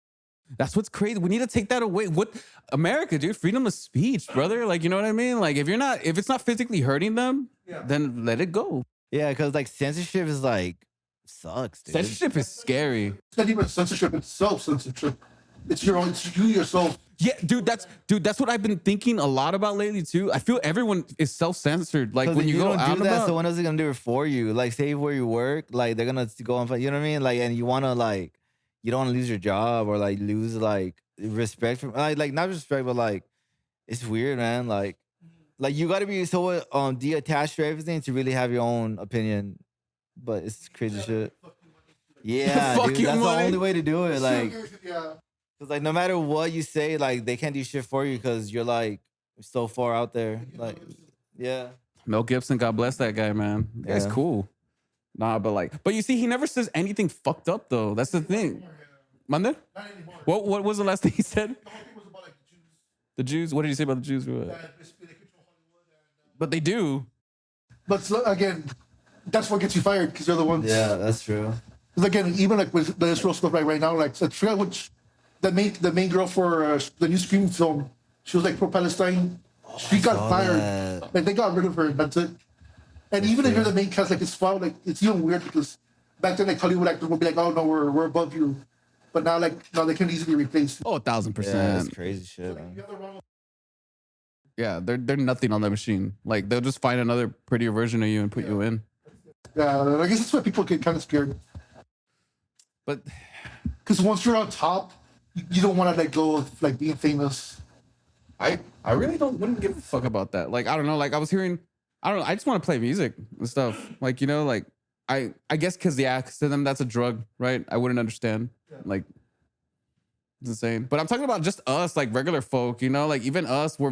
That's what's crazy. We need to take that away. What America, dude? Freedom of speech, brother. Like you know what I mean? Like if it's not physically hurting them, then let it go. Yeah, because like censorship is like sucks, dude. Censorship is scary. It's not even censorship; it's self-censorship. It's you yourself. Yeah, dude, that's what I've been thinking a lot about lately too. I feel everyone is self-censored. Like when if you go don't out do and that, about, someone else is gonna do it for you. Like say where you work, like they're gonna go on. You know what I mean? Like, and you wanna like, you don't wanna lose your job or like lose like respect from like not respect, but like it's weird, man. Like you gotta be so detached to everything to really have your own opinion. But it's crazy shit. Yeah, Fuck dude, you, that's money. the only way to do it. Like, Yeah. cause like no matter what you say, like they can't do shit for you because you're like so far out there. Like, yeah. Mel Gibson, God bless that guy, man. That guy's Yeah. cool. Nah, but you see, he never says anything fucked up though. That's the thing. Monday? Not anymore. What was the last thing he said? The whole thing was about like the Jews. The Jews. What did he say about the Jews? That basically they control Hollywood. But they do. But again, that's what gets you fired because they're the ones. Yeah, that's true. Because again, even like with the Israel stuff right now, like I forgot which the main girl for the new Scream film, she was like pro-Palestine. She got saw fired. that. Like they got rid of her. That's it. And even if you're the main cast, like it's fun. Like it's even weird because back then like Hollywood actors would be like, oh no, we're above you. But now they can easily replace. Oh, 1,000%. Yeah, that's crazy shit, man. You have the wrong- Yeah, they're nothing on that machine. Like they'll just find another prettier version of you and put you in. Yeah, I guess that's why people get kind of scared. But Because once you're on top, you don't want to let go of like being famous. I really wouldn't give a fuck about that. Like I don't know. Like I was hearing, I don't know. I just want to play music and stuff. Like like I guess because to them that's a drug, right? I wouldn't understand. Like it's insane. But I'm talking about just us, like regular folk. Like even us, we're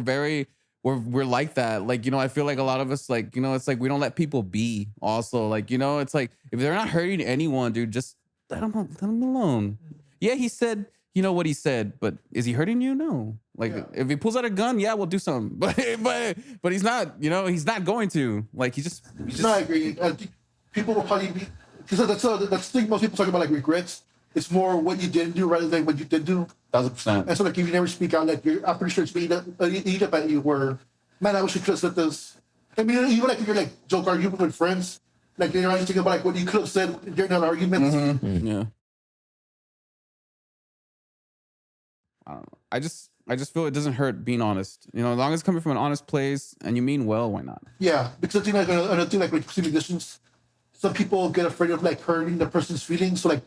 like that. Like I feel like a lot of us, like it's like we don't let people be. Also, like it's like if they're not hurting anyone, dude, just let them alone. Yeah, he said. You know what he said, but is he hurting you? No. Like if he pulls out a gun, yeah, we'll do something. But he's not. He's not going to. Like he just. No, I agree. I think people will probably be because that's the thing most people talk about like regrets. It's more what you didn't do rather than what you did do. 1,000%. And so like if you never speak out, like I'm pretty sure it's eat up at you. Where man, I wish you could have said this. I mean, even like if you're like joke arguing with friends, like you're always thinking about like what you could have said during an argument. Yeah. I don't know. I just feel it doesn't hurt being honest. As long as it's coming from an honest place and you mean well, why not? Yeah, because I think like another thing like when you see musicians, some people get afraid of like hurting the person's feelings. So like,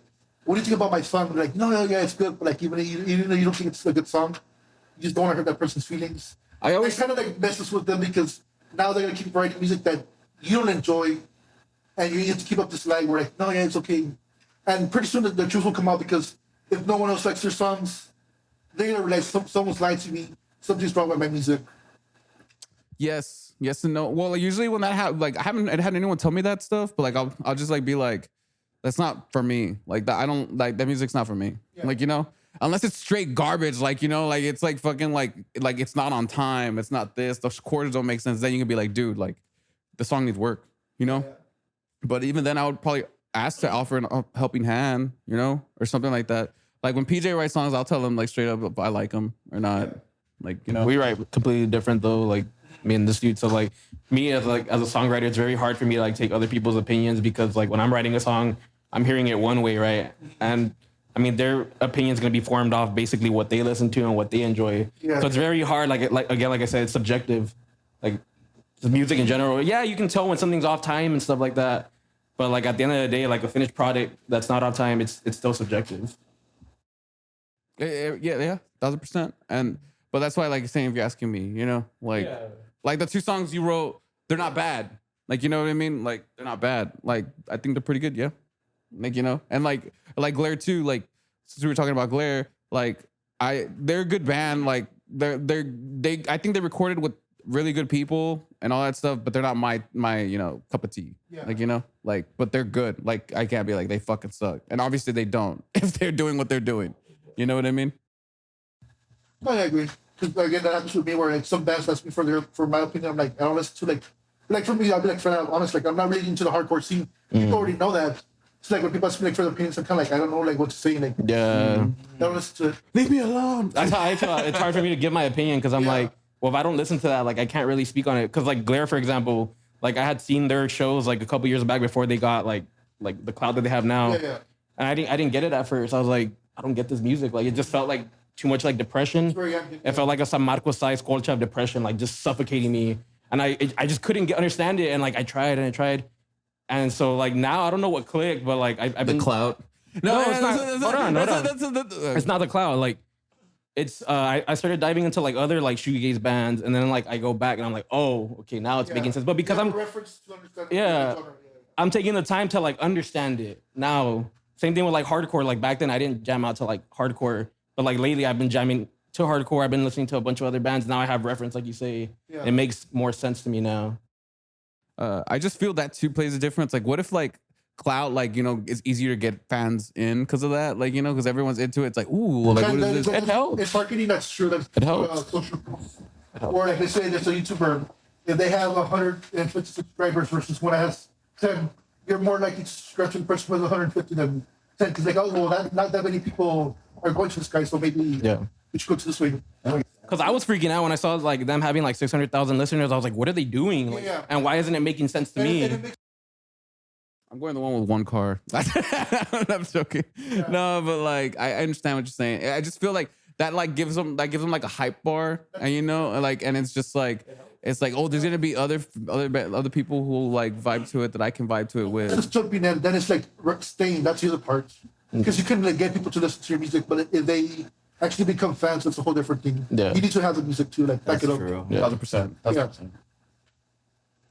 what do you think about my song? They're like, no, yeah, it's good. But like even though you don't think it's a good song, you just don't want to hurt that person's feelings. I always It kind of like messes with them because now they're gonna keep writing music that you don't enjoy, and you have to keep up this line where like, no, yeah, it's okay. And pretty soon the truth will come out because if no one else likes their songs, they're gonna realize someone's lied to me. Something's wrong with my music. yes and no. Well, usually when that happens, like I haven't had anyone tell me that stuff, but like I'll just like be like, that's not for me. Like that I don't like that music's not for me. Yeah. Like unless it's straight garbage, like like it's like fucking like it's not on time, it's not this, the chords don't make sense. Then you can be like, dude, like the song needs work. But even then, I would probably ask to offer a helping hand, you know, or something like that. Like when PJ writes songs, I'll tell him like straight up if I like them or not. Like, you know, We write completely different though. Like me and this dude. So like me as a songwriter, it's very hard for me to like take other people's opinions because like when I'm writing a song, I'm hearing it one way, right? And I mean their opinion's gonna be formed off basically what they listen to and what they enjoy. Yeah. So it's very hard. Like again, like I said, it's subjective. Like the music in general. Yeah, you can tell when something's off time and stuff like that. But like at the end of the day, like a finished product that's not on time, it's still subjective. yeah, 1,000%. And but that's why, like, saying if you're asking me, you know, like the 2 songs you wrote, they're not bad. Like, you know what I mean? Like, they're not bad. Like, I think they're pretty good. Yeah, like, you know, and like Glare too. Like, since we were talking about Glare, like they're a good band. Like, they I think they recorded with really good people and all that stuff, but they're not my you know cup of tea. Yeah. Like, you know, like, but they're good. Like, I can't be like they fucking suck, and obviously they don't if they're doing what they're doing. You know what I mean? No, I agree. Because again, that happens with me where like some bands ask me for my opinion. I'm like, I don't listen to like for me, I'll be like, flat out honest, like I'm not really into the hardcore scene. People already know that. It's like when people ask me like for their opinions, I'm kind of like, I don't know like what to say. Like, Yeah. I don't listen to it. Leave me alone. That's how I feel. It's hard for me to give my opinion because I'm Yeah. like, well, if I don't listen to that, like I can't really speak on it. Because like Glare, for example, like I had seen their shows like a couple years back before they got like the cloud that they have now, Yeah, yeah. and I didn't get it at first. I was like, I don't get this music. Like it just felt like too much like depression. very active. It felt like a San Marcos size culture of depression, like just suffocating me. And I just couldn't understand it. And like I tried. And so like now I don't know what clicked, but like I've been clout. No, it's not. Hold on. It's not the cloud. Like it's I started diving into like other like shoegaze bands, and then like I go back and I'm like, oh, okay, now it's making sense. But because You have I'm a reference to understand Yeah. the genre, I'm taking the time to like understand it now. Same thing with like hardcore. Like back then I didn't jam out to like hardcore, but like lately I've been jamming to hardcore. I've been listening to a bunch of other bands. Now I have reference, like you say. Yeah. It makes more sense to me now. I just feel that too plays a difference. Like, what if like clout, like, you know, it's easier to get fans in because of that, like, you know, because everyone's into it. It's like, ooh, like, what is this? It helps. It's marketing that's true. That's It helps. social proof. Or like they say, there's a YouTuber. If they have 150 subscribers versus one that has 10, you're more likely to subscribe to the person with 150 than 10. Because like, oh, well, not that many people are going to this guy, so maybe Yeah. we should go to this way. Because I was freaking out when I saw like them having like 600,000 listeners. I was like, what are they doing? Like, Yeah. And why isn't it making sense to me? And it makes I'm going the one with one car. I'm joking. No, but like I understand what you're saying. I just feel like that like gives them like a hype bar, and you know, like, and it's just like it's like, oh, there's gonna be other people who will like vibe to it that I can vibe to it with. just jumping in. Then it's like staying. That's the other part. Because you can like, get people to listen to your music, but if they actually become fans, that's a whole different thing. Yeah. You need to have the music too, like back it up. Yeah. 1,000%.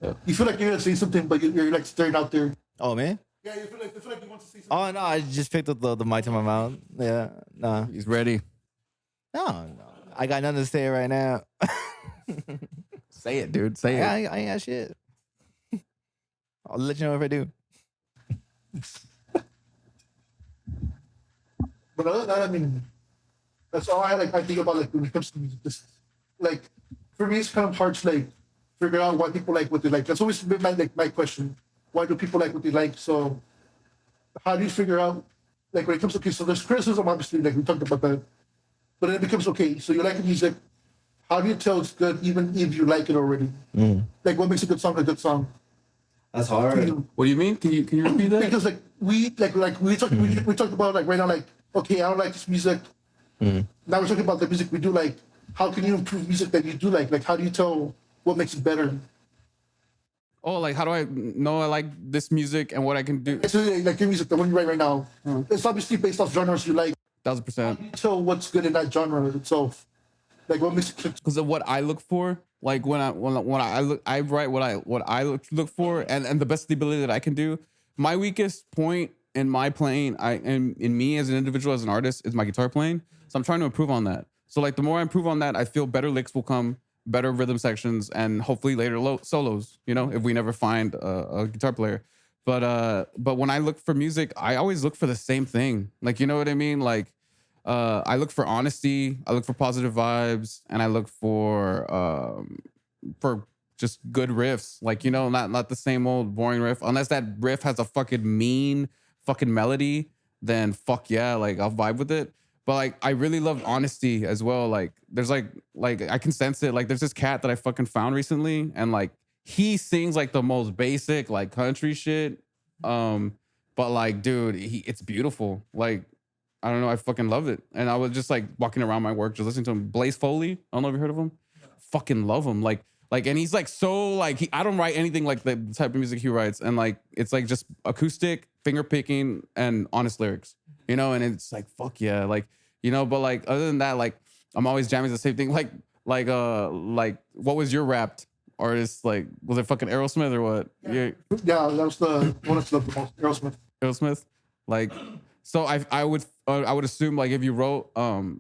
Yeah. You feel like you're gonna say something, but you're like staring out there. Oh man. Yeah, you feel like you want to say something. Oh no, I just picked up the mic to my mouth. Yeah. Nah. He's ready. No. I got nothing to say right now. Say it, dude. Say it. I ain't got shit. I'll let you know if I do. But other than that, I mean, that's all I think about like when it comes to music. Just like for me, it's kind of hard to like figure out why people like what they like. That's always been my question. Why do people like what they like? So how do you figure out like when it comes to okay, so there's criticism obviously, like we talked about that. But then it becomes okay, so you like the music. How do you tell it's good even if you like it already? Like what makes a good song a good song? That's hard. What do you mean? Can you repeat that? Because like we talked about like right now, like okay, I don't like this music. Now we're talking about the music we do like. How can you improve music that you do like? Like how do you tell what makes it better? Oh, like how do I know I like this music and what I can do? So like your music, the one you write right now, it's obviously based off genres you like. 1,000%. You tell what's good in that genre itself. Like what makes it click. Because of what I look for, like when I write what I look for, and the best ability that I can do. My weakest point in my playing, in me as an individual, as an artist, is my guitar playing. So I'm trying to improve on that. So like the more I improve on that, I feel better licks will come, better rhythm sections, and hopefully later solos. You know, if we never find a guitar player. But when I look for music, I always look for the same thing. Like, you know what I mean? Like, I look for honesty, I look for positive vibes, and I look for just good riffs. Like, you know, not the same old boring riff. Unless that riff has a fucking mean fucking melody, then fuck yeah, like I'll vibe with it. But like I really love honesty as well. Like there's like I can sense it. Like there's this cat that I fucking found recently, and like he sings like the most basic like country shit. But like, dude, it's beautiful. Like, I don't know, I fucking love it. And I was just like walking around my work, just listening to him. Blaze Foley, I don't know if you heard of him. Fucking love him. Like, and he's like so like I don't write anything like the type of music he writes, and like it's like just acoustic, finger picking, and honest lyrics, you know. And it's like fuck yeah, like you know. But like other than that, like I'm always jamming the same thing. Like what was your Wrapped artist like? Was it fucking Aerosmith or what? Yeah, Yeah, that was the one that's the most Aerosmith. Aerosmith. Like, so I would assume like if you wrote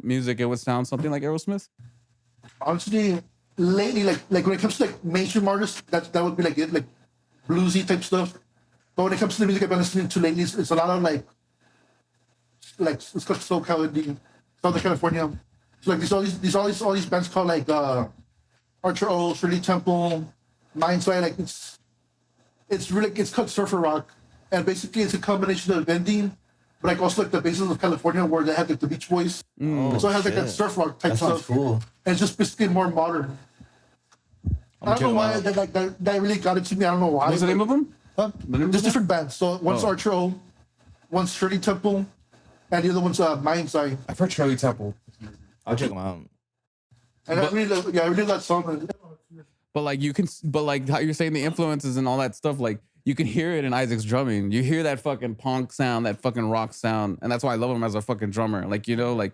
music, it would sound something like Aerosmith. Honestly, lately, like when it comes to like mainstream artists, that would be like it, like bluesy type stuff. But when it comes to the music I've been listening to lately, it's a lot of like it's called SoCal indie, Southern California. So like there's all these bands called like Archer O, Shirley Temple, Mindside. Like it's called surfer rock, and basically it's a combination of indie, but like also like the bases of California where they have like the Beach Boys. So it has like that surf rock type That sounds stuff. cool. And it's just basically more modern. I don't know why that really got it to me. I don't know why. What's the name of them? Huh? There's different bands. So one's Archer O, one's Shirley Temple, and the other one's Mindside. I've heard Shirley Temple. I'll check them out. And I really love that song. But like but like how you're saying the influences and all that stuff, like you can hear it in Isaac's drumming. You hear that fucking punk sound, that fucking rock sound, and that's why I love him as a fucking drummer. Like you know, like.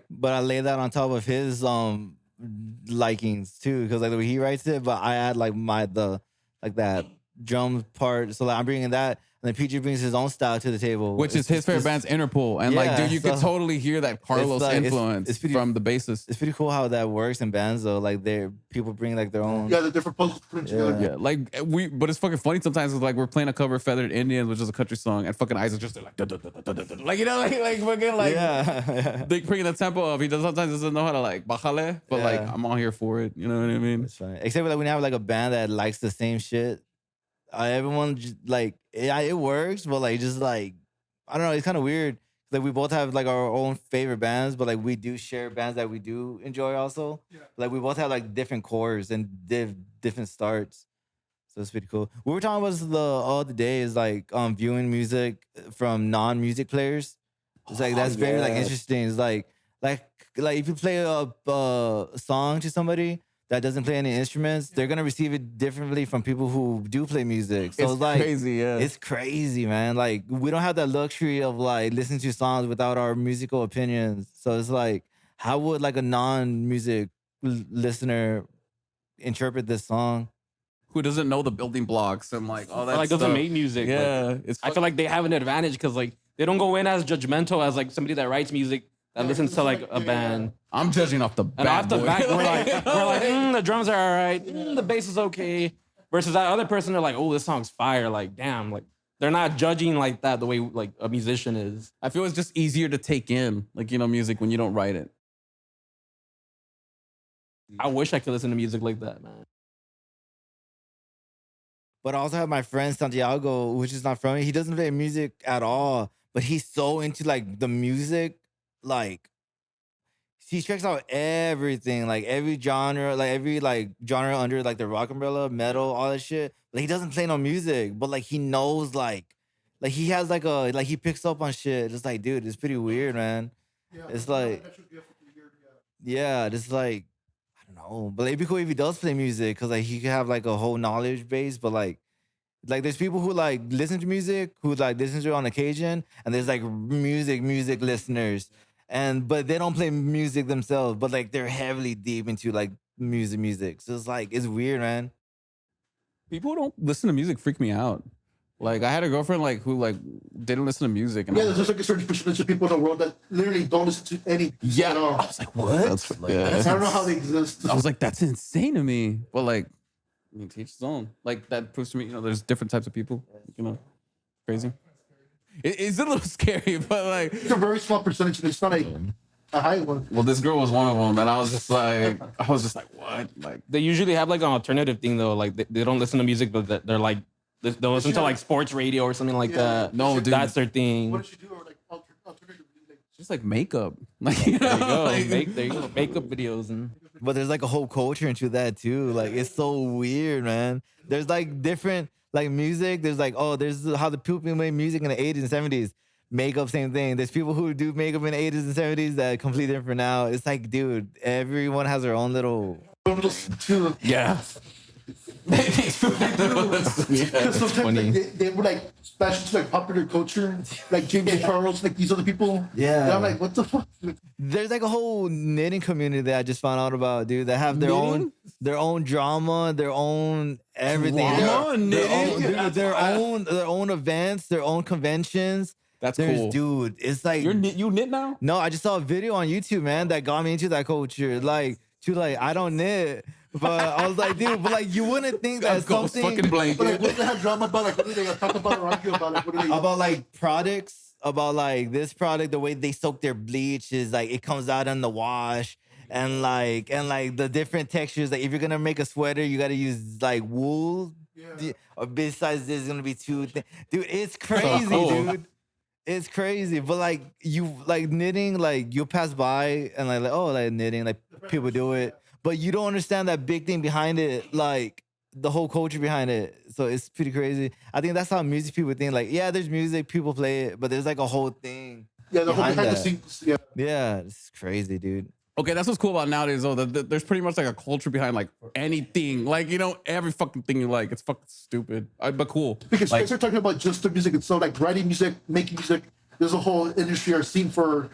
But I lay that on top of his likings too, because like the way he writes it. But I add like that drum part. So like I'm bringing that, and then PG brings his own style to the table, Which is his favorite band's Interpol, and like, Yeah, dude, you could so- totally hear that Carlos like- influence it's pretty- from the bassist. It's pretty cool how that works in bands though. Like people bring like their own. Yeah, the different puzzles put together. Yeah, like but it's fucking funny sometimes. It's like we're playing a cover of Feathered Indians, which is a country song, and fucking Isaac just like, like you know, like fucking like Yeah. they bring the tempo up. He does sometimes doesn't know how to like bajale, but like Yeah. I'm all here for it. You know what I mean? It's funny. Except like when you have like a band that likes the same shit, everyone like it works, but like just like I don't know, it's kind of weird. Like we both have like our own favorite bands, but like we do share bands that we do enjoy also. Yeah. Like we both have like different cores and different starts. So it's pretty cool. What we're talking about the other day is like viewing music from non-music players. It's like that's very like interesting. It's like if you play a song to somebody that doesn't play any instruments, they're gonna receive it differently from people who do play music. So it's like crazy, yeah. it's crazy, man. Like we don't have that luxury of like listening to songs without our musical opinions. So it's like, how would like a non-music listener interpret this song? Who doesn't know the building blocks and like all that? Or, like stuff. doesn't make music. Like, Yeah, it's. I feel like they have an advantage because like they don't go in as judgmental as like somebody that writes music that listens to like a band. I'm judging off the bat. And off the boy. back, we're like, the drums are all right, the bass is okay. Versus that other person, they're like, oh, this song's fire. Like, damn, like they're not judging like that the way like a musician is. I feel it's just easier to take in, like, you know, music when you don't write it. I wish I could listen to music like that, man. But I also have my friend Santiago, which is not from me. He doesn't play music at all, but he's so into like the music, like he checks out everything, like every genre, like every like genre under like the rock umbrella, metal, all that shit. Like he doesn't play no music, but like he knows like he has like he picks up on shit. It's like, dude, it's pretty weird, man. It's like, yeah, it's like, I don't know, but it'd be cool if he does play music because like he could have like a whole knowledge base. But like there's people who like listen to music, who like listen to it on occasion, and there's like music listeners, but they don't play music themselves, but like they're heavily deep into like music. So it's like it's weird, man. People who don't listen to music freak me out. Like I had a girlfriend like who like didn't listen to music, and Yeah, there's just like a certain percentage of people in the world that literally don't listen to any music at all. I was like, what? I don't know how they exist. I was like, that's insane to me. But like, I mean, teach his own. Like that proves to me, you know, there's different types of people. You know, crazy. It's a little scary, but like, It's a very small percentage. It's not like a high one. Well, this girl was one of them, and I was just like, what? Like, They usually have like an alternative thing though. Like they don't listen to music, but they're like they'll listen to like sports radio or something like Yeah. that. No, dude. That's their thing. What did she do? Or like alternative music? just like makeup. Like, you There you know, go. like, There you go. Makeup videos and But there's like a whole culture into that too. Like it's so weird, man. There's like different like music. There's like, oh, there's how the people made music in the 80s and 70s. Makeup, same thing. There's people who do makeup in the 80s and 70s that are completely different now. It's like, dude, everyone has their own little. To yeah. because sometimes funny. like, they would like splash into like popular culture, like James Charles, like these other people. Yeah. And I'm like, what the fuck? There's like a whole knitting community that I just found out about, dude, that have their own drama, their own everything. Drama? Their own events, their own conventions. That's There's cool. dude, it's like You knit now? no, I just saw a video on YouTube, man, that got me into that culture. Like, she was like, I don't knit. But I was like, dude, but like you wouldn't think that Ghost something fucking But like, blanket. what do they have drama about? Like, what do they talk about or argue about? Like, what do they? about like products, about like this product, the way they soak their bleach is like it comes out in the wash. And like the different textures. Like if you're gonna make a sweater, you gotta use like wool. Yeah. Or besides this is gonna be too thin. Dude, it's crazy, cool. dude. It's crazy. But like you like knitting, like you'll pass by and like oh like knitting, like people do it. But you don't understand that big thing behind it, like the whole culture behind it. So it's pretty crazy. I think that's how music people think. Like, yeah, there's music, people play it, but there's like a whole thing. Yeah, the whole behind behind the that. scenes. Yeah. Yeah, it's crazy, dude. Okay, that's what's cool about nowadays, though. There's pretty much like a culture behind like anything. Like, you know, every fucking thing you like. It's fucking stupid, but cool. Because Like, you guys are talking about just the music itself, like writing music, making music. There's a whole industry or scene for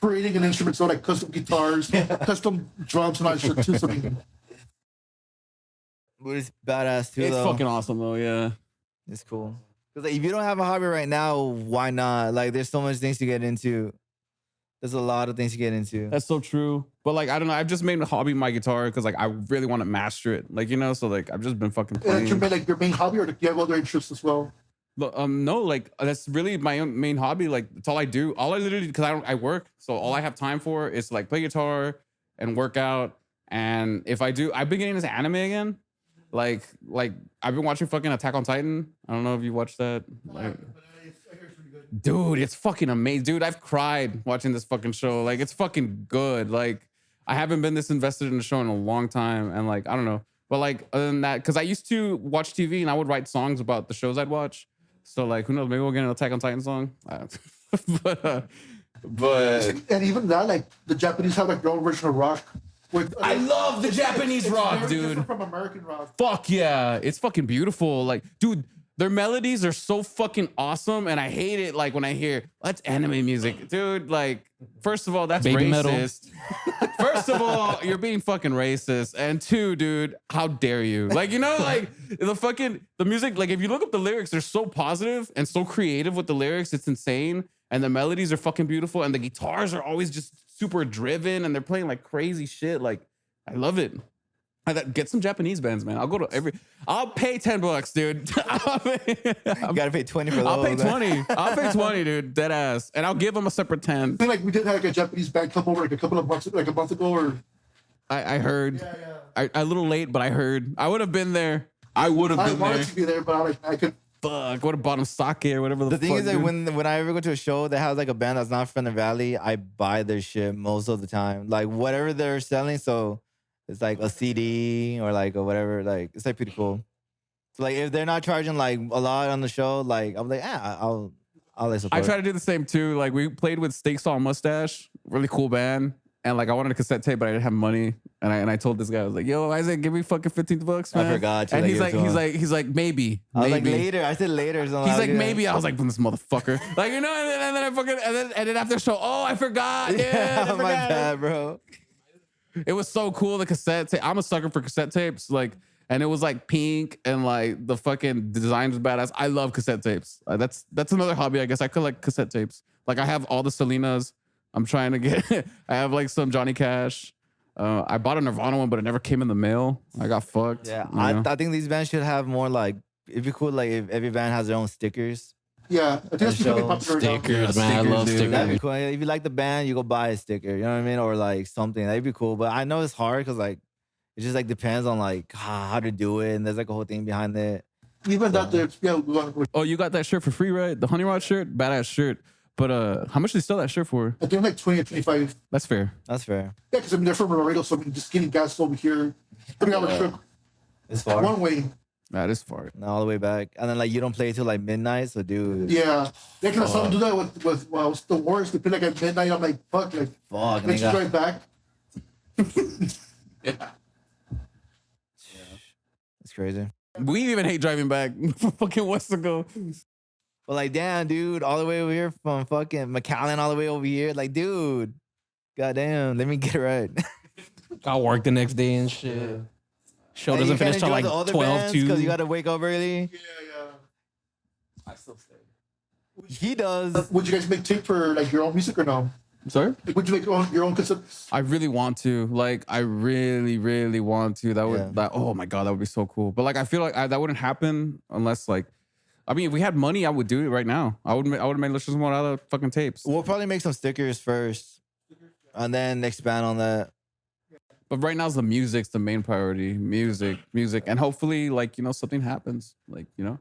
creating an instrument, so like custom guitars, custom drums, and all that shit too. So, I mean, But it's badass too, it's though. fucking awesome, though. Yeah. It's cool. Because like, if you don't have a hobby right now, why not? Like, there's so much things to get into. There's a lot of things to get into. That's so true. But like, I don't know. I've just made a hobby my guitar because like I really want to master it. Like, you know, so like I've just been fucking and that's your playing. main, like your main hobby, or do you have other interests as well? No, like that's really my own main hobby. Like that's all I do. All I literally because I work, so all I have time for is to like play guitar and work out. And if I do, I've been getting into anime again. Like I've been watching fucking Attack on Titan. I don't know if you watched that. Like, dude, it's fucking amazing. Dude, I've cried watching this fucking show. Like, it's fucking good. Like, I haven't been this invested in the show in a long time. And like, I don't know. But like, other than that, because I used to watch TV and I would write songs about the shows I'd watch. So like, who knows? Maybe we'll get an Attack on Titan song. But And even that, like the Japanese have like their own version of rock. With, I love the Japanese it's rock, very dude. different from American rock. Fuck yeah. It's fucking beautiful. Like, dude, their melodies are so fucking awesome. And I hate it like when I hear that's anime music. Dude, like, first of all, that's Baby metal. racist. First of all, you're being fucking racist. And two, dude, how dare you? Like, you know, like the music, like if you look up the lyrics, they're so positive and so creative with the lyrics. It's insane. And the melodies are fucking beautiful. And the guitars are always just super driven and they're playing like crazy shit. Like, I love it. Get some Japanese bands, man. I'll pay $10, dude. You gotta pay 20 for those. I'll pay man. 20. I'll pay 20, dude. Dead ass. And I'll give them a separate 10. I think like we did have like a Japanese band come over like a month ago, or I heard. yeah. A little late, but I heard. I would have been there. I would have I been wanted there. to be there, but I could. Fuck. Would have bought them sake or whatever the The thing fuck, is, like, dude. when I ever go to a show that has like a band that's not from the Valley, I buy their shit most of the time. Like whatever they're selling, so it's like a CD or like or whatever. Like it's like pretty cool. So like if they're not charging like a lot on the show, like I'm like, I'll like support. I try to do the same too. Like we played with Steak Saw Mustache, really cool band. And like I wanted a cassette tape, but I didn't have money. And I told this guy, I was like, "Yo, Isaac, give me fucking $15, man." I forgot you, And like, he's give like, it to he's him. like, he's like, maybe, I was like maybe. later. I said later. So He's like, maybe. I was like, this motherfucker. Like, you know, and then I fucking, and then after the show, oh, I forgot. Yeah, I my forgot. bad, bro. It was so cool. The cassette tape. I'm a sucker for cassette tapes. Like, and it was like pink and like the fucking design was badass. I love cassette tapes. That's another hobby, I guess. I collect cassette tapes. Like I have all the Selenas. I'm trying to get. I have like some Johnny Cash. I bought a Nirvana one, but it never came in the mail. I got fucked. Yeah, you know? I think these bands should have more like. It'd be cool like if every band has their own stickers. Yeah, I think that's becoming popular now. Stickers, man. I stickers, love dude. stickers. That'd be cool. If you like the band, you go buy a sticker. You know what I mean, or like something. That'd be cool. But I know it's hard because like it just like depends on like how to do it, and there's like a whole thing behind it. Even that, yeah, Oh, you got that shirt for free, right? The Honey Rod shirt, badass shirt. But how much do you sell that shirt for? I think like 20 or 25. That's fair. That's fair. Yeah, because I mean they're from Laredo, so I mean just getting gas over here, 3 hour trip It's far. one way. That is far. Not all the way back, and then like you don't play till like midnight. So dude, Yeah, they can some do that with what's the worst? They play like at midnight. I'm like fuck, like fuck. let's nigga. drive back. It's crazy. We even hate driving back from fucking Westaco. But like, damn, dude, all the way over here from fucking McAllen, all the way over here. Like, dude, goddamn, let me get it right. Got work the next day and shit. Show Hey, doesn't you can't finish till enjoy like the other 12 because you 2. got to wake up early. Yeah, yeah. I still stay. He does. Would you guys make tape for like your own music or no? Sorry? Like, would you make your own concept? I really want to. Like, I really, really want to. That would, Yeah. that, oh my God, that would be so cool. But like, I feel like that wouldn't happen unless like, I mean, if we had money, I would do it right now. I would have made Licious One out of fucking tapes. We'll probably make some stickers first, and then expand on that. But right now, the music's the main priority. Music, and hopefully, like, you know, something happens. Like, you know.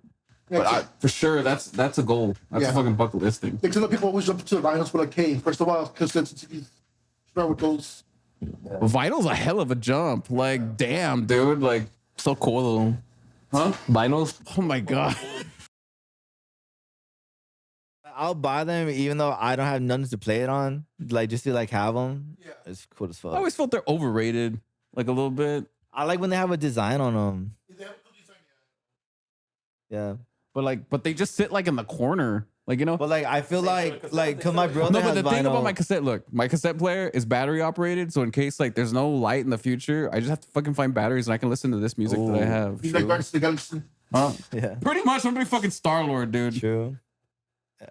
Yeah, But for sure, that's a goal. That's Yeah. a fucking bucket list thing. because people always jump to the vinyls, but like, hey, first of all, because start with those. Vinyl's a hell of a jump. Like, damn, dude. Like, So cool though. huh? Vinyls. Oh my God. I'll buy them even though I don't have nothing to play it on. Like just to like have them. Yeah. It's cool as fuck. I always felt they're overrated, like a little bit. I like when they have a design on them. Yeah. But they just sit like in the corner. Like, you know. But like I feel like cause my brother No, but has the thing vinyl. about my cassette, look, my cassette player is battery operated. So in case like there's no light in the future, I just have to fucking find batteries and I can listen to this music that I Ooh. have. You like Guardians of the Galaxy? Huh? Yeah. Pretty much, I'm gonna be fucking Star Lord, dude. True. Yeah.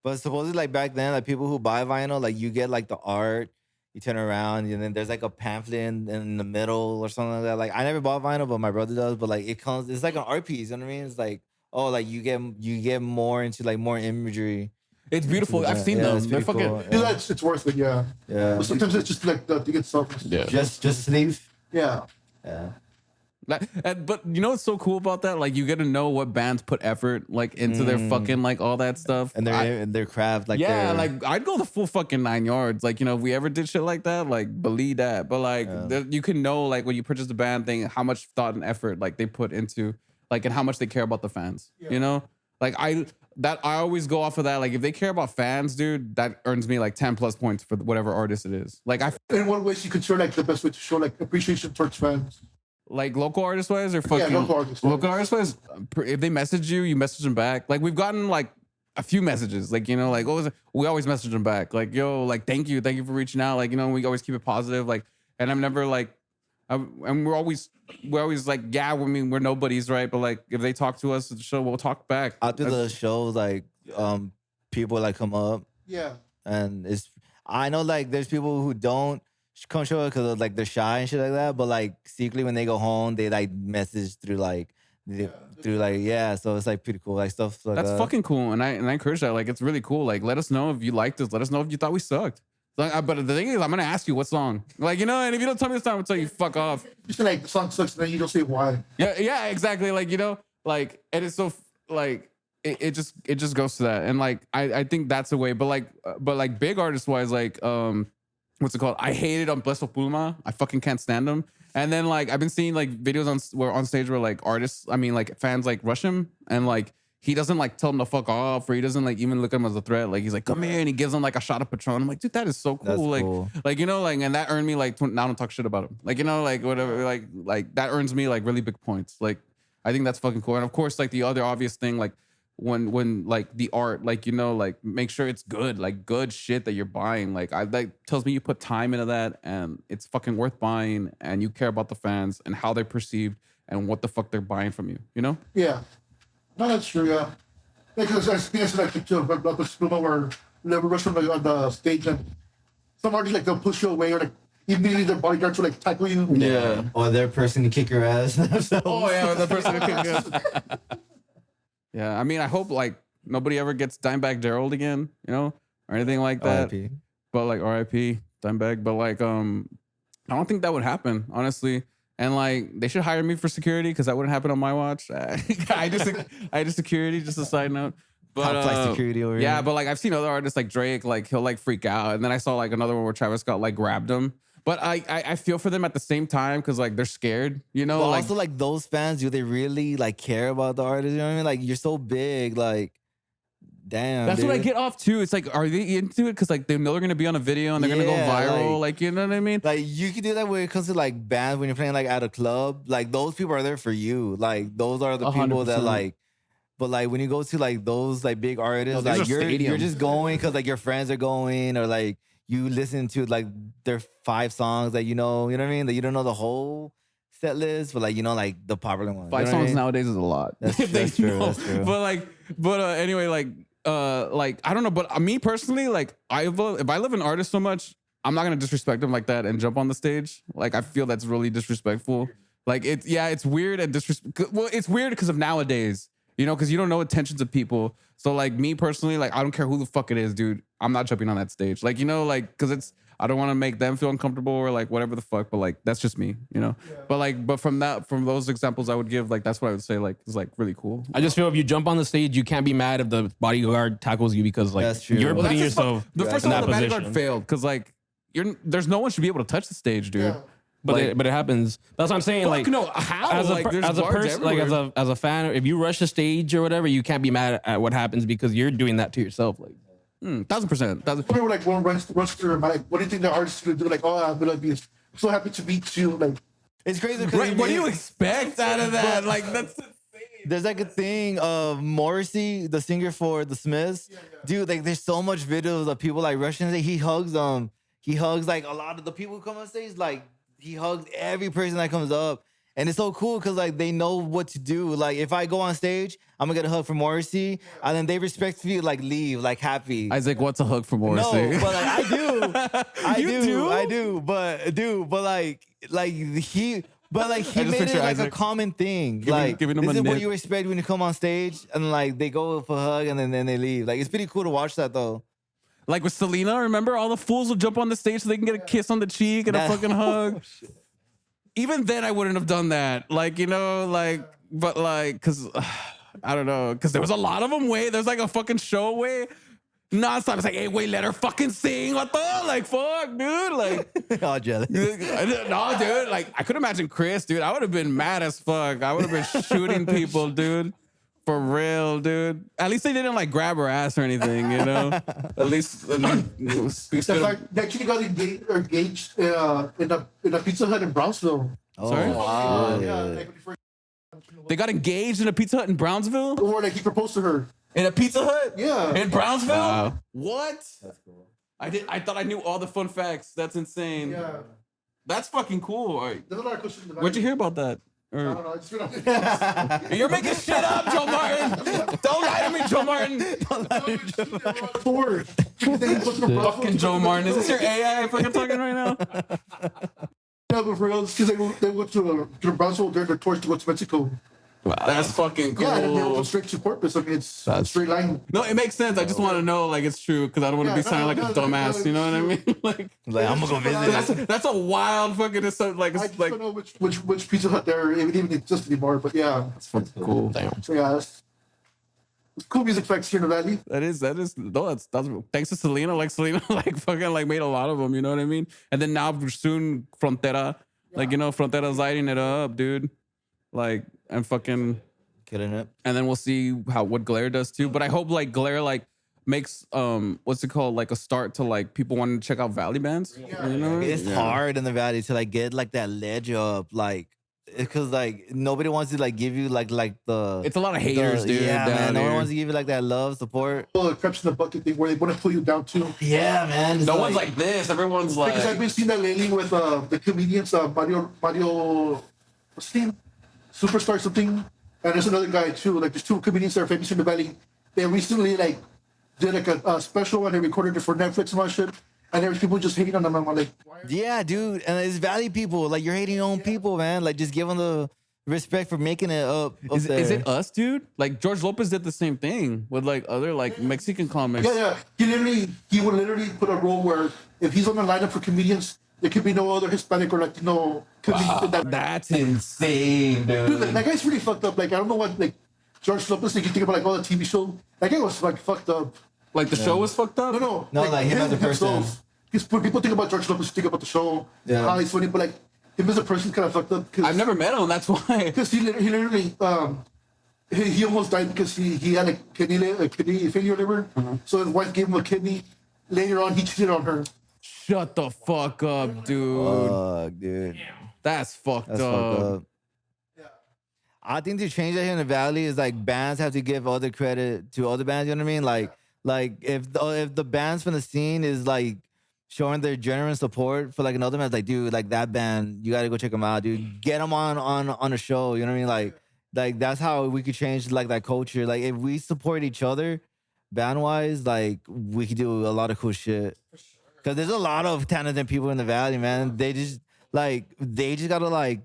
But supposedly like back then, like people who buy vinyl, like you get like the art, you turn around and then there's like a pamphlet in the middle or something like that. Like I never bought vinyl, but my brother does. But like it's like an art piece, you know what I mean? It's like, oh, like you get more into like more imagery. It's beautiful. I've seen Yeah, them. it's They're pretty fucking. cool. Yeah, it's worth it. Yeah. Yeah. But sometimes it's just like the thing itself. Yeah. Just sleeve. Yeah. Yeah. But you know what's so cool about that? Like you get to know what bands put effort like into their fucking like all that stuff. And their craft, like yeah, their- like I'd go the full fucking 9 yards. Like, you know, if we ever did shit like that, like believe that. But like you can know like when you purchase the band thing, how much thought and effort like they put into like and how much they care about the fans. You know? Like I always go off of that. Like if they care about fans, dude, that earns me like 10 plus points for whatever artist it is. Like In what ways you consider like the best way to show like appreciation towards fans? like local artist wise or fucking local artists. local artist wise, if they message you, you message them back. Like we've gotten like a few messages, like, you know, like what was it? We always message them back, like, yo, like thank you for reaching out, like, you know, we always keep it positive, like, and I'm never like, and we're always like, yeah, I mean, we're nobodies, right? But like if they talk to us at the show, we'll talk back. after the shows, like people like come up Yeah. and I know like there's people who don't come show it because like they're shy and shit like that, but like secretly when they go home they like message through like so it's like pretty cool, like stuff like That's that. fucking cool, and I encourage that. Like it's really cool. Like let us know if you liked us. Let us know if you thought we sucked. Like, but the thing is, I'm gonna ask you what song. Like, you know, and if you don't tell me this time, I'll tell you fuck off. You say like the song sucks and then you don't say why. Yeah, exactly. Like, you know, like, and it's so like it just goes to that, and like I think that's the way. But like big artist wise, like what's it called? I hated on Blesso Puma. I fucking can't stand him. And then like I've been seeing like videos on stage where like artists, I mean like fans like rush him and like he doesn't like tell them to fuck off, or he doesn't like even look at him as a threat. Like he's like, come here, and he gives them like a shot of Patron. I'm like, dude, that is so cool. That's like, cool. like, you know, like, and that earned me like now don't talk shit about him. Like, you know, like whatever, like that earns me like really big points. Like, I think that's fucking cool. And of course, like the other obvious thing, like when like the art, like, you know, like make sure it's good, like good shit that you're buying. Like I like tells me you put time into that and it's fucking worth buying, and you care about the fans and how they're perceived and what the fuck they're buying from you. You know? Yeah. No, that's true, yeah. Because I think I said like to Black Pluma where they were rushing on the stage and some artists like they'll push you away or like immediately their bodyguards will like tackle you. Yeah. Or their person to kick your ass. Oh yeah, the person who kicked you. Yeah, I mean, I hope like nobody ever gets Dimebag Daryl again, you know, or anything like that. RIP. But like R.I.P. Dimebag. But like I don't think that would happen, honestly. And like they should hire me for security because that wouldn't happen on my watch. I do security, just a side note. But Top flight security over yeah, here. but like I've seen other artists like Drake, like he'll like freak out. And then I saw like another one where Travis Scott like grabbed him. But I feel for them at the same time because like they're scared, you know? But like also, like, those fans, do they really like care about the artist? You know what I mean? Like, you're so big, like, damn. that's what I dude. get off too. It's like, are they into it? Because like they know they're gonna be on a video and they're gonna go Yeah, viral. Like, you know what I mean? Like, you can do that when it comes to like bands when you're playing like at a club. Like, those people are there for you. Like, those are the people that 100%. like. But like when you go to like those like big artists, No, these like are you're stadiums. just going because like your friends are going, or like you listen to like their 5 songs that you know what I mean? That you don't know the whole set list, but like you know like the popular ones. 5 you know what I songs mean? nowadays is a lot. That's- If they that's true, know. that's true. But anyway, like I don't know. But me personally, like if I love an artist so much, I'm not gonna disrespect them like that and jump on the stage. Like I feel that's really disrespectful. Like it's weird and disrespect. Well, it's weird because of nowadays. You know, because you don't know intentions of people. So like me personally, like I don't care who the fuck it is, dude. I'm not jumping on that stage. Like, you know, like because I don't want to make them feel uncomfortable or like whatever the fuck. But like that's just me, you know. But from those examples I would give, like that's what I would say, like it's like really cool. I just feel if you jump on the stage, you can't be mad if the bodyguard tackles you because like That's true. you're Well, putting that's just yourself The first in time that the bodyguard position. failed because like there's no one should be able to touch the stage, dude. Yeah. But Like- it happens. That's what I'm saying. Fuck Like no, how? as a Like, there's as a guards person, like everywhere. as a fan, if you rush the stage or whatever, you can't be mad at what happens because you're doing that to yourself. Like 1000%. People like one runs through their mind, like, what do you think the artist is gonna do? Like, oh, I'm gonna be so happy to meet you. Like, It's crazy because Right, what do you expect out of that? Like that's there's like a thing of Morrissey, the singer for the Smiths. Dude, like there's so much videos of people like rushing. He hugs them. He hugs like a lot of the people who come on stage. Like he hugs every person that comes up. And it's so cool because like they know what to do. Like if I go on stage, I'm gonna get a hug from Morrissey, and then they respectfully like leave like happy. Isaac, what's a hug for Morrissey? No, but like I do, You I do, but like he. But like he I just made it picture like a Isaac common thing. giving Like him this a is what nip. you expect when you come on stage, and like they go for a hug, and then they leave. Like it's pretty cool to watch that though. Like with Selena, remember all the fools will jump on the stage so they can get a kiss on the cheek and a Nah. fucking hug. Even then, I wouldn't have done that. Like, you know, like, but like, cause I don't know, cause there was a lot of them. There's like a fucking show way nonstop. It's like, hey, wait, let her fucking sing. What the like, fuck, dude, like. All jealous. No, dude. Like, I could imagine Chris, dude. I would have been mad as fuck. I would have been shooting people, dude. For real, dude. At least they didn't like grab her ass or anything, you know. At least. the fact they actually got engaged in a Pizza Hut in Brownsville. Oh, Sorry? wow. Yeah, like, before, They got engaged in a Pizza Hut in Brownsville. or like he proposed to her. In a Pizza Hut. Yeah. In Brownsville. Wow. What? That's cool. I thought I knew all the fun facts. That's insane. Yeah. That's fucking cool. All right. There's a lot of questions in the Where'd you hear about that? I Or, don't know. It's been you're making shit up, Joe Martin. Don't lie to me, Joe Martin. tour. Fucking Joe Martin. Is this your AI fucking talking right now? Yeah, but for real, because they went to Brownsville during their tours to go to Mexico. That's fucking cool. Yeah, and they went straight to Corpus. I mean, it's a straight line. No, it makes sense. I just want to know, like, it's true because I don't want to Yeah, be sounding like a no, dumbass. You know what I mean? Like, Like I'm gonna go visit. that's a wild fucking. It's so, like, I it's just like don't know which Pizza Hut there even exists anymore. But yeah, fucking cool. Damn. so yeah, it's cool music facts here in the Valley. That's thanks to Selena, like Selena, like fucking like made a lot of them. You know what I mean? And then now soon Frontera, like you know Frontera's lighting it up, dude. Like and fucking. Killing it. And then we'll see what Glare does too. But I hope like Glare like makes what's it called, like a start to like people wanting to check out Valley bands. You know? It's Yeah. hard in the Valley to like get like that ledge up, like because like nobody wants to like give you like the. It's a lot of haters, the- dude. Yeah, down man. No one here. wants to give you like that love, support. Well, the crepes in the bucket thing where they want to pull you down too. Yeah, man. It's No one's like this. Everyone's like. Because I've been seeing that lately with the comedians, Mario, what's his name? Superstar something. And there's another guy too. Like there's 2 comedians that are famous in the Valley. They recently like did like a special and they recorded it for Netflix and all that shit. And there's people just hating on them. I'm like, why are Yeah, dude, and it's Valley people. Like you're hating your own people, man. Like just give them respect for making it up. Is there. it us, dude? Like George Lopez did the same thing with like other like Mexican comics. Yeah. He would literally put a rule where if he's on the lineup for comedians, there could be no other Hispanic or Latino comedians in that. That's insane, Dude, dude. that guy's really fucked up. Like, I don't know what, like, George Lopez, like, you think about, like, all the TV show. That guy was, like, fucked up. Like the show was fucked up. No. No, like, him as a person. himself. When people think about George Lopez, think about the show. Yeah. How he's funny, but, like, him as a person kind of fucked up. I've never met him. That's why. Because he literally, he almost died because he had a kidney failure or whatever. Mm-hmm. So his wife gave him a kidney. Later on, he cheated on her. Shut the fuck up, dude. Fuck, dude. That's fucked That's up. fucked up. I think to change that here in the valley is like bands have to give other credit to other bands. You know what I mean? Like if the bands from the scene is like showing their genuine support for like another band, it's like dude, like that band, you gotta go check them out, dude. Get them on a show. You know what I mean? Like that's how we could change like that culture. Like if we support each other, band wise, like we could do a lot of cool shit. Cause there's a lot of talented people in the valley, man. They just gotta like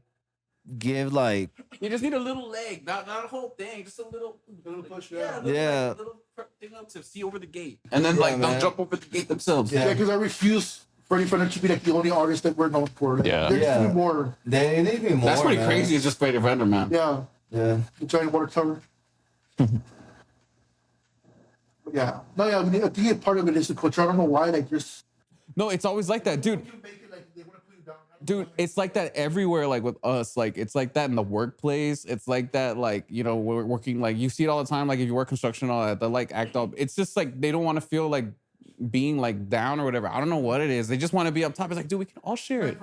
give like You just need a little leg, not a whole thing, just a little push, little, Yeah. like, little thing up to see over the gate, and then like they'll man. jump over the gate themselves. Yeah, because I refuse Freddie Fender to be like the only artist that we're known for. Like, Yeah. there needs to Yeah. be more. they need to be more. That's pretty man. crazy. It's just Freddie Fender, man. Yeah, Yeah. the giant water tower. Yeah. No, yeah, I think part of it is the culture. I don't know why. Like, there's. No, it's always like that, dude. You make it like they want to put you down. Dude, it's like that everywhere, like with us. Like it's like that in the workplace. It's like that, like, you know, we're working, like you see it all the time. Like if you work construction and all that, they like act up. It's just like they don't want to feel like being like down or whatever. I don't know what it is. They just want to be up top. It's like, dude, we can all share it.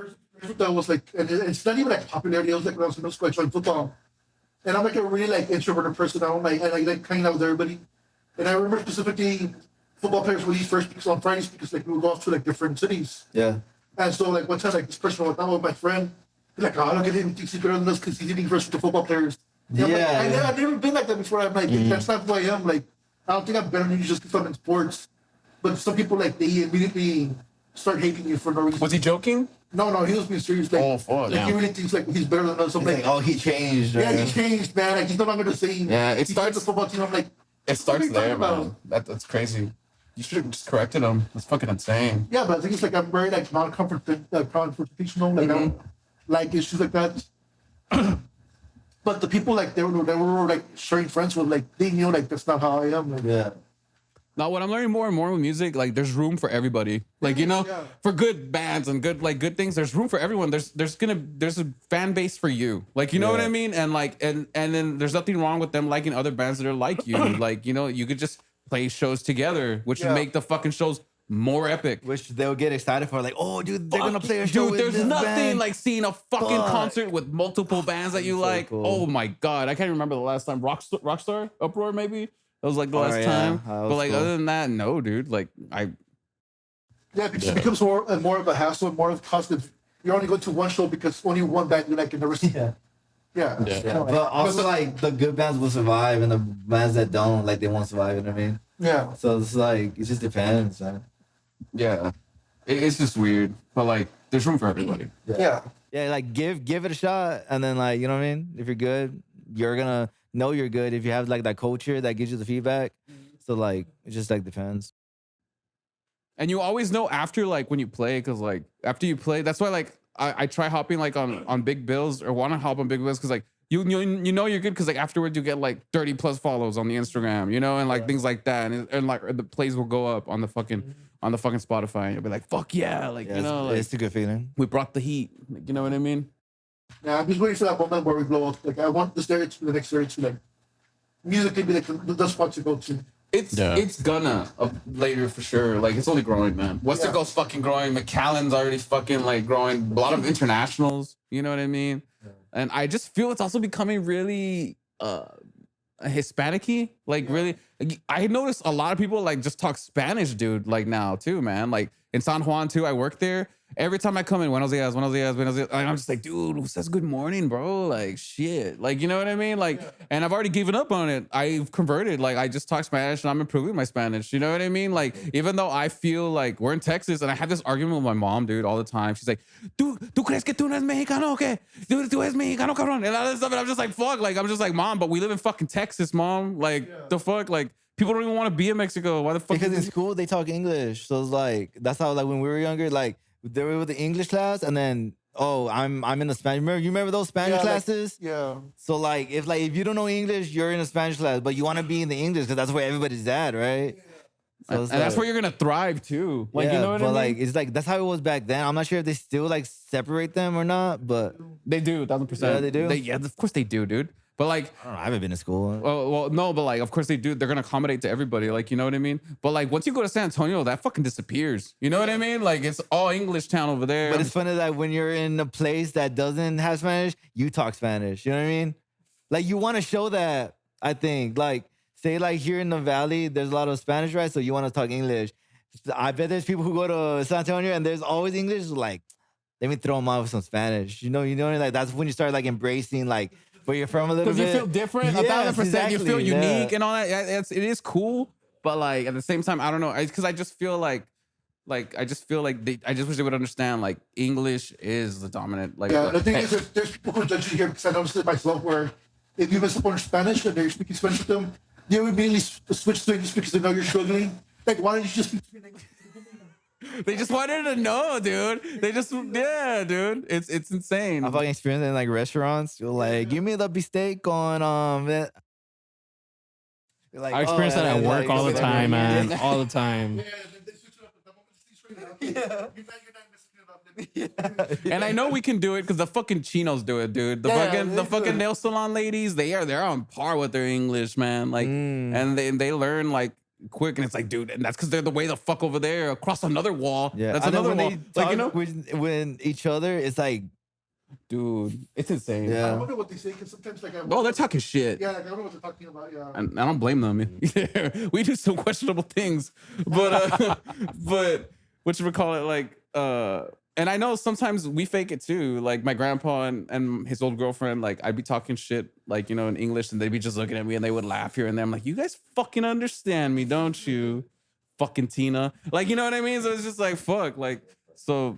That was like, and it's not even like popularity. It was like when I was in middle school, I joined football, and I'm like a really like introverted person. I don't like, I like hanging out with everybody. And I remember specifically football players would eat first because on Fridays because like we would go off to like different cities. Yeah. And so like one time like this person was out with my friend. He's like, oh, look at him, thinks he's better than us because he's eating first with the football players. And I'm like, Yeah. I've never been like that before. I'm like, that's not who I am. Like, I don't think I'm better than you just because I'm in sports. But some people like they immediately start hating you for no reason. Was he joking? No, he was being serious. Like, Oh, fuck, like yeah. he really thinks like he's better than us. I'm It's like, like, oh, he changed. yeah, right? he changed, man. Like he's no longer the same. Yeah, it He starts- the football team. I'm like, It what are starts you talking there, about? man. That's crazy. You should have just corrected him. That's fucking insane. Yeah, but I think it's like I'm very like confrontational. Like I don't like issues like that. But the people like they were like sharing friends with, like they knew like that's not how I am. Like, Yeah. Now, what I'm learning more and more with music, like there's room for everybody. Like, you know, Yeah. for good bands and good things, there's room for everyone. There's a fan base for you. Like, you know what I Yeah. mean? And like and then there's nothing wrong with them liking other bands that are like you. Like, you know, you could just play shows together, which would Yeah. make the fucking shows more epic. Which they'll get excited for, like, oh, dude, they're gonna play a show. Dude, with there's this nothing band. like seeing a fucking Fuck. concert with multiple bands that you So like. cool. Oh my god, I can't remember the last time Rockstar Uproar maybe. That was like the Oh, last yeah. time. That was But like cool. other than that, no, dude. Like yeah, because it becomes more and more of a hassle, and more of a cost. If you're only going to one show because only one band you like and the rest. Yeah. Yeah. Yeah. But also, like, the good bands will survive, and the bands that don't, like, they won't survive. You know what I mean? Yeah. So it's like, it just depends, man. yeah, it's just weird. But like, there's room for everybody. Yeah. Yeah, like, give it a shot, and then, like, you know what I mean? If you're good, you're gonna know you're good if you have, like, that culture that gives you the feedback. So, like, it just, like, depends. And you always know after, like, when you play, because like after you play, that's why like I try hopping like on big bills or want to hop on big bills because like you know you're good because like afterwards you get like 30 plus follows on the Instagram, you know, and like things like that, and like the plays will go up on the fucking Spotify, and you'll be like, fuck yeah, like Yeah, you know, like it's a good feeling. we brought the heat, like, you know what I mean? Yeah, I'm just waiting for that moment where we blow up. Like I want the next area to like music can be like the spot to go to. It's gonna later for sure. Like it's only growing, man. Westico's fucking growing. McAllen's already fucking like growing. A lot of internationals. You know what I mean? And I just feel it's also becoming really Hispanic-y. Like really, like, I noticed a lot of people like just talk Spanish, dude. Like now too, man. Like in San Juan too. I work there. Every time I come in, buenos dias, buenos dias, buenos dias. I'm just like, dude, who says good morning, bro? Like, shit. Like, you know what I mean? Like, and I've already given up on it. I've converted. Like, I just talk Spanish and I'm improving my Spanish. You know what I mean? Like, even though I feel like we're in Texas and I have this argument with my mom, dude, all the time. She's like, ¿Tú crees que tú no eres mexicano o qué? Tú eres mexicano, cabrón. And all this stuff. And I'm just like, fuck. Like, I'm just like, mom, but we live in fucking Texas, mom. Like, the fuck? Like, people don't even want to be in Mexico. Why the fuck? Because in school they talk English, so it's like that's how like when we were younger, like they were with the English class, and then I'm in the Spanish. You remember those Spanish Yeah, like- classes? Yeah. So like if you don't know English, you're in a Spanish class, but you want to be in the English because that's where everybody's at, right? So and it's that's like- where you're gonna thrive too. Like, yeah, you know what I but mean? like it's like that's how it was back then. I'm not sure if they still like separate them or not, but They do, 1000%. Yeah, they do? Yeah, of course they do, dude. But like, I don't know. I haven't been to school. well, no, but like, of course they do. They're gonna accommodate to everybody. Like, you know what I mean? But like, once you go to San Antonio, that fucking disappears. You know what I mean? Like, it's all English town over there. But it's funny that when you're in a place that doesn't have Spanish, you talk Spanish. You know what I mean? Like you want to show that. I think like say like here in the valley, there's a lot of Spanish, right? So you want to talk English. I bet there's people who go to San Antonio and there's always English. Like let me throw them off with some Spanish. You know, like that's when you start like embracing like where you're from a little Because bit. you feel different, Yes, 1000%. You feel exactly, unique yeah. and all that. It is cool. But like at the same time, I don't know. Because I just feel like I just feel like I just wish they would understand like English is the dominant. Like, Yeah, the thing is, there's people who judge you here because I noticed it myself where if you mess up on Spanish and they're speaking Spanish with them, they would immediately switch to English because they know you're struggling. Like, why don't you just speak English? they just wanted to know, dude. They just, yeah, dude. It's insane. I fucking experienced it in like restaurants. You're like, give me the beefsteak on that. You're like, I experience oh, that at yeah, work like, all the yeah, time, yeah, man. All the time. Yeah, they switch it up. The moment you see straight up, you're not messing it up. And I know we can do it because the fucking chinos do it, dude. The Yeah, fucking they the do fucking it. nail salon ladies, they're on par with their English, man. Like, and they learn like quick, and it's like, dude, and that's because they're the way the fuck over there across another wall. Yeah, That's and then another when wall. they Like, you talk know, with each other, it's like, dude, it's insane. I yeah. wonder what they say because sometimes, like, Oh, they're talking shit. Yeah, like, I don't know what they're talking about. Yeah. And I don't blame them. We do some questionable things, but but what you call it, like and I know sometimes we fake it too. Like my grandpa and his old girlfriend, like I'd be talking shit, like, you know, in English, and they'd be just looking at me and they would laugh here and there. I'm like, you guys fucking understand me, don't you? Fucking Tina. Like, you know what I mean? So it's just like, fuck. Like, so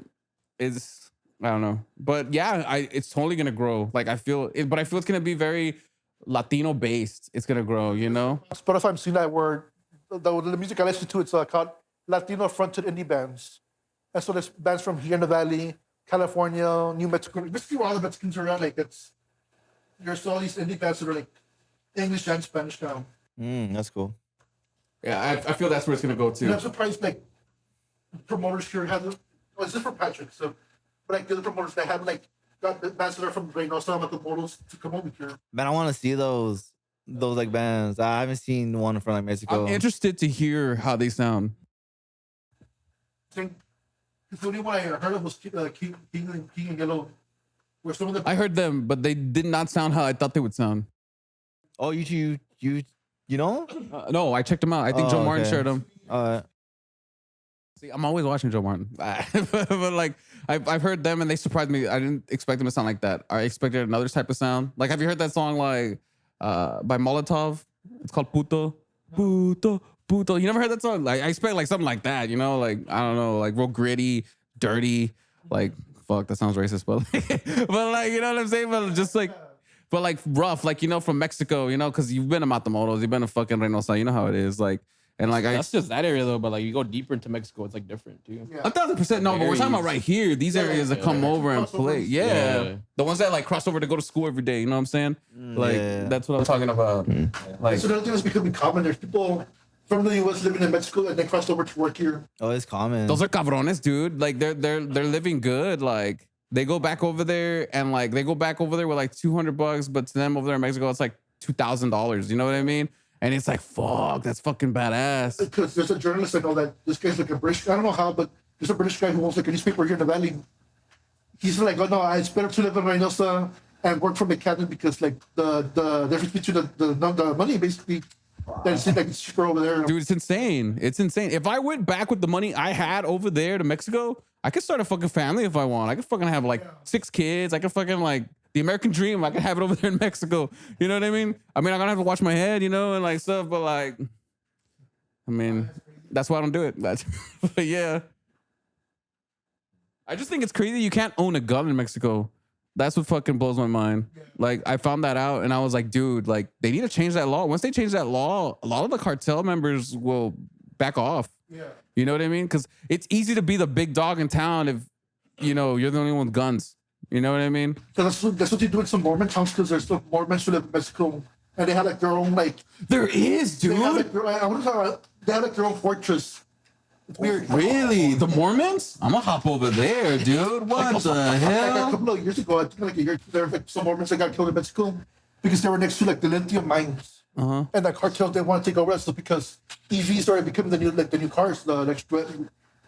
it's, I don't know. But yeah, it's totally gonna grow. Like I feel it, but I feel it's gonna be very Latino based. It's gonna grow, you know? Spotify, I'm seeing that word. The music I listen to, it's called Latino fronted indie bands. And so there's bands from here in the Valley, California, New Mexico. Basically, where all the Mexicans are at. Like, there's all these indie bands that are like English and Spanish now. That's cool. Yeah, I feel that's where it's gonna go And too. I'm surprised, like, promoters here have, well, it's just for Patrick, so, but like the other promoters, they have like got the bands that are from Reynosa, Matamoros to come over here. Man, I want to see those like bands. I haven't seen one from like Mexico. I'm interested to hear how they sound. I think the only one I heard of was King and Yellow, where some of the I heard them, but they did not sound how I thought they would sound. Oh, you know? No, I checked them out. I think Oh, Joe Martin okay. shared them. See, I'm always watching Joe Martin, but like I've heard them and they surprised me. I didn't expect them to sound like that. I expected another type of sound. Like, have you heard that song like by Molotov? It's called Puto, Puto, Puto. You never heard that song? Like, I expect like something like that. You know, like I don't know, like real gritty, dirty. Like, fuck, that sounds racist, but but like, you know what I'm saying? But just like. But like rough, like, you know, from Mexico, you know, because you've been to Matamoros, you've been to fucking Reynosa, you know how it is. Like, and like That's just that area though, but like you go deeper into Mexico, it's like different too. yeah. 1,000%. No, but we're talking about right here. These areas that come over and play. Yeah. Yeah. The ones that like cross over to go to school every day. You know what I'm saying? Like, yeah. that's what I'm talking about. Like, So another thing that's becoming common. There's people from the U.S. living in Mexico and they crossed over to work here. Oh, it's common. those are cabrones, dude. Like, they're living good. Like, they go back over there and like, they go back over there with like $200, but to them over there in Mexico, it's like $2,000. You know what I mean? And it's like, fuck, that's fucking badass. Because there's a journalist I know that this guy's like a British. I don't know how, but there's a British guy who owns like a newspaper here in the Valley. He's like, oh no, it's better to live in Reynosa and work from the cabin because like the difference between the money basically Then see like cheaper over there. Dude, it's insane. It's insane. If I went back with the money I had over there to Mexico, I could start a fucking family if I want. I could fucking have like 6 kids. I could fucking like the American dream. I could have it over there in Mexico. You know what I mean? I'm gonna have to wash my head, you know, and like stuff. But like, I mean, that's why I don't do it. But yeah, I just think it's crazy. You can't own a gun in Mexico. That's what fucking blows my mind. Like I found that out and I was like, dude, like they need to change that law. Once they change that law, a lot of the cartel members will back off. Yeah. You know what I mean? Because it's easy to be the big dog in town if, you know, you're the only one with guns. You know what I mean? So that's what they do in some Mormon towns because there's still Mormons who live in Mexico and they have like their own like. There is, They have, dude. like, they have like their own fortress. It's weird. Really? The Mormons? I'm gonna hop over there, dude. What the Like a hell? couple of years ago, I think like a year, there were like some Mormons that got killed in Mexico because they were next to like the lithium mines. Uh-huh. And the cartels they want to take over us because EVs started becoming the new cars. The next,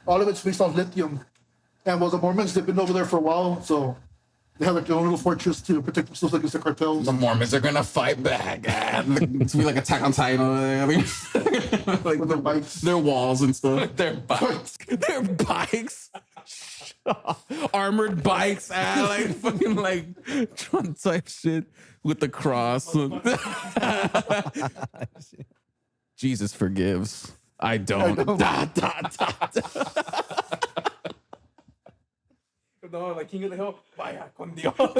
all of it's based off lithium. And well, the Mormons they've been over there for a while, so they have like their own little fortress to protect themselves against the cartels. The Mormons are gonna fight back. It's be like Attack on Titan over there. Like With their bikes. their walls and stuff. Their bikes. Their bikes. Armored bikes, like fucking like Trump type shit with the cross. Jesus forgives. I don't. I don't. No, like King of the Hill. Vaya con Dios. What?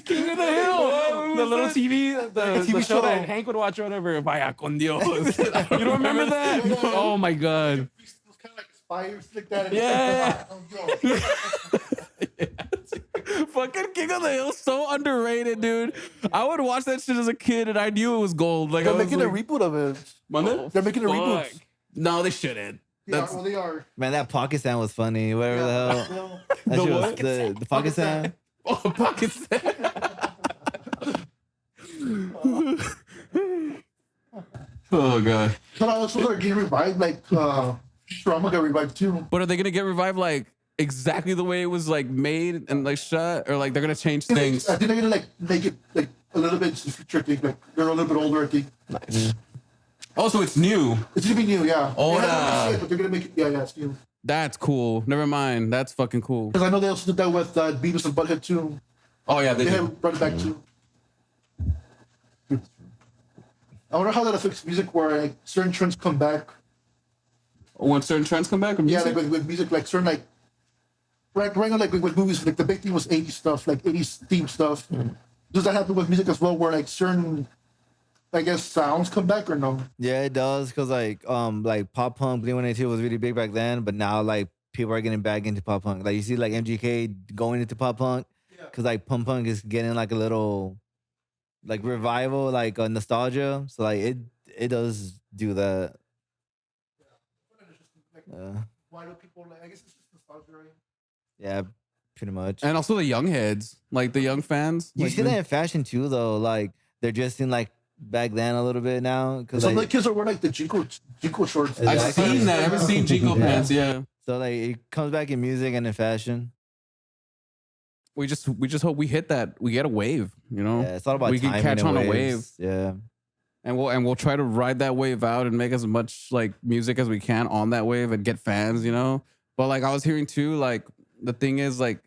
King of the Hill. The little TV, the TV show show. that Hank would watch or whatever. Vaya con Dios. You don't remember that? Oh my God. It was kind of like spires like that. Yeah. Fucking King of the Hill, so underrated, dude. I would watch that shit as a kid, and I knew it was gold. Like They're I was making like, a reboot of it. Monday? They're making a reboot. Fuck. No, they shouldn't. That's They are. Man, that Pakistan was funny. Whatever the hell. hell. That The shit was what? the Pakistan. oh, Pakistan. Oh god. But also they're getting revived, like Drama got revived too. But are they gonna get revived like exactly the way it was like made and like shot, or like they're gonna change things? I think they're gonna like make it like a little bit future. I think like they're a little bit older. I think Nice. Also, it's new. it's gonna be new. Yeah. Oh, They haven't nah. released it, but they're gonna make it. Yeah, it's new. That's cool. Never mind. That's fucking cool. Because I know they also did that with Beavis and Butthead too. Oh yeah, they They did. have brought it back too. I wonder how that affects music, where like certain trends come back. When certain trends come back, or Yeah, music? like with music, like certain like right now, like with movies, like the big thing was 80s stuff, like 80s theme stuff. Does that happen with music as well, where like certain, I guess, sounds come back or no? Yeah, it does. Cause like pop punk Blink-182 was really big back then, but now like people are getting back into pop punk. Like you see like MGK going into pop punk, cause like punk punk is getting like a little like revival, like nostalgia. So like it does do that. Why do people like? I guess it's just nostalgia, right? Yeah, pretty much. And also the young heads, like the young fans. You like see the- that in fashion too, though. Like they're dressing like back then a little bit now. Cause Some of the like, kids are wearing like the Jinko shorts. I've Exactly. seen that. I haven't seen Jingle Yeah. Pants. Yeah. so like it comes back in music and in fashion. We just hope we hit that. We get a wave. You know. Yeah, it's all about We can timing catch and on a waves. Yeah. And we'll try to ride that wave out and make as much like music as we can on that wave and get fans, you know. But like I was hearing too, like the thing is like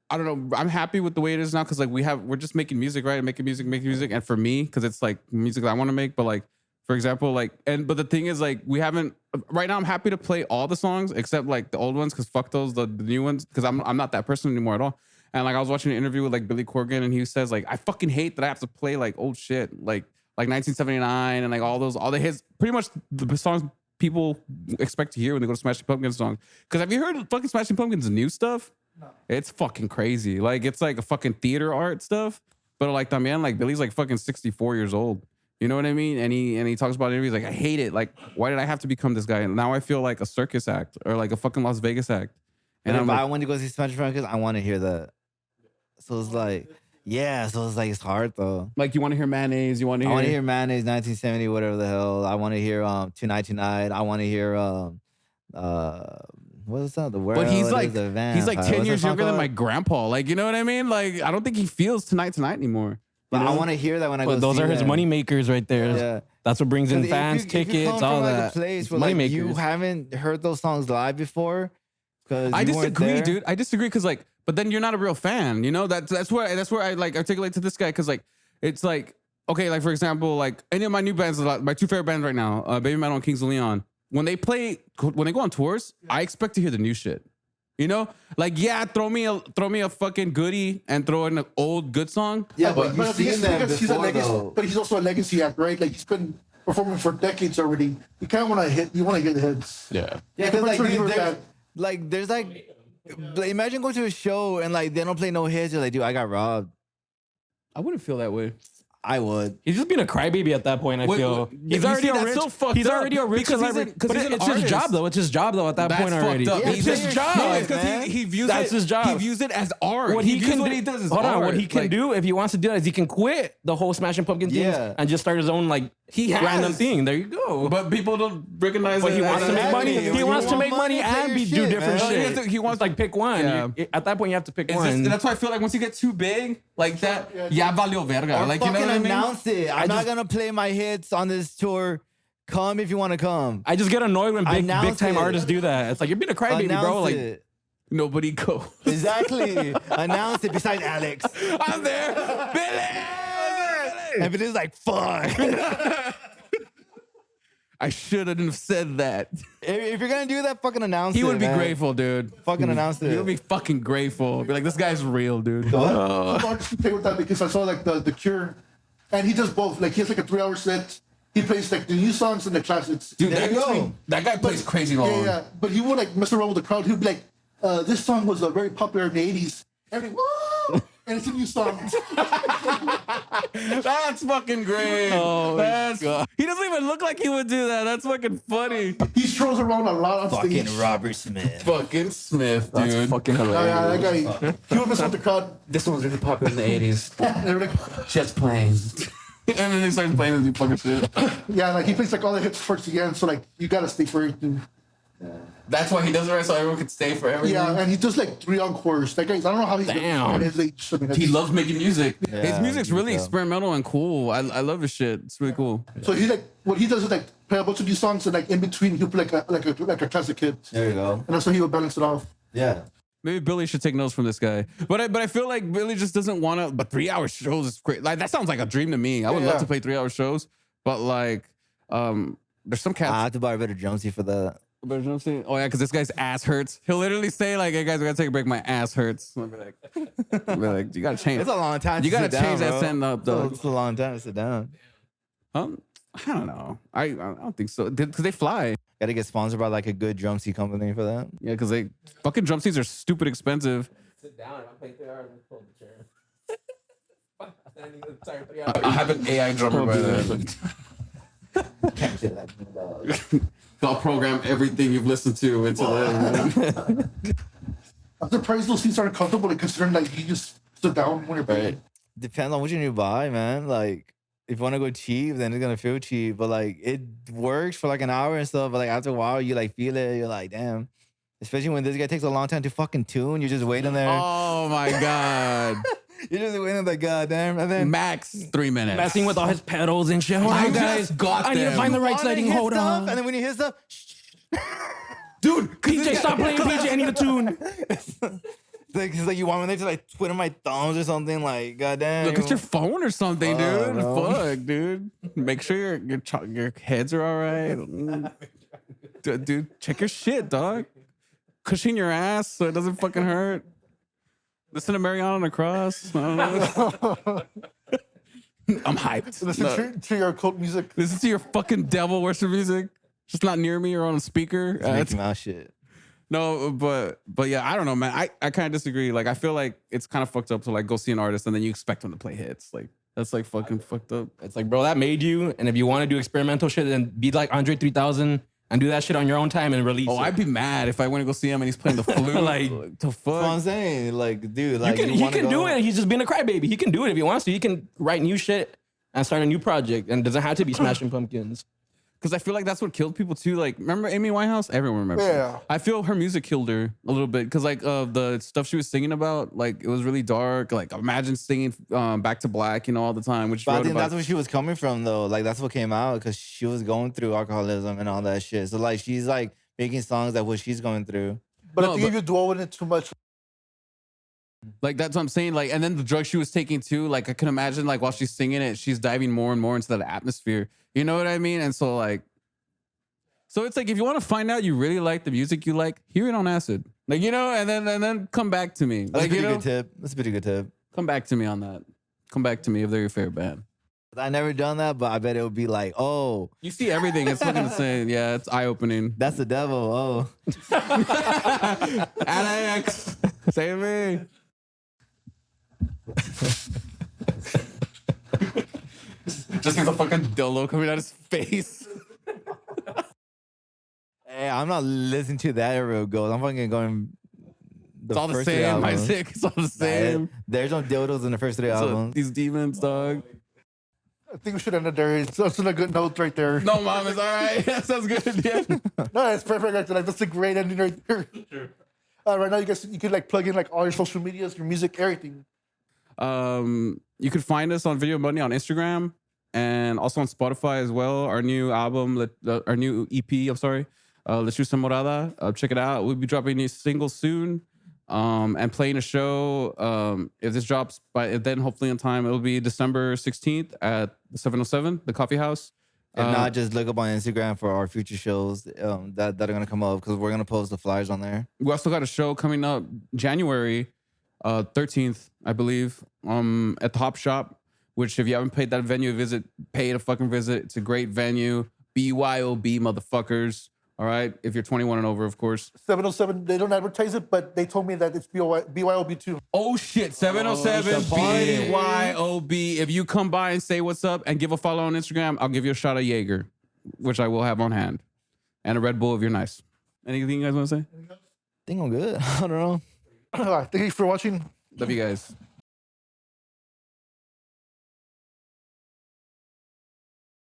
I don't know. I'm happy with the way it is now because like we're just making music, right? Making music, and for me, because it's like music that I want to make. But like for example, like but the thing is like we haven't right now. I'm happy to play all the songs except like the old ones because fuck those the new ones because I'm not that person anymore at all. And like I was watching an interview with like Billy Corgan and he says like I fucking hate that I have to play like old shit like 1979 and like all the hits, pretty much the songs people expect to hear when they go to Smashing Pumpkins songs. Because have you heard fucking Smashing Pumpkins' new stuff? No. It's fucking crazy. Like it's like a fucking theater art stuff. But like man, like Billy's like fucking 64 years old. You know what I mean? And he talks about it and he's like, I hate it. Like, why did I have to become this guy? And now I feel like a circus act or like a fucking Las Vegas act. And And if I'm I like, want to go see Smashing Pumpkins, I want to hear that. So it's like, yeah. So it's like it's hard though. you want to hear mayonnaise? You want to I hear? want to hear Mayonnaise 1970, whatever the hell. I want to hear Tonight Tonight. I want to hear what is that? The world. But he's is like a he's like vampire. 10 What's years that song younger than my called? grandpa. Like, you know what I mean? Like, I don't think he feels Tonight anymore. But You I know? want to hear that when I go. But those see are his them. money makers right there. Yeah. That's what brings in 'Cause if fans, you- if you come tickets, from, all like, that. A place It's where like, money you makers. haven't heard those songs live before. Because I disagree, dude. I disagree because like, but then you're not a real fan. You know that's where I like articulate to this guy because like it's like okay, like for example, like any of my new bands, my two favorite bands right now, Baby Metal and Kings of Leon. When they go on tours, I expect to hear the new shit. You know, like yeah, throw me a fucking goodie and throw in an old good song. Yeah, but you've I think it's seen them because he's a before, legacy, though. but he's also a legacy act, right? Like he's been performing for decades already. You kind of want to hit. You want to get the hits. Yeah. Yeah, Like, I'm because sure like, you were there's, back. like there's like imagine going to a show and like they don't play no hits. You're like, dude, I got robbed. I wouldn't feel that way. I would. He's just being a crybaby at that point. I Wait, feel wait, he's you already see, a that's rich. so fucked He's up already a rich because he's celebrity. an- 'cause But he's an it's his artist. job though. It's his job though. At that That's point fucked already, up. Yeah, it's play his your job. shit, because man. he views That's it. his job. He views it as art. What he views can what do, he does as hold art. on. What he can Like, do if he wants to do that is he can quit the whole Smashing Pumpkin thing Yeah. and just start his own like He has. random thing. There you go. But people don't recognize But it. he wants to make Exactly. money. When He you wants to want make money money, play and your do shit, different man. shit. He wants like pick one. Yeah. At that point, you have to pick It's one. just, that's why I feel like once you get too big, like that, yeah, valió verga. Or Like you know fucking what I mean? announce it. I'm not gonna play my hits on this tour. Come if you want to come. I just get annoyed when big Announce time it. artists do that. It's like you're being a crybaby, bro. Announce Like it. Nobody goes. Exactly. Announce it besides Alex. I'm there, Billy. And Billy's like, fuck. I shouldn't have said that. If you're gonna do that, fucking announce it. He would be man. grateful, dude. Fucking announce He it. would be fucking grateful. Be like, this guy's real, dude. Some artists play with that because I saw like the Cure, and he does both. Like he has like a 3-hour set. He plays like the new songs and the classics. Dude, There that, you go. that guy plays crazy long. Yeah, yeah. But he would like mess around with the crowd. He'd be like, "This song was very popular in the '80s." And woo! And it's a new song. That's fucking great. Oh, That's, he doesn't even look like he would do that. That's fucking funny. He strolls around a lot on Fucking stage. Robert Smith. Fucking Smith, dude. that's fucking Yeah, hilarious. yeah, that guy. He would mess with the crowd. This one was really popular in the 80s. And they're like, Just playing. And then he starts playing this fucking shit. yeah, like he plays like all the hits towards the end. So like you gotta stay for it. Dude. That's why he does it right, so everyone could stay for everything. Yeah, and he does like 3 encores. That guy, I don't know how he's Damn. at his age. I mean, He loves making music. Yeah, His music's you really can tell. experimental and cool. I love his shit. It's really cool. So he like what he does is like play a bunch of new songs and like in between he'll play like a classic hit. There you go. And that's how he would balance it off. Yeah. Maybe Billy should take notes from this guy. But I feel like Billy just doesn't want to. But 3-hour shows is great. Like that sounds like a dream to me. I would love Yeah. to play 3-hour shows. But like, there's some I cats. have to buy a better Jonesy for that. But you know what I'm saying? Oh yeah, because this guy's ass hurts. He'll literally say like, "Hey guys, we gotta take a break. My ass hurts." I'll be like, "You gotta change. It's a long time. You to gotta sit down, change that bro. sentence up, dog." It's a long time to sit down. I don't know. I don't think so. Because they fly. Got to get sponsored by like a good drum seat company for that. Yeah, because they fucking drum seats are stupid expensive. Sit down. I'm playing 3 hours and pull the chair. I have an AI drummer by then. I'll program everything you've listened to into them. I'm surprised those seats aren't comfortable, like, considering like you just sit down when you're playing. Depends on what you buy, man. Like, if you want to go cheap, then it's gonna feel cheap. But like, it works for like an hour and stuff. But like after a while, you like feel it. You're like, damn. Especially when this guy takes a long time to fucking tune. You're just waiting there. Oh my god. You're just waiting like, goddamn. And then Max 3 minutes. Messing with all his pedals and shit. Hold I on, guys. just got I need to them. find the right wanna setting. hit Hold stuff, on. And then when you hit stuff, Dude, PJ, stop playing. PJ, I need a tune. it's like you want me to like twiddle my thumbs or something. Like, goddamn. Look at your phone or something, Fuck, dude. bro. Fuck, dude. Make sure your heads are all right. Dude, check your shit, dog. Cushion your ass so it doesn't fucking hurt. Listen to Mariana on the Cross. I don't know. I'm hyped. Listen No. to your cult music. Listen to your fucking devil worship music. Just not near me or on a speaker. Mickey Mouse shit. No, but yeah, I don't know, man. I kind of disagree. Like, I feel like it's kind of fucked up to like go see an artist and then you expect them to play hits. Like, that's like fucking fucked up. It's like, bro, that made you. And if you want to do experimental shit, then be like Andre 3000 and do that shit on your own time and release Oh, it. I'd be mad if I went to go see him and he's playing the flute. Like, the That's what I'm fuck. saying. Like, dude, like, he wanna can do go- it. He's just being a crybaby. He can do it if he wants to. He can write new shit and start a new project. And it doesn't have to be Smashing Pumpkins. because I feel like that's what killed people too. Like, remember Amy Winehouse? Everyone remembers. Yeah. I feel her music killed her a little bit because like the stuff she was singing about, like it was really dark. Like imagine singing Back to Black, you know, all the time. Which But I wrote think about, that's where she was coming from, though. Like that's what came out because she was going through alcoholism and all that shit. So like she's like making songs that what she's going through. But No, I think if you dwell in it too much, like that's what I'm saying. Like, and then the drugs she was taking too. Like I can imagine like while she's singing it, she's diving more and more into that atmosphere. You know what I mean? And so like. So it's like if you want to find out you really like the music you like, hear it on acid. Like, you know, and then come back to me. That's Like, a pretty you know, good tip. That's a pretty good tip. come back to me on that. Come back to me if they're your favorite band. I never done that, but I bet it would be like, oh, You see everything. It's fucking insane. Yeah, it's eye opening. that's the devil. Oh, Alex, save me. Just sees a fucking dildo coming out his face. hey, I'm not listening to that era of Ghost. I'm fucking going. It's all the first three same. albums. Isaac. It's all the Nah, same. There's no dildos in the first three So, albums. these demons, dog. I think we should end it there. It's a good note right there. No, mom, it's all right. That sounds good. Yeah. No, it's perfect. Like that's a great ending right there. Right now, you could like plug in like all your social medias, your music, everything. You could find us on Video Money on Instagram and also on Spotify as well. Our new album, our new EP, I'm sorry, La Chusa Morada. Check it out. We'll be dropping a single soon and playing a show. If this drops then hopefully on time, it'll be December 16th at the 707, the coffee house. If not, just look up on Instagram for our future shows that are gonna come up because we're gonna post the flyers on there. We also got a show coming up January 13th, I believe, at the Hop Shop, which if you haven't paid that venue a visit, pay to fucking visit. It's a great venue. BYOB, motherfuckers. All right. If you're 21 and over, of course. 707, they don't advertise it, but they told me that it's BYOB too. Oh shit, 707 it's a party. BYOB. If you come by and say what's up and give a follow on Instagram, I'll give you a shot of Jaeger, which I will have on hand. And a Red Bull if you're nice. Anything you guys want to say? I think I'm good. I don't know. Thank you for watching. Love you guys.